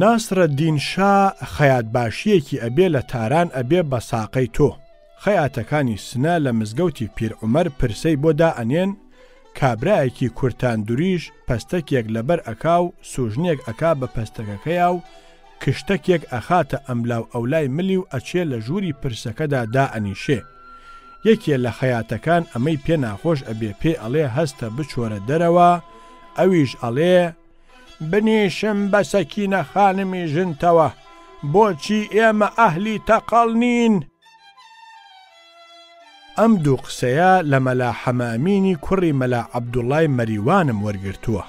ناسرەدین شا خەیاتباشیەکی ئەبێ لە تاران ئەبێ بە ساقەی تۆ خەیاتەکانی سنە لە مزگەوتی پیرعومەر پرسەی بۆ دائەنێن کابرایەکی کورتان دوریش پەستەکێک لەبەر ئەکا و سوژنێک ئەکا بە پەستەکەکەیا و کشتەکێک ئەخاتە ئەملاو ئەولای ملی و ئەچێ لە ژووری پرسەکەدا دائەنیشێ یەکێ لە خەیاتەکان ئەمەی پێ ناخۆش ئەبێ پێ ئەڵێ هەستە بچۆرە دەرەوە ئەویش ئەڵێ بنیشم بە سەکینە خانمی ژنتەوە بۆچی ئێمە ئەهلی تەقەڵ نین ئەم دوو قسەیە لە مەلا حەمامینی کوڕی مەلا عەبدوڵای مەریوانم وەرگرتووە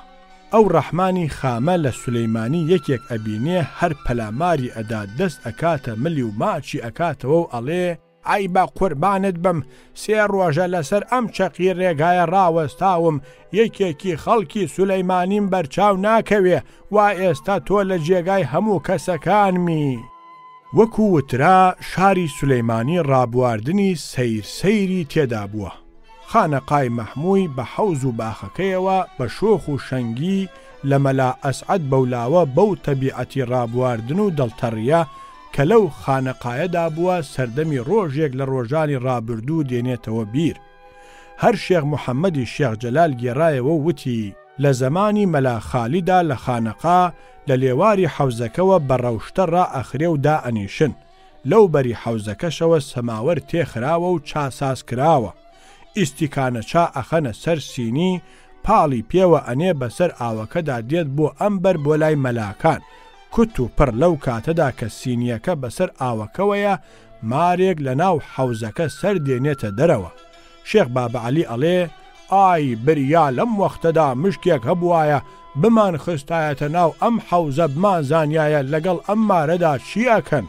ئەو ڕەحمانی خامە لە سولەیمانی یەکێک ئەبینێ هەر پەلاماری ئەدا دەست ئەکاتە ملی و ماچی ئەکاتەوە و ئەڵێ ئای با قوربانت بم 3 ڕۆژە لەسەر ئەم چەقی ڕێگایە ڕاوەستاوم یەکێکی خەڵکی سولەیمانیم بەرچاو ناکەوێ وا ئێستا تۆ لە جێگای هەموو کەسەکانمی. وەکو وترا شاری سولەیمانی ڕابواردنی سەیری تێدا بووە. خانەقای مەحمووی بە حەوز و باخەکەیەوە بە شۆخ و شەنگی لە مەلا ئەسعەد بەولاوە بەو تەبیعەتی ڕابواردن و دڵتەڕیە کە لەو خانەقایەدا بووە سەردەمی ڕۆژێک لە ڕۆژانی ڕابردوو دێنێتەوە بیر. هەر شێخ محەممەدی شێخ جەلال گێڕایەوە وتی لە زمانی مەلا خالیدا لە خانەقا لە لێواری حەوزەکەوە بەڕەوشتە ڕائەخرێ و دائەنیشن لەو بەری حەوزەکەشەوە سەماوەر تێخراوە و چاساس کراوە. ئیستیکانە چا ئەخەنە سەر سینی پاڵی پێوە ئەنێ بەسەر ئاوەکەدا دێت بۆ ئەمبەر بۆ لای مەلاکان کوت و پڕ لەو کاتەدا کە سینیەکە بەسەر ئاوەکەوەیە مارێک لە ناو حەوزەکە سەر دێنێتە دەرەوە. شێخ بابەعەلی ئەڵێ ئای بریا لەم وەختەدا مشکێک هەبوایە بمان خستایەتە ناو ئەم حەوزە بمان زانیایە لەگەڵ ئەم مارەدا چی ئەکەن.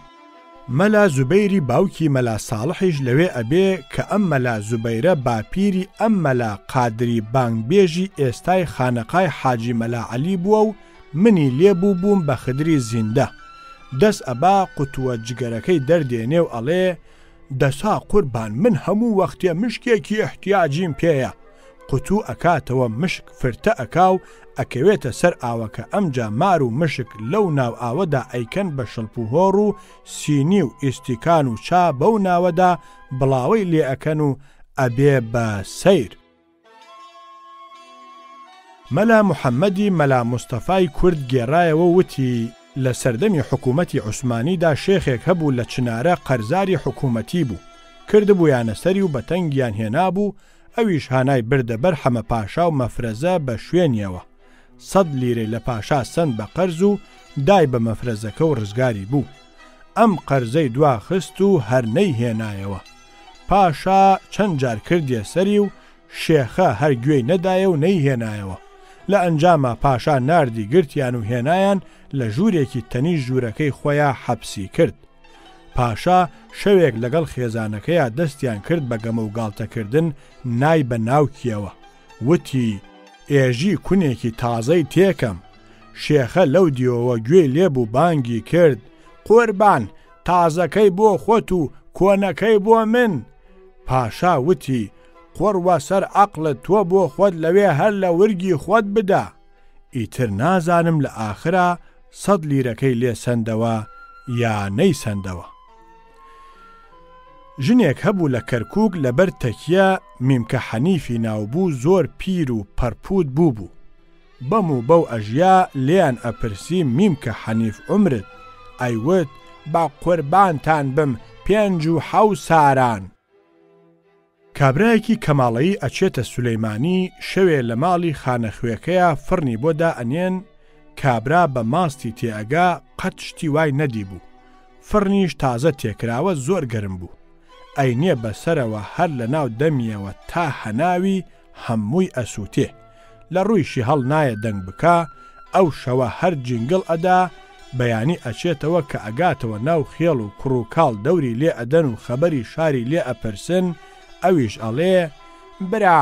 مەلا زوبەیری باوکی مەلا ساڵحیش لەوێ ئەبێ کە ئەم مەلا زوبەیرە باپیری ئەم مەلا قادری بانگبێژی ئێستای خانەقای حاجی مەلا عەلی بووە و منی لێبوو بووم بە خدری زیندە. دەست ئەبا قوتووە جگەرەکەی دەردێنێ و ئەڵێ دەسا قوربان من هەموو وەختێ مشکێکی احتیاجیم پێیە. قوتوو ئەکاتەوە مشک فرتە ئەکاو ئەکەوێتە سەر ئاوەکە ئەمجا مار و مشک لەو ناو ئاوەدا ئەیکەن بە شڵپ و هۆڕ و سینی و ئیستیکان و چا بەو ناوەدا بڵاوەی لێ ئەکەن و ئەبێ بە سەیر. مەلا محەممەدی مەلا مستەفای کورد گێڕایەوە وتی لە سەردەمی حکوومەتی عوسمانیدا شێخێک هەبوو لە چنارە قەرزاری حکوومەتی بوو کردبوویانە سەری و بەتەنگیان هێنابوو ئەویش هانای بردەبەر حەمە پاشا و مەفرەزە بە شوێنیەوە 100 لیرەی لە پاشا سند بە قەرز و دای بە مەفرەزەکە و ڕزگاری بوو. ئەم قەرزەی دوا خست و هەرنەی هێنایەوە. پاشا چەند جار کردیە سەری و شێخە هەرگوێی نەدایە و نەیهێنایەوە. لە ئەنجامە پاشا ناردی گرتیان و هێنایان لە ژوورێکی تەنی ژوورەکەی خۆیان حەبسی کرد. پاشا شەوێک لەگەڵ خێزانەکەیە دەستیان کرد بە گەمە و گاڵتەکردن نای بە ناوکیەوە. وتی ئێژی کونێکی تازەی تێکەم. شێخە لەو دیەوە گوێی لێبوو بانگی کرد قوربان تازەکەی بۆ خۆت و کۆنەکەی بۆ من. پاشا وتی قڕوە سەر عەقڵت تۆ بۆ خۆت لەوێ هەر لە ورگی خۆت بدە. ئیتر نازانم لە ئاخرا 100 لیرەکەی لێ سندەوە یا نەی سندەوە. ژنێک هەبوو لە کەرکووک لەبەر تەکیە میمکە حەنیفی ناوبوو زۆر پیر و پەرپوت بوو. بەم و بەو ئەژیا لێیان ئەپرسی میمکە حەنیف عمرت ئەیوت با قوربانتان بم 5 ساران. کابرایەکی کەماڵەیی ئەچێتە سولەیمانی شەوێ لە ماڵی خانەخوێکەیە فڕنی بۆدا ئەنێن کابرا بە ماستی تێئەگا قەت شتی وای نەدی بوو. فڕنیش تازە تێکراوە زۆر گەرم بوو. ئەینێ بەسەرەوە هەر لە ناو دەمیەوە تا هەناوی هەمووی ئەسووتێ لە ڕوویشی هەڵ نایە دەنگ بکا ئەو شەوە هەر جینگڵ ئەدا بەیانی ئەچێتەوە کە ئەگاتەوە ناو خێڵ و کوڕ و کاڵ دەوری لێ ئەدەن و خەبەری شاری لێ ئەپرسن ئەویش ئەڵێ برا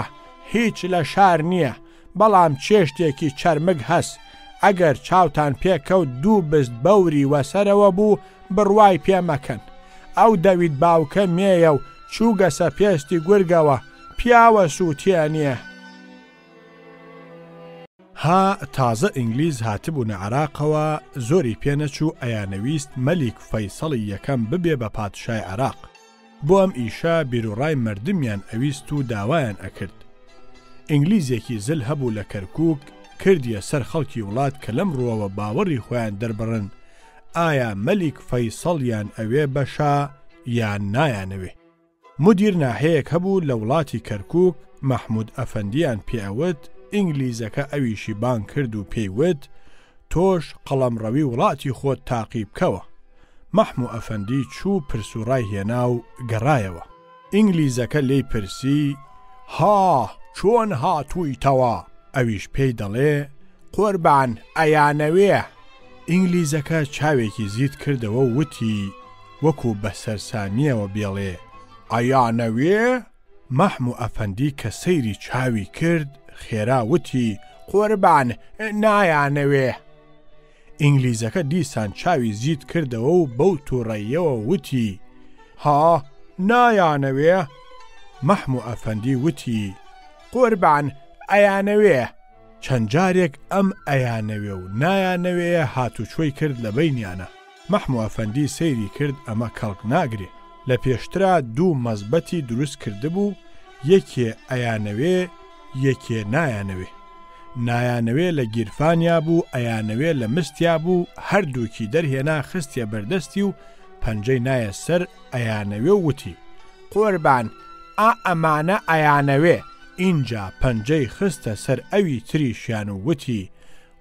هیچ لە شار نییە بەڵام چێشتێکی چەرمگ هەست ئەگەر چاوتان پێکەوت 2 بست بەوری وەسەرەوە بوو بڕوای پێمەکەن ئەو دەوید باوکە مێیە و چووگەسە پێستی گورگەوە پیاوە سووتیە نییە. ها تازە ئینگلیز هاتبوونە عێراقەوە زۆری پێنەچوو ئەیانەویست مەلیک فەیسەڵی یەکەم ببێ بە پادشای عێراق. بۆ ئەم ئیشە بیرروڕای مردمیان ئەویست و داوایان ئەکرد. ئینگلیزێکی زل هەبوو لە کەرکووک کردیە سەر خەڵکی وڵات کە لەم ڕووەوە باوەڕی خۆیان دەربڕن ئایا مەلیک فەیسەڵیان ئەوێ بەشا یان نایانەوێ. مدیر ناحەیەک هەبوو لە وڵاتی کەرکووک مەحموود ئەفەندیان پێوت ئینگلیزەکە ئەویشی بان کرد و پێیوت تۆش قەڵەمڕەوی وڵاتی خۆت تاقی بکەوە. مەحموود ئەفەندی چوو پرسوڕای هێنا و گەڕایەوە. ئینگلیزەکە لێی پرسی ها چۆن هاتوویتەوە؟ ئەویش پێی دەڵێ قوربان ئەیانەوێ. ئینگلیزەکە چاوێکی زیت کردەوە و وتی وەکو بە سەرسامیەوە بێڵێ ئەیانەوێ؟ مەحموو ئەفەندی کە سەیری چاوی کرد خێرا وتی قوربان نایانەوێ. ئینگلیزەکە دیسان چاوی زیت کردەوە و بەو تووڕەیەوە وتی ها نایانەوێ؟ مەحموو ئەفەندی وتی قوربان ئەیانەوێ. چەند جارێک ئەم ئەیانەوێ و نایانەوێ هاتوچۆی کرد لە بەینیانە. مەحموو ئەفەندی سەیری کرد ئەمە کەڵک ناگرێ. لە پێشترا دوو مەزبەتی دروست کردبوو، یەکێ ئەیانەوێ یەکێ نایانەوێ. نایانەوێ لە گیرفانیا بوو، ئەیانەوێ لە مستیا بوو، هەردووکی دەرهێنا خستیە بەردەستی و پەنجەی نایە سەر ئەیانەوێ وتی قوربان ئەمانە ئەیانەوێ. اینجا پەنجەی خستە سەر ئەوی تریشیان و وتی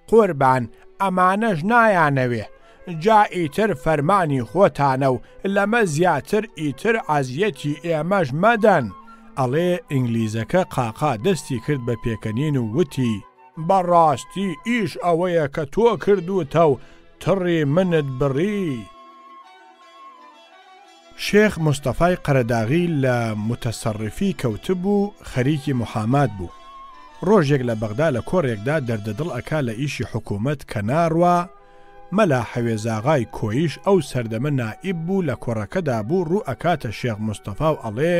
قوربان ئەمانەش نایانەوێ. جا ئیتر فەرمانی خۆتانە و لەمە زیاتر ئیتر عەزیەتی ئێمەش مەدەن. ئەڵێ ئینگلیزەکە قاقا دەستی کرد بە پێکەنین و وتی بەڕاستی ئیش ئەوەیە کە تۆ کردوتە و تڕی منت بڕی. شێخ مستەفای قەرەداغی لە متەسەڕفی کەوتبوو، خەریکی موحامات بوو. ڕۆژێک لە بەغدا لە کۆڕێکدا دەردەدڵ ئەکا لە ئیشی حکوومەت کە ناڕوا، مەلا حەوێزاغای کۆیش ئەو سەردەمە نائیب بوو لە کۆڕەکەدا بوو، ڕوو ئەکاتە شێخ مستەفا و ئەڵێ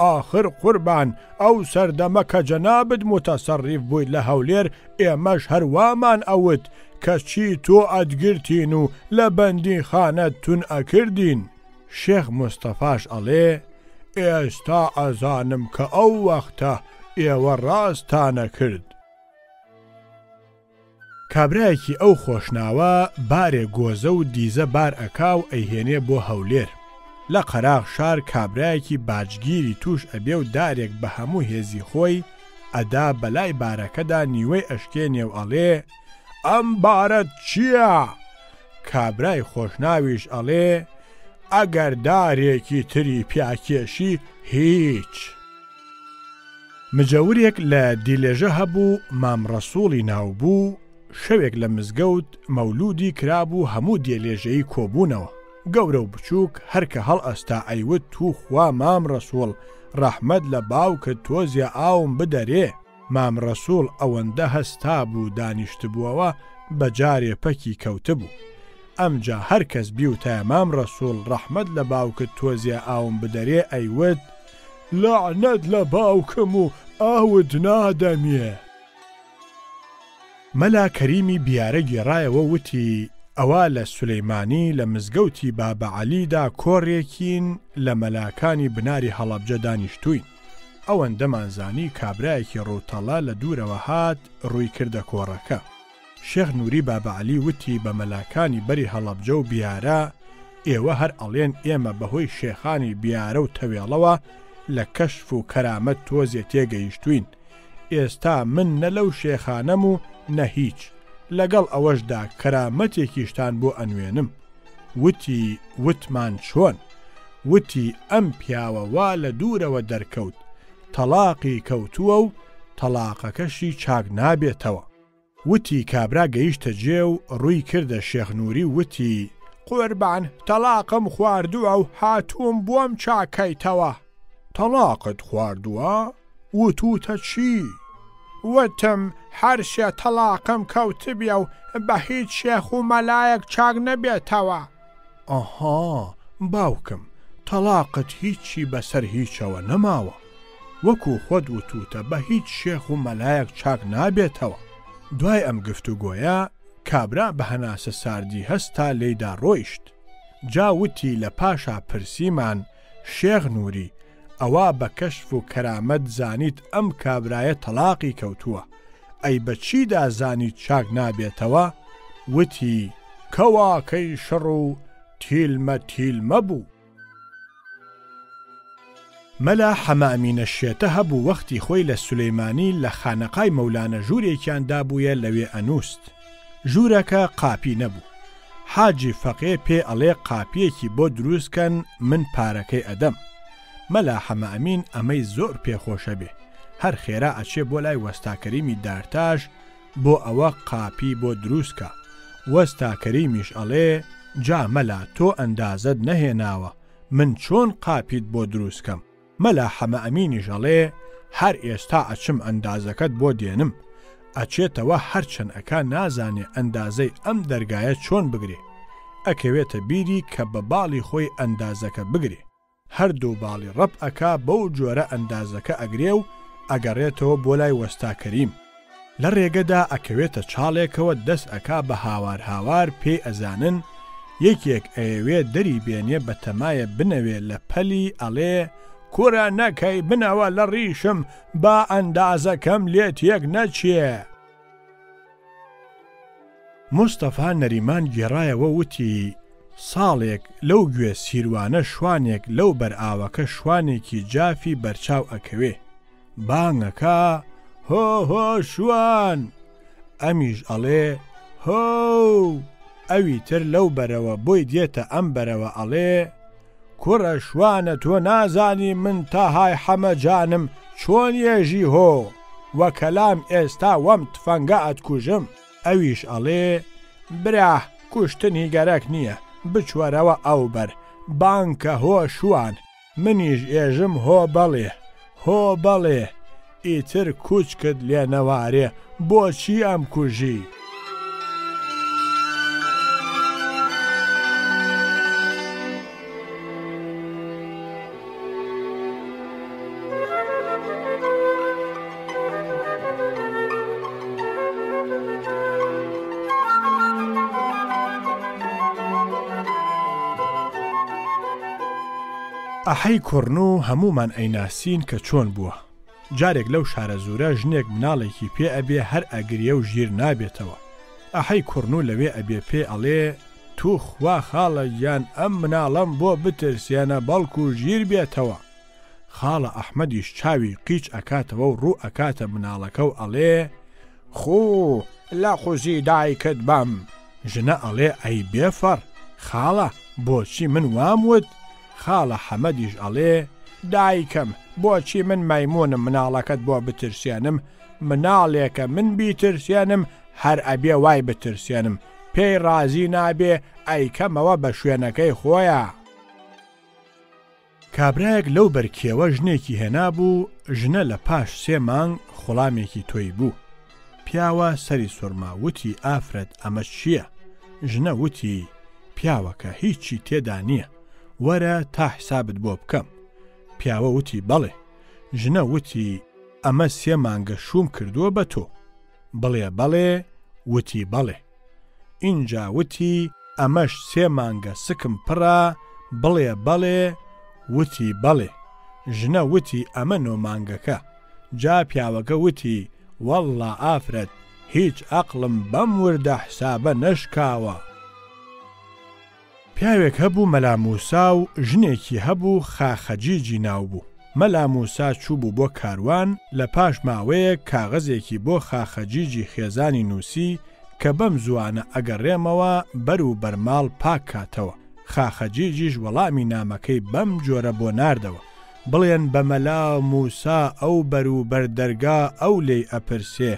ئاخر قوربان ئەو سەردەمە کە جەنابت متەسەڕف بوویت لە هەولێر، ئێمەش هەروامان ئەوت کە چی تۆ ئەدگرتین و لە بەندی خانەت تون ئەکردین. شێخ مستەفاش ئەڵێ ئێستا ئەزانم کە ئەو وەختە ئێوە ڕاستانە کرد. کابرایەکی ئەو خۆشناوە بارێ گۆزە و دیزە بار ئەکا و ئەیهێنێ بۆ هەولێر. لە قەراغ شار کابرایەکی باجگیری توش ئەبێ و دارێک بە هەموو هێزی خۆی ئەدا بەلای بارەکەدا نیوەی ئەشکێنێ و ئەڵێ ئەم بارەت چییە؟ کابرای خۆشناویش ئەڵێ ئەگەر دارێکی تری پیاکێشی هیچ. مجەورێک لە دیلێژە هەبوو، مامڕەسوڵی ناوبوو، شەوێک لە مزگەوت مەولودی کرابوو، هەموو دێلێژەی کۆبوونەوە. گەورە و بچووک هەرکە هەڵ ئەستا ئەیوت تو خوا مامڕەسوڵ ڕەحمەت لە باوکت تۆزیە ئاوم بدەرێ. مامڕەسوڵ ئەوەندە هەستا بوو دانیشتبووەوە بەجارێ پەکی کەوتبوو. ئەمجا هەر کەس بیوتە مامڕەسوڵ ڕەحمەت لە باوکت تۆزیە ئاوم بدەرێ ئەیوت لەعنەت لە باوکم و ئاوت نادەمێ. مەلا کەریمی بیارە گێڕایەوە وتی ئەوە لە سولەیمانی لە مزگەوتی بابە عەلیدا کۆڕێکین لە مەلاکانی بناری هەڵەبجە دانیشتوین. ئەوەندەمانزانی کابرایەکی ڕووتەڵە لە دوورەوە هات ڕووی کردە کۆڕەکە. شێخ نووری بابە عەلی وتی بە مەلاکانی بەری هەڵەبجە و بیارە ئێوە هەر ئەڵێن ئێمە بەهۆی شێخانی بیارە و تەوێڵەوە لە کەشف و کەرامەت تۆزێ تێگەیشتوین. ئێستا من نە لەو شێخانەم و نە هیچ، لەگەڵ ئەوەشدا کەرامەتێکیشتان بۆ ئەنوێنم. وتی وتمان چۆن؟ وتی ئەم پیاوە وا لە دوورەوە دەرکەوت، تەلاقی کەوتووە و تەلاقەکەشی چاک نابێتەوە. وتی کابرا گەیشتە جێ و ڕووی کردە شێخ نووری وتی قوربان تەلاقم خواردووە و هاتووم بۆم چاکەیتەوە. تەلاقت خواردووە؟ وتوتە چی؟ وتم هەرشێ تەلاقم کەوتبیە و بە هیچ شێخ و مەلایەک چاک نەبێتەوە. ئەها باوکم، تەلاقت هیچی بەسەر هیچەوە نەماوە، وەکو خۆت وتوتە بە هیچ شێخ و مەلایەک چاک نابێتەوە. دوای ئەم گفتوگۆیە کابرا بە هەناسە ساردی هەستا لێیدا ڕۆیشت. جاوتی لە پاشا پرسیمان شێخ نووری ئەوە بە کەشف و کەرامەت زانیت ئەم کابرایە تەلاقی کەوتووە، ئەی بەچیدا زانیت چاک نابێتەوە؟ وتی کەواکەی شڕ و تیلمە تیلمە بوو. مەلا حەمامینە شێتە هەبوو وەختی خۆی لە سولەیمانی لە خانەقای مەولانە ژوورێکیان دابوویە لەوێ ئەنووست. ژوورەکە قاپی نەبوو. حاجی فەقێ پێ ئەڵێ قاپیەکی بۆ دروستکەن من پارەکەی ئەدەم. مەلا حەمامین ئەمەی زۆر پێخۆشە بێ، هەر خێرا ئەچێ بۆ لای وەستاکەریمی دارتاش بۆ ئەوە قاپی بۆ دروستکە. وەستا کەریمیش ئەڵێ جا مەلا تۆ ئەندازت نەهێناوە، من چۆن قاپیت بۆ دروستکەم؟ مەلا حەمە ئەمینیش ئەڵێ هەر ئێستا ئەچم ئەندازەکەت بۆ دێنم. ئەچێتەوە هەرچەند ئەکا نازانێ ئەندازەی ئەم دەرگایە چۆن بگرێ. ئەکەوێتە بیری کە بە باڵی خۆی ئەندازەکە بگرێ. هەردوو باڵی ڕەب ئەکا بەو جۆرە ئەندازەکە ئەگرێ و ئەگەڕێتەوە بۆ لای وەستا کەریم. لە ڕێگەدا ئەکەوێتە چاڵێکەوە دەست ئەکا بە هاوار هاوار پێی ئەزانن، یەکێک ئەیەوێ دەری بێنێ بە تەمایە بنەوێ لە پەلی ئەڵێ کوورە نەکەی بنەوە لە ڕیشم با ئەندازەکەم لێت یەک نەچێ. مستەفا نەریمان گێڕایەوە وتی ساڵێک لەو گوێ سیروانە شوانێک لەو بەرئاوەکە شوانێکی جافی بەرچاو ئەکەوێ. بانگەکە هۆ هۆ شوان، ئەمیش ئەڵێ هۆ. ئەوی تر لەو بەرەوە بۆی دێتە ئەم بەرەوە ئەڵێ کوڕە شوانە تۆ نازانی من تا های حەمەجانم چۆن یێژی هۆ وە کەلام ئێستا وەم تفەنگە ئەتکوژم. ئەویش ئەڵێ برا کوشتنی گەرەک نییە، بچوەرەوە ئەو بەر بانکە هۆ شوان، منیش ئێژم هۆ بەڵێ هۆ بەڵێ. ئیتر کوچکت لێ نەوارێ بۆچی ئەم کوژی؟ ئەحەی کوڕن و هەمومان ئەیناسین کە چۆن بووە. جارێک لەو شارە زورە ژنێک مناڵێکی پێ ئەبێ هەر ئەگریە و ژیر نابێتەوە. ئەحەی کوڕن و لەوێ ئەبێ پێ ئەڵێ تو خوا خاڵە یان ئەم مناڵەم بۆ بترسێنە بەڵکو ژیر بێتەوە. خاڵە ئەحمەدیش چاوی قیچ ئەکاتەوە و ڕوو ئەکاتە مناڵەکە و ئەڵێ خۆ لە خوزی دایکت بەم. ژنە ئەڵێ ئەی بێفەڕ خاڵە بۆچی من واموت؟ خاڵە حەمەدیش ئەڵێ دایکەم بۆچی من مەیمونم مناڵەکەت بۆ بترسێنم؟ مناڵێکە من بیترسێنم هەر ئەبێ وای بترسێنم، پێی ڕازی نابێ ئەیکەمەوە بە شوێنەکەی خۆیە. کابرایەک لەو بەرکێوە ژنێکی هێنابوو. ژنە لە پاش 3 مانگ خوڵامێکی تۆی بوو. پیاوە سەری سوورما وتی ئافرەت ئەمە چییە؟ ژنە وتی پیاوەکە هیچی تێدا نییە، وەرە تا حسابت بۆ بکەم. پیاوە وتی بەڵێ. ژنە وتی ئەمە 3 مانگە شوم کردووە بە تۆ؟ بڵێ بەڵێ. وتی بەڵێ. ئینجا وتی ئەمەش 3 مانگە سکم پڕە؟ بڵێ بەڵێ. وتی بەڵێ. ژنە وتی ئەمە 9 مانگەکە. جا پیاوەکە وتی وەڵڵا ئافرەت هیچ عەقڵم بەم وردە حسابە نەشکاوە. پیاوێک هەبوو مەلا موسا و ژنێکی هەبوو خاخەجیجی ناو بوو. مەلا موسا چوو بوو بۆ کاروان، لە پاش ماوەیە کاغەزێکی بۆ خاخەجیجی خێزانی نووسی کە بەم زوانە ئەگەڕێمەوە بەر و بەرماڵ پاک کاتەوە. خاخەجیجیش وەڵامی نامەکەی بەم جۆرە بۆ ناردەوە بڵێن بە مەلا موسا ئەو بەر و بەردەرگا ئەو لێی ئەپرسێ،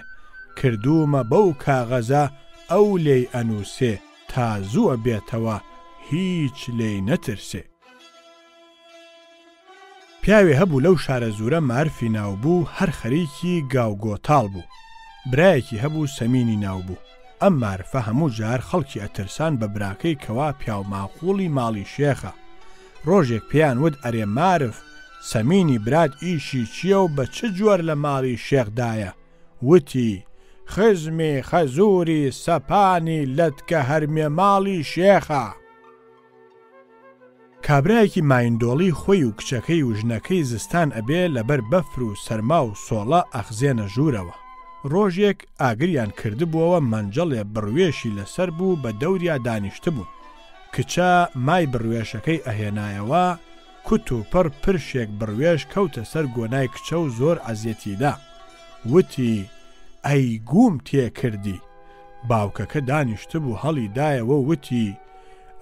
کردومە بەو کاغەزە ئەو لێی ئەنووسێ، تا زووە بێتەوە هیچ لێی نەترسێ. پیاوێ هەبوو لەو شارە زورە معرفی ناو بوو، هەر خەریکی گاوگۆتاڵ بوو. برایەکی هەبوو سەمینی ناو بوو. ئەم معرفە هەموو جار خەڵکی ئەترسان بە براکەی کەوا پیاو ماقوڵی ماڵی شێخە. ڕۆژێک پێیان وت ئەرێ معرف سەمینی برات ئیشی چییە و بە چ جۆر لە ماڵی شێخدایە؟ وتی خزمی خەزووری سەپانی لەتکە هەرمێ ماڵی شێخە. کابرایەکی مایندۆڵی خۆی و کچەکەی و ژنەکەی زستان ئەبێ لەبەر بەفر و سەرما و سۆڵە ئەخزێنە ژوورەوە. ڕۆژێک ئاگریان کردبووەوە مەنجەڵێ بڕوێشی لەسەر بوو بە دەوریا دانیشت بوو. کچە مای بڕوێشەکەی ئەهێنایەوە، کوت و پڕ پرشێک بڕوێش کەوتە سەر گۆنای کچە و زۆر ئەزیەتیدا. وتی ئەی گوم تێ کردی. باوکەکە دانیشت بوو هەڵی دایەوە وتی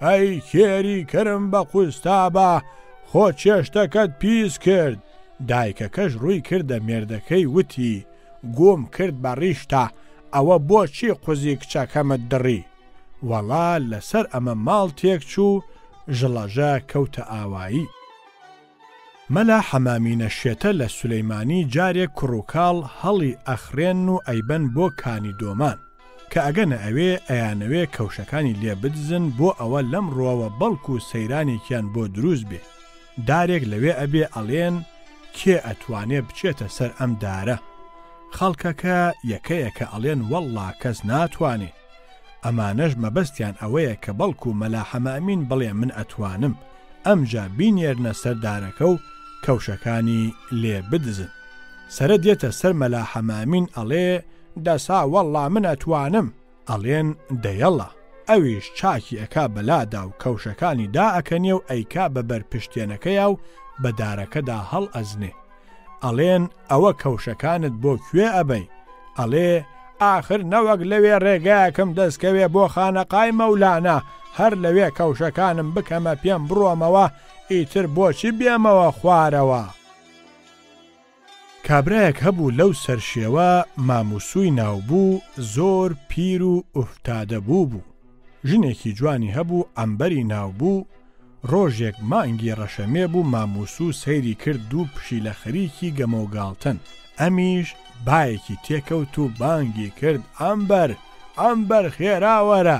ئەی کێری کرم بە قوستابە خۆ چێشتەکەت پیس کرد. دایکەکەش ڕووی کردە مێردەکەی وتی گۆم کرد بە ڕیشتە ئەوە بۆچی قوزی کچەکەمت دڕی؟ وەڵا لەسەر ئەمە ماڵ تێک چوو ژڵەژە کەوتە ئاوایی. مەلا حەمامینە شێتە لە سولەیمانی جارێک کوڕووکاڵ هەڵی ئەخرێن و ئەیبەن بۆ کانی دۆمان کە ئەگەنە ئەوێ ئەیانەوێ کەوشەکانی لێ بدزن بۆ ئەوە لەم ڕۆوە بەڵکو و سەیرانێکیان بۆ دروست بێ. دارێک لەوێ ئەبێ ئەڵێن کێ ئەتوانێ بچێتە سەر ئەم دارە. خەڵکەکە یەکەیەکە ئەڵێن وەڵڵا کەس ناتوانێ. ئەمانەش مەبەستیان ئەوەیە کە بەڵکو مەلا حەمامین بڵێ من ئەتوانم، ئەمجا بینێرنە سەر دارەکە و کەوشەکانی لێ بدزن. سرە دێتە سەر مەلا حەمامین ئەڵێ دەسا وەڵڵا من ئەتوانم، ئەڵێن دەیەڵە. ئەویش چاکی ئەکا بەلادا و کەوشەکانی دائەکەنێ و ئەیکا بە بەرپشتێنەکەیە و بە دارەکەدا هەڵ ئەزنێ. ئەڵێن ئەوە کەوشەکانت بۆ کوێ ئەبەی؟ ئەڵێ ئاخر نەوەک لەوێ ڕێگایەکەم دەستکەوێ بۆ خانەقای مەولانە، هەر لەوێ کەوشەکانم بکەمە پێم بڕۆمەوە، ئیتر بۆچی بێمەوە خوارەوە. کابرایەک هەبوو لەو سەرشێوە ماموسووی ناوبوو، زۆر پیر و ئوفتادە بوو. ژنێکی جوانی هەبوو ئەمبەری ناوبوو. ڕۆژێک مانگی ڕەشەمێ بوو ماموسوو سەیری کرد و پشی لە خەریکی گەمەوگاڵتن. ئەمیش بایەکی تێکەوت و بانگی کرد ئەمبەر ئەمبەر خێراوەرە.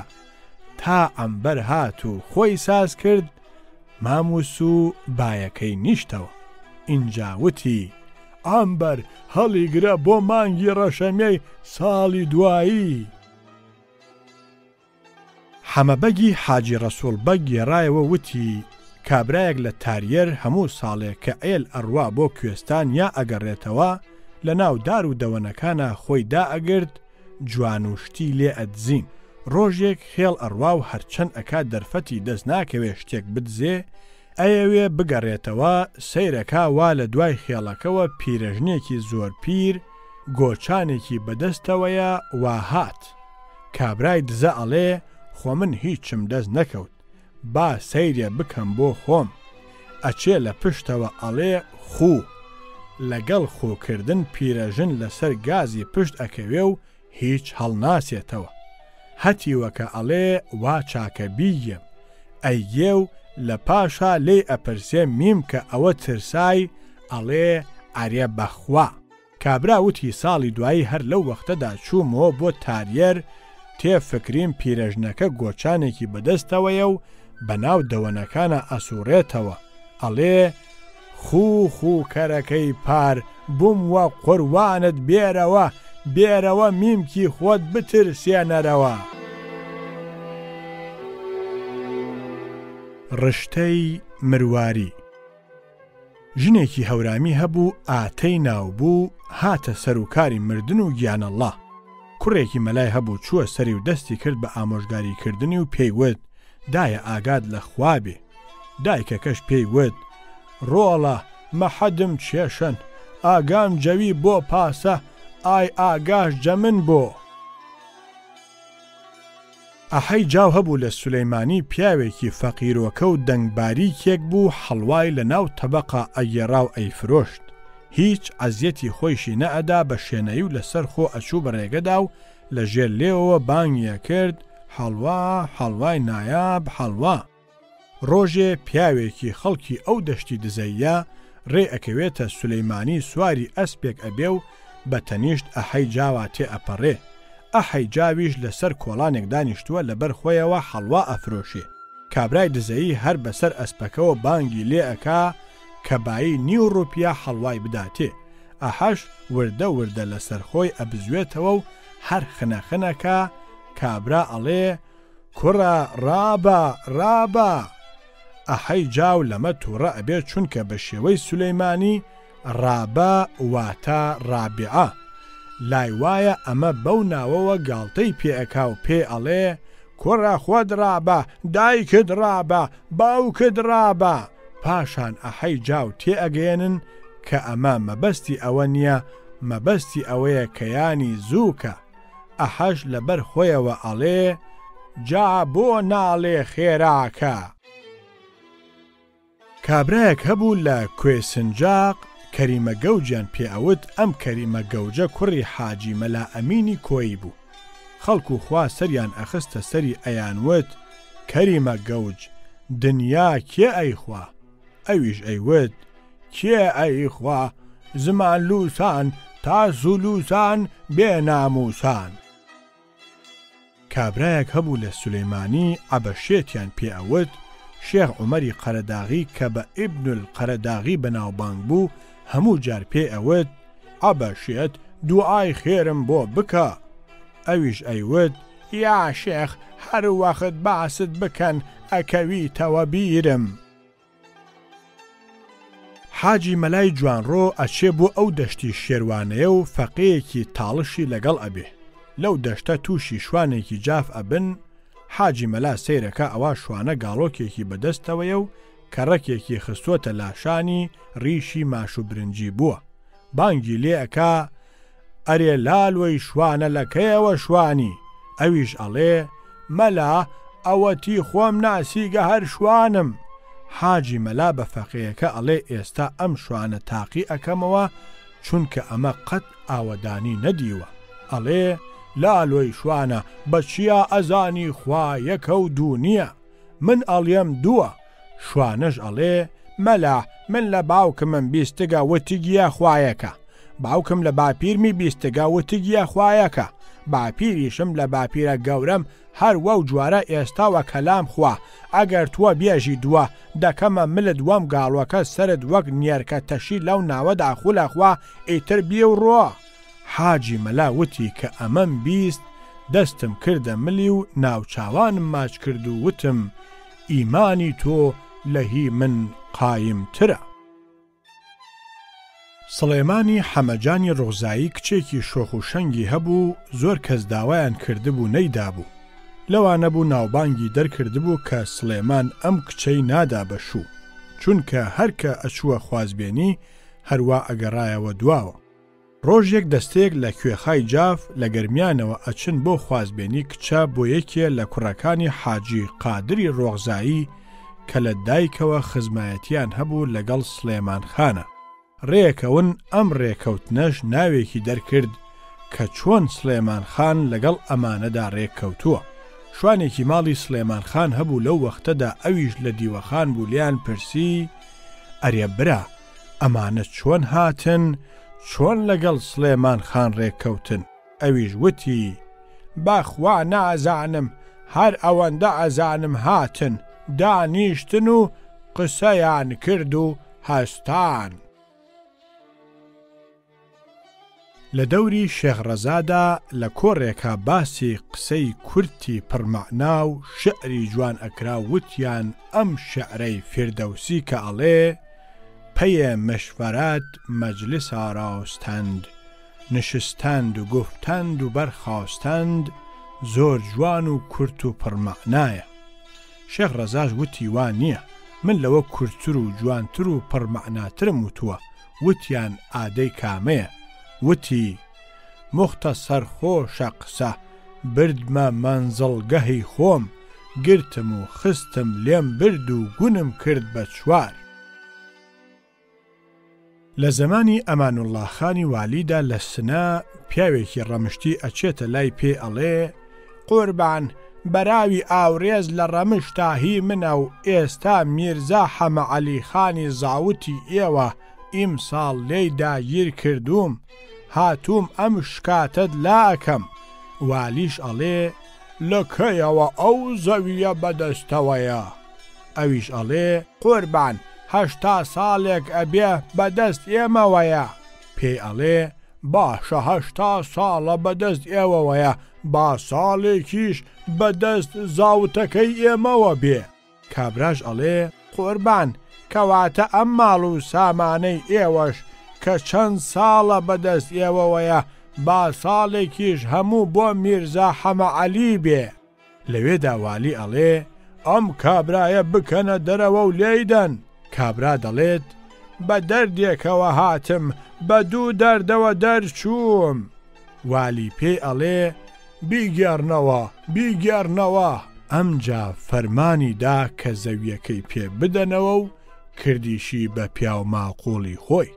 تا ئەمبەر هات و خۆی ساز کرد، ماموسوو بایەکەی نیشتەوە. ئینجا وتی ئەمبەر هەڵی گرە بۆ مانگی ڕەشەمێی ساڵی دوایی. حەمەبەگی حاجی ڕەسوڵ بەگ گێڕایەوە وتی کابرایەک لە تاریەر هەموو ساڵێک کە ئێل ئەڕوا بۆ کوێستان یا ئەگەڕێتەوە لە ناو دار و دەوەنەکانە خۆی دائەگرت جوانوشتی لێ ئەدزین. ڕۆژێک خێڵ ئەڕوا و هەرچەند ئەکا دەرفەتی دەست ناکەوێ شتێک بدزێ، ئەیەوێ بگەڕێتەوە سەیرەکە وا لە دوای خێڵەکەوە پیرەژنێکی زۆر پیر گۆچانێکی بەدەستەوەیە وا هات. کابرای دزە ئەڵێ خۆ من هیچم دەست نەکەوت، با سەیرێ بکەم بۆ خۆم. ئەچێ لە پشتەوە ئەڵێ خوو. لەگەڵ خۆکردن پیرەژن لەسەر گازی پشت ئەکەوێ و هیچ هەڵناسێتەوە. هەتی وەکە ئەڵێ وا چاکە بیگێم. ئەیگێ و لە پاشا لێ ئەپرسێ میم کە ئەوە ترسای ئەڵێ ئەرێ بەخوا. کابرا وتی ساڵی دوایی هەر لەو وەختەدا چوومەوە بۆ تاریەر، تێفکریم پیرەژنەکە گۆچانێکی بەدەستەوەیە و بەناو دەوەنەکانە ئەسوڕێتەوە. ئەڵێ خوو کەرەکەی پار بووم وە قوربانت بێرەوە، بێرەوە میمکی خۆت بترسێنەرەوە. ڕشتەی مرواری. ژنێکی هەورامی هەبوو ئاتەی ناوبوو، هاتە سەرکاری مردن و گیانەڵڵا. کوڕێکی مەلای هەبوو چووە سەری و دەستی کرد بە ئامۆژگاریکردنی و پێیوت دایە ئاگاد لە خوابێ. دایکەکەش پێیوت ڕۆڵە مەحەدم چێشن، ئاگام جەوی بۆ پاسە، ئای ئاگاش جەمن بۆ. ئەحەی جاو هەبوو لە سولەیمانی پیاوێکی فەقیرۆکە و دەنگباریکێک بوو، هەڵوای لە ناو تەبەقە ئەگێڕا و ئەیفرۆشت. هیچ عەزیەتی خۆیشی نەئەدا، بە شوێنەی و لەسەر خۆ ئەچوو بەڕێگەدا و لە ژێر لێەوە بانگیە کرد هەڵوا هەڵوای نایاب هەڵوا. ڕۆژێ پیاوێکی خەڵکی ئەو دەشتی دزەیە ڕێ ئەکەوێتە سولەیمانی سواری ئەسپێک ئەبێ و بە تەنیشت ئەحەی جاوا تێ ئەپەڕێ. ئەحەی جاویش لەسەر کۆڵانێک دانیشتووە لەبەر خۆیەوە هەڵوا ئەفرۆشێ. کابرای دزەیی هەر بەسەر ئەسپەکەەوە بانگی لێ ئەکا کە بایی 90 ڕوپیا هەڵوای بداتێ. ئەحەش وردە وردە لەسەر خۆی ئەبزوێتەوە و هەر خنەخنەکە. کابرا ئەڵێ کوڕە ڕابە ڕابە. ئەحەی جاو لەمە تووڕە ئەبێت چونکە بە شێوەی سولەیمانی ڕابە واتە ڕابعە. لای وایە ئەمە بەو ناوەوە گاڵتەی پێئەکا و پێ ئەڵێ کوڕە خۆت ڕابە، دایکت ڕابە، باوکت ڕابە. پاشان ئەحەی جاو تێئەگەێنن کە ئەمە مەبەستی ئەوە نییە، مەبەستی ئەوەیە کەیانی زووکە. ئەحەش لەبەر خۆیەوە ئەڵێ جا بۆ ناڵێ خێراکە. کابرایەک هەبوو لە کوێسنجاق، کەریمە گەوجیان پێئەوت ئەم کەریمە گەوجە کوڕی حاجی مەلا ئەمینی کۆی بوو. خەڵکو خوا سەریان ئەخستە سەری ئەیانوت کەریمە گەوج دنیا کێ ئەیخوا ئەویش ئەیوت کێ ئەیخوا زمان لووسان تاس و لووسان بێناموسان. کابرایەک هەبوو لە سولەیمانی عەبەشێتیان پێئەوت شێخ عومەری قەرەداغی کە بە ئیبن القەرەداغی بەناوبانگ بوو هەموو جار پێئەوت عەبەشێت دوعای خێرم بۆ بکە. ئەویش ئەیوت یا شێخ هەر وەخت باست بکەن ئەکەویتەوە بیرم. حاجی مەلای جوانڕۆ ئەچێ بۆ ئەو دەشتی شێوانەیە و فەقەیەکی تاڵشی لەگەڵ ئەبێ. لەو دەشتە تووشی شوانێکی جاف ئەبن حاجی مەلا سەیرەکە ئەوە شوانە گاڵۆکێکی بەدەستەوەیە و کەڕەکێکی خستۆتە لاشانی ڕیشی ماش و برنجی بووە. بانگی لێ ئەکا ئەرێ لاڵوەی شوانە لەکەیەوە شوانی. ئەویش ئەڵێ مەلا ئەوەتی خۆم ناسیگە هەر شوانم. حاجی مەلا بە فەقەیەکە ئەڵێ ئێستا ئەم شوانە تاقی ئەکەمەوە چونکە ئەمە قەت ئاوەدانی نەدیوە. ئەڵێ لاڵوەی شوانە بەچیا ئەزانی خوا یەکە و دوو نییە من ئەڵێم دووە. شوانەش ئەڵێ مەلا من لە باوکمم بیستگە وتیگیە خوایەکە. باوکم لە باپیرمی بیستگە وتیگیە خوایەکە. باپیریشم لە باپیرە گەورەم هەر وەو جوارە ئێستاوە کەلام خوا ئەگەر تووە بێژی دووە دەکەمە ملت وەم گاڵوەکە سرت وەک نێرکە تەشی لەو ناوەدا خولە خوا ئیتر بیێ و ڕۆ. حاجی مەلا وتی کە ئەمەم بیست دەستم کردە ملی و ناوچاوانم ماچ کرد و وتم ئیمانی تۆ لە هی من قایمترە. سڵێمانی حەمەجانی ڕۆزایی کچێکی شۆخ و شەنگی هەبوو زۆر کەس داوایان کردبوو نەیدابوو. لەوانە بوو ناوبانگی دەرکردبوو کە سڵێمان ئەم کچەی نادا بەشوو چونکە هەرکە ئەچووە خوازبێنی هەروە ئەگەڕایەوە دواوە. ڕۆژێک دەستێک لە کوێخای جاف لە گەرمیانەوە ئەچن بۆ خوازبێنی کچە بۆ یەکێ لە کوڕەکانی حاجی قادری ڕۆغزایی کە لە دایکەوە خزمایەتیان هەبوو لەگەڵ سڵێمان خانە. ڕێکەون ئەم ڕێکەوتنەش ناوێکی دەرکرد کە چۆن سڵێمان خان لەگەڵ ئەمانەدا ڕێککەوتووە. شوانێکی ماڵی سڵێمان خان هەبوو لەو وەختەدا ئەویش لە دیوەخان بوو لیان پرسی ئەرێ برا ئەمانە چۆن هاتن چۆن لەگەڵ سڵێمان خان ڕێککەوتن. ئەویش وتی بەخوا نازانم هەر ئەوەندە ئەزانم هاتن دانیشتن و قسەیان کرد و هەستان. لە دەوری شێخ ڕەزادا لە کۆڕێکە باسی قسەی کورتی پڕمەعنا و شعری جوان ئەکرا وتیان ئەم شعرەی فیردەوسی کە ئەڵێ پەیە مەشڤەرات مەجلس ئاراستەند نشستەند و گفتەند و بەرخاستەند زۆر جوان و کورت و پڕمەعنایە. شێخ ڕەزاش وتی وان نییە من لەوە کورتتر و جوانتر و پڕمەعناترم وتووە. وتیان ئادەی کامەیە؟ وتی مختصر خۆشە قسە بردمە مەنزڵگەهی خۆم گرتم و خستم لێم برد و گونم کرد بە چوار. لە زمانی ئەمانوڵڵا خانی والیدا لە سنە پیاوێکی ڕەمشتی ئەچێتە لای پێ ئەڵێ قوربان بەراوی ئاوڕێز لە ڕەمشتا هی منە و ئێستا میرزا حەمە عەلی خانی زاوتی ئێوە ئیمساڵ لێی داگیر کردووم هاتووم ئەم شکاتت لاکەم. والیش ئەڵێ لەکەیەوە ئەو زەویە بەدەستەوەیە. ئەویش ئەڵێ قوربان 80 ساڵێک ئەبێ بەدەست ئێمەوەیە. پێی ئەڵێ باشە 80 ساڵە بەدەست ئێوەوەیە با ساڵێکیش بەدەست زاوتەکەی ئێمەوە بێ. کابراش ئەڵێ قوربان کەواتە ئەم ماڵ و سامانەی ئێوەش کە چەند ساڵە بەدەست ئێوەوەیە با ساڵێکیش هەموو بۆ میرزا حەمە عەلی بێ. لەوێدا والی ئەڵێ ئەم کابرایە بکەنە دەرەوە و لێیدەن. کابرا دەڵێت بە دەردێکەوە هاتم بە دوو دەردەوە دەرچووم. والی پێی ئەڵێ بیگێڕنەوە بیگێڕنەوە. ئەمجا فەرمانی دا کە زەویەکەی پێ بدەنەوە و کردیشی بە پیاو ماقوڵی خۆی.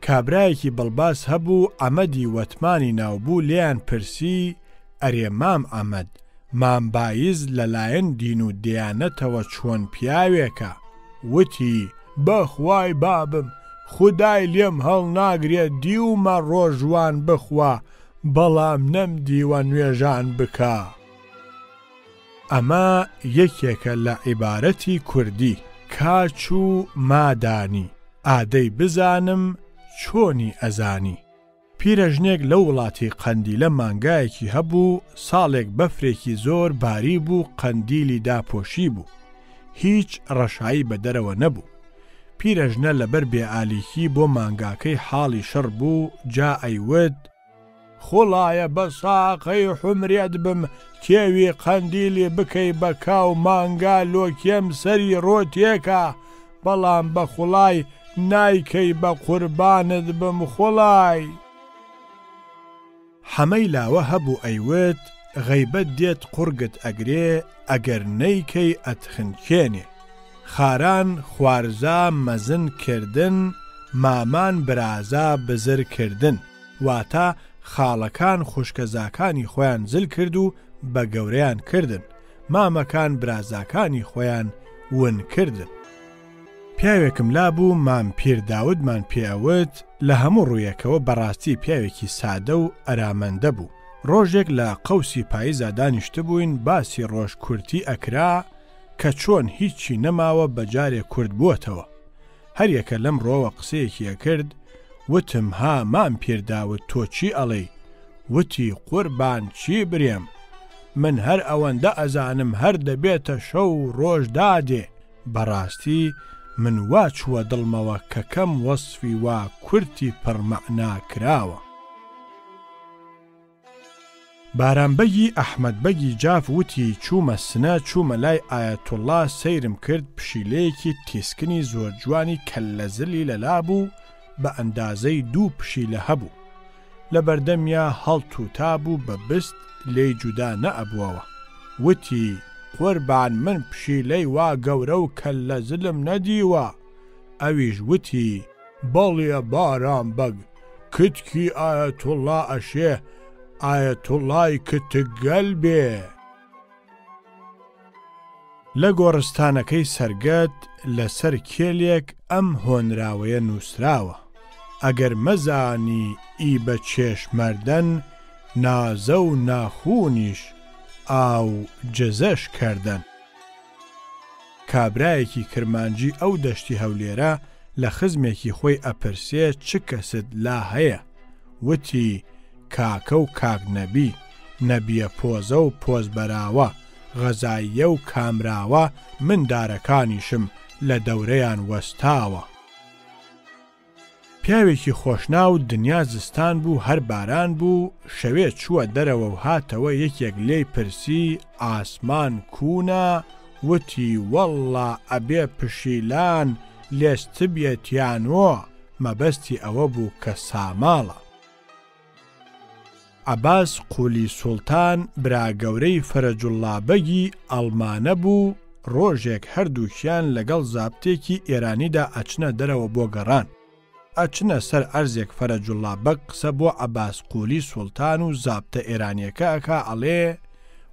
کابرایەکی بەڵباس هەبوو ئەمەدی وەتمانی ناوبوو لیان پرسی ئەرێ مام ئەمەد مام بایز لەلایەن دین و دیانەتەوە چۆن پیاوێکە وتی بەخوای بابم خودای لێم هەڵ ناگرێت دیومە ڕۆژوان بخوا بەڵام نەم دیوە نوێژان بکە. ئەمە یەکێکە لە عیبارەتی کوردی کاچ و مادانی ئادەی بزانم چۆنی ئەزانی. پیرەژنێک لە وڵاتی قەندیلە مانگایەکی هەبوو ساڵێک بەفرێکی زۆر باری بوو قەندیلی داپۆشی بوو هیچ ڕەشایی بە دەرەوە نەبوو. پیرەژنە لەبەر بێئالیکی بۆ مانگاکەی حاڵی شەڕ بوو جا ئەیوت خۆڵایە بە ساقەی حومرێت بم کێوی قەندیلی بکەی بە کاو مانگا لۆکێم سەری ڕۆتێکە بەڵام بە خوڵای نایکەی بە قوربانت بم خوڵای. حەمەی لاوە هەبوو ئەیوت غەیبەت دێت قورگت ئەگرێ ئەگەر نەیکەی ئەتخنکێنێ. خاران خوارزا مەزن کردن مامان برازا بزر کردن واتە خاڵەکان خوشکەزاکانی خۆیان زل کرد و بە گەورەیان کردن مامەکان برازاکانی خۆیان ون کردن. پیاوێکم لابوو مام پیر داودمان پێوت لە هەموو ڕوویەکەوە بەڕاستی پیاوێکی سادە و ئەرامەندە بوو. ڕۆژێک لە قەوسی پاییزا دانیشتە بووین باسی ڕۆژ کورتی ئەکرا کە چۆن هیچی نەماوە بەجارێک کورد بووەتەوە. هەریەکە لەم ڕۆوە قسەیەکی ئەکرد وتم ها مام پیر داود تۆ چی ئەڵێی؟ وتی قوربان چی برێم من هەر ئەوەندە ئەزانم هەر دەبێتە شەو ڕۆژ دادێ. بەڕاستی من وا چووە دڵمەوە کە کەم وەسفی وا کورتی پڕمەعنا کراوە. بارانبەگی ئەحمەدبەگی جاف وتی چوومە سنە چوومە لای ئایەتوڵڵا سەیرم کرد پشیلەیەکی تیسکنی زۆر جوانی کەللەزلی لەلا بوو بە ئەندازەی 2 پشیلە هەبوو لە بەردەمیا هەڵت و تابوو بە بست لێی جودا نەئەبووەوە. وتی قوربان من پشیلەی وا گەورە و کەللەزلم نەدیوە. ئەویش وتی بەڵێ بارانبەگ کتکی ئایەتوڵڵا ئەشێ ئایەتوڵڵای کتگەل بێ. لە گۆڕستانەکەی سەرگەت لەسەر کێلێک ئەم هۆنراوەیە نووسراوە ئەگەر مەزانی ئی بە چێشمەردەن نازە و ناخونیش ئاو جزەش کردن. کابرایەکی کرمانجی ئەو دەشتی هەولێرە لە خزمێکی خۆی ئەپرسێ چ کەست لا هەیە؟ وتی کاکە و کاک نەبی نەبیە پۆزە و پۆز بەراوە غەزاییە و کامراوە مندارەکانیشم لە دەورەیان وەستاوە. پیاوێکی خۆشناو دنیا زستان بوو هەر باران بوو شەوێ چووە دەرەوە و هاتەوە یەکێک لێی پرسی ئاسمان کوونە؟ وتی وەڵڵا ئەبێ پشیلان لێستبێتیانوە مەبەستی ئەوە بوو کە ساماڵە. عەباس قولی سوڵتان براگەورەی فەرەجوڵڵابەگی ئەڵمانە بوو ڕۆژێک هەردووکیان لەگەڵ زابتێکی ئێرانیدا ئەچنە دەرەوە بۆ گەڕان. ئەچنە سەر ئەرزێک فەرەجوڵڵابەگ قسە بۆ عەباس قولی سوڵتان و زابتە ئێرانیەکە ئەکا ئەڵێ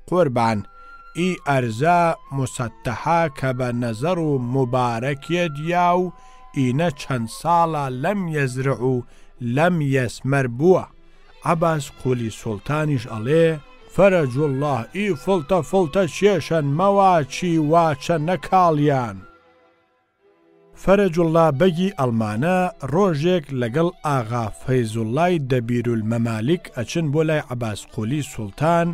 قوربان ئی ئەرزە موسەتەحا کە بە نەزەر و موبارەکێت یا و ئینە چەند ساڵە لەم یەزرع و لەم یەسمەر بووە. عەباس قولی سوڵتانیش ئەڵێ فەرەجوڵڵاه ئی فڵتە فڵتە چێشەن مەواچی واچە نەکاڵیان. فەرەجوڵڵابەگی ئەڵمانە ڕۆژێک لەگەڵ ئاغا فەیزوڵڵای دەبیرولمەمالیک ئەچن بۆ لای عەباس قولی سوڵتان.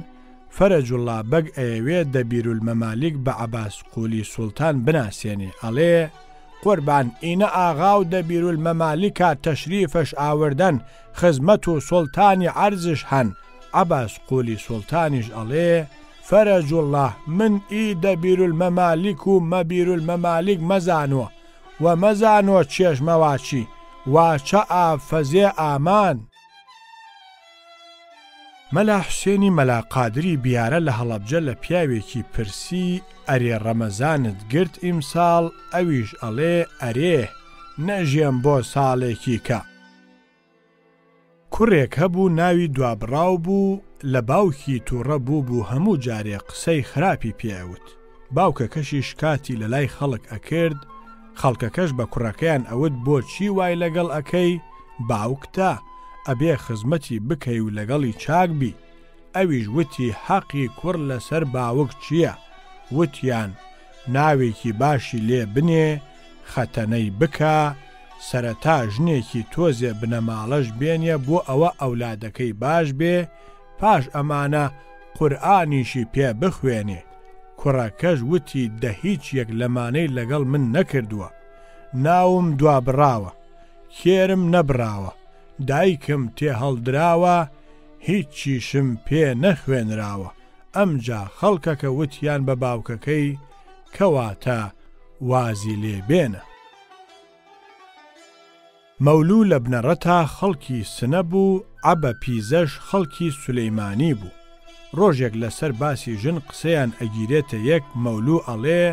فەرەجوڵڵابەگ ئەیەوێ دەبیرولمەمالیک بە عەباس قولی سوڵتان بناسیێنێ ئەڵێ قوربان ئینە ئاغا و دەبیرولمەمالیکە تەشریفەش ئاوردەن خزمەت و سوڵتانی عەرزش هەن. عەباس قولی سوڵتانیش ئەڵێ فەرەجوڵڵاه من ئی دەبیرولمەمالیک و مەبیرولمەمالیک مەزانوە و مەزانوە چێژمەواچی واچە ئافەزێ ئامان. مەلا حوسێنی مەلا قادری بیارە لە هەڵەبجە لە پیاوێکی پرسی ئەرێ ڕەمەزانت گرت ئیمساڵ؟ ئەویش ئەڵێ ئەرێ نەژێم بۆ ساڵێکی کە. کوڕێک هەبوو ناوی دوابڕاو بوو لە باوکی تووڕە بوو هەموو جارێ قسەی خراپی پێوت. باوکەکەشیش کاتی لە لای خەڵک ئەکرد، خەڵکەکەش بە کوڕەکەیان ئەوت بۆچی وای لەگەڵ ئەکەی؟ باوکتا ئەبێ خزمەتی بکەی و لەگەڵی چاک بی. ئەویش وتی حەقی کوڕ لەسەر باوک چییە؟ وتیان ناوێکی باشی لێ بنێ، خەتەنەی بکە، سەرەتا ژنێکی تۆزێ بنەماڵەش بێنێ بۆ ئەوە ئەولادەکەی باش بێ، پاش ئەمانە قورئانیشی پێ بخوێنێ. کوڕەکەش وتی دە هیچ یەک لەمانەی لەگەڵ من نەکردووە. ناوم دوابڕاوە، کێرم نەبراوە، دایکم تێ هەڵدراوە، هیچیشم پێ نەخوێنراوە. ئەمجا خەڵکەکە وتیان بە باوکەکەی کەواتە وازی لێ بێنە. مەولوو لە بنەڕەتا خەڵکی سنە بوو، عەبە پیزەش خەڵکی سولەیمانی بوو. ڕۆژێک لەسەر باسی ژن قسەیان ئەگیرێتە یەک، مەولوو ئەڵێ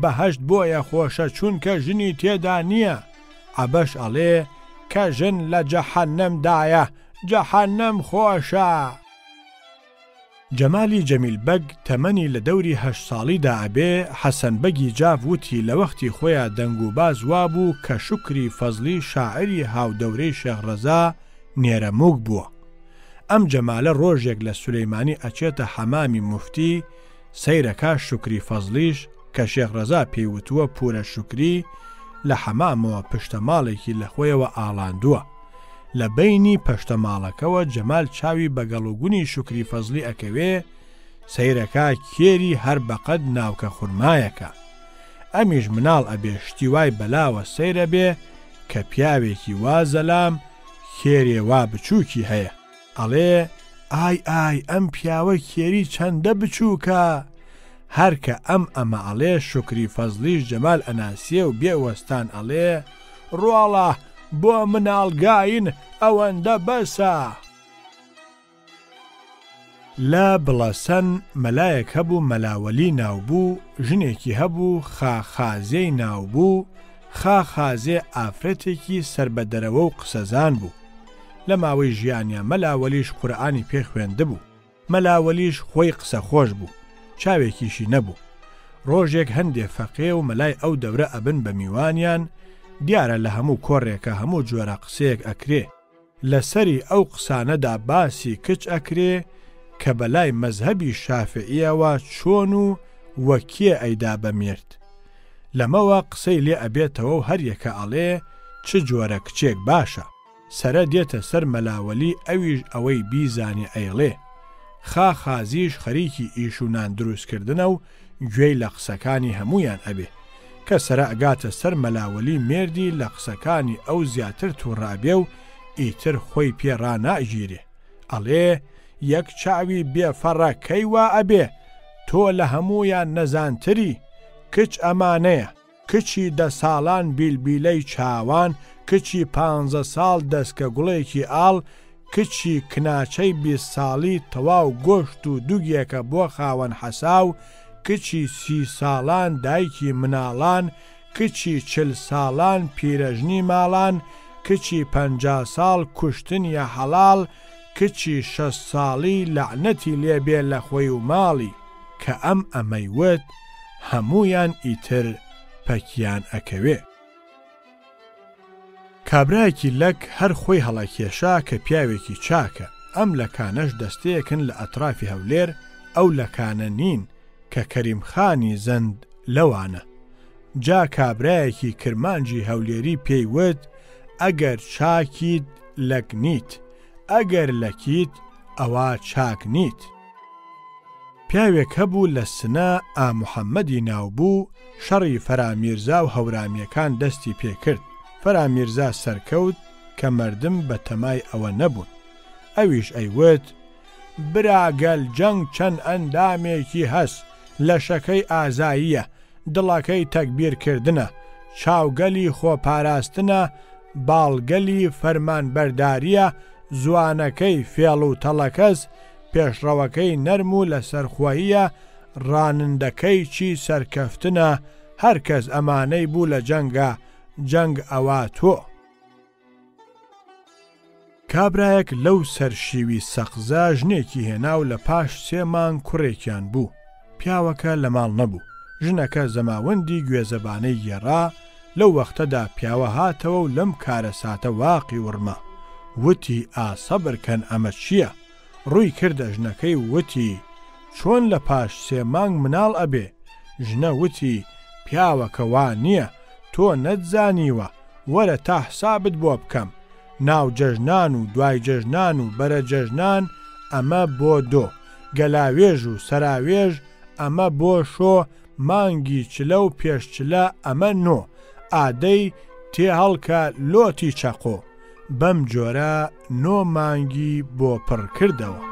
بەهەشت بۆیە خۆشە چونکە ژنی تێدا نییە. عەبەش ئەڵێ کە ژن لە جەحەنەمدایە، جەحەنەم خۆشە. جەمالی جەمیلبەگ تەمەنی لە دەوری 8 ساڵیدا ئەبێ، حەسەن بەگی جاف وتی لە وەختی خۆیان دەنگ و باز وابوو کە شوکری فەزلی شاعری هاودەورەی شێخڕەزا نێرەمووک بووە. ئەم جەمالە ڕۆژێک لە سولەیمانی ئەچێتە حەمامی موفتی، سەیرەکە شوکری فەزلیش کە شێخڕەزا پێیوتووە پورە شوکری لە حەمامەوە پشتەماڵێکی لە خۆیەوە ئاڵاندووە. لە بەینی پەشتەماڵەکەوە جەمال چاوی بە گەڵوگونی شوکری فەزلی ئەکەوێ، سەیرەکە کێری هەر بەقەد ناوکە خورمایەکە. ئەمیش مناڵ ئەبێ شتیوای بەلاوە سەیرە بێ کە پیاوێکی وازەلام کێرێ وا بچووکی هەیە. ئەڵێ ئای ئای ئەم پیاوە کێری چەندە بچووکە. هەرکە ئەمە ئەڵێ شوکری فەزلیش جەمال ئەناسیە و بێوەستان ئەڵێ ڕواڵە بۆ مناڵگاین ئەوەندە بەسە. لە بڵەسەن مەلایەک هەبوو مەلاوەلی ناوبوو، ژنێکی هەبوو خاخازەی ناوبوو. خاخازێ ئافرەتێکی سربەدەرەوە و قسەزان بوو. لە ماوەی ژیانیا مەلاوەلیش قورئانی پێ خوێندە بوو. مەلاوەلیش خۆی قسە خۆش بوو، چاوێکیشی نەبوو. ڕۆژێک هەندێک فەقێ و مەلای ئەو دەورە ئەبن بە میوانیان، دیارە لە هەموو کۆڕێکە هەموو جۆرە قسەیەک ئەکرێ. لەسەری ئەو قسانەدا باسی کچ ئەکرێ کە بەلای مەزهەبی شافعیەوە چۆن و وەکیە ئەیدا بەمێرد. لەمەوە قسەی لێ ئەبێتەوە و هەریەکە ئەڵێ چ جۆرە کچێک باشە. سەرە دێتە سەر مەلاوەلی، ئەویش ئەوەی بیزانی ئەیڵێ. خاخازیش خەریکی ئیش و نان دروستکردنە و گوێی لە قسەکانی هەمویان ئەبێ کە سەرە ئەگاتە سەر مەلاوەلی مێردی لە قسەکانی ئەو زیاتر تووڕابێ و ئیتر خۆی پێڕا ناگیرێ. ئەڵێ یەک چاوی بێفەڕەکەی وا ئەبێ، تۆ لە هەمویان نەزانتری. کچ ئەمانەیە، کچی 10 ساڵان بیلبیلەی چاوان، کچی 15 ساڵ دەستکە گوڵێکی ئاڵ، کچی کناچەی 20 ساڵی تەواو گۆشت و دوگیەکە بۆ خاوەن حەساو، کچی 30 ساڵان دایکی مناڵان، کچی 40 ساڵان پیرەژنی ماڵان، کچی 50 ساڵ کوشتنیە حەڵاڵ، کچی 6 ساڵی لەعنەتی لێبێ لە خۆی و ماڵی. کە ئەمەیوت هەمویان ئیتر پەکیان ئەکەوێ. کابرایەکی لەک هەر خۆی هەڵەکێشا کە پیاوێکی چاکە. ئەم لەکانەش دەستەیەکن لە ئەترافی هەولێر، ئەو لەکانە نین کە کەریمخانی زەند لەوانە. جا کابرایەکی کرمانجی هەولێری پێیوت ئەگەر چاکیت لەک نیت، ئەگەر لەکیت ئەوە چاک نیت. پیاوێک هەبوو لە سنە ئامحەممەدی ناوبوو، شەڕی فەرامیرزا و هەورامیەکان دەستی پێکرد. فەرامیرزا سەرکەوت کە مردم بە تەمای ئەوە نەبوون. ئەویش ئەیوت براگەل جەنگ چەند ئەندامێکی هەست، لەشەکەی ئازاییە، دڵەکەی تەکبیرکردنە، چاوگەلی خۆپاراستنە، باڵگەلی فەرمانبەرداریە، زوانەکەی فێڵ و تەڵەکەس، پێشڕەوەکەی نەرم و لەسەرخۆییە، ڕانندەکەی چی سەرکەفتنە، هەرکەس ئەمانەی بوو لە جەنگە، جەنگ ئەوا تۆ. کابرایەک لەو سەرشیوی سەقزە ژنێکی هێنا و لە پاش 3 مانگ کوڕێکیان بوو. پیاوەکە لە ماڵ نەبوو. ژنەکە زەماوەندی گوێزەبانەی گێڕا. لەو وەختەدا پیاوە هاتەوە و لەم کارە ساتە واقی ورمە. وتی ئاسەبرکەن ئەمە چییە؟ ڕووی کردە ژنەکەی وتی چۆن لە پاش 3 مانگ مناڵ ئەبێ؟ ژنە وتی پیاوەکە وا نییە، تۆ نەتزانیوە، وەرە تا حسابت بۆ بکەم. ناو جەژنان و دوای جەژنان و بەرە جەژنان ئەمە بۆ دۆ، گەلاوێژ و سەراوێژ ئەمە بۆ شۆ، مانگی چلە و پێشچلە ئەمە نۆ، ئادەی تێ هەڵکە لۆتی چەقۆ. بەم جۆرە 9 مانگی بۆ پڕ کردەوە.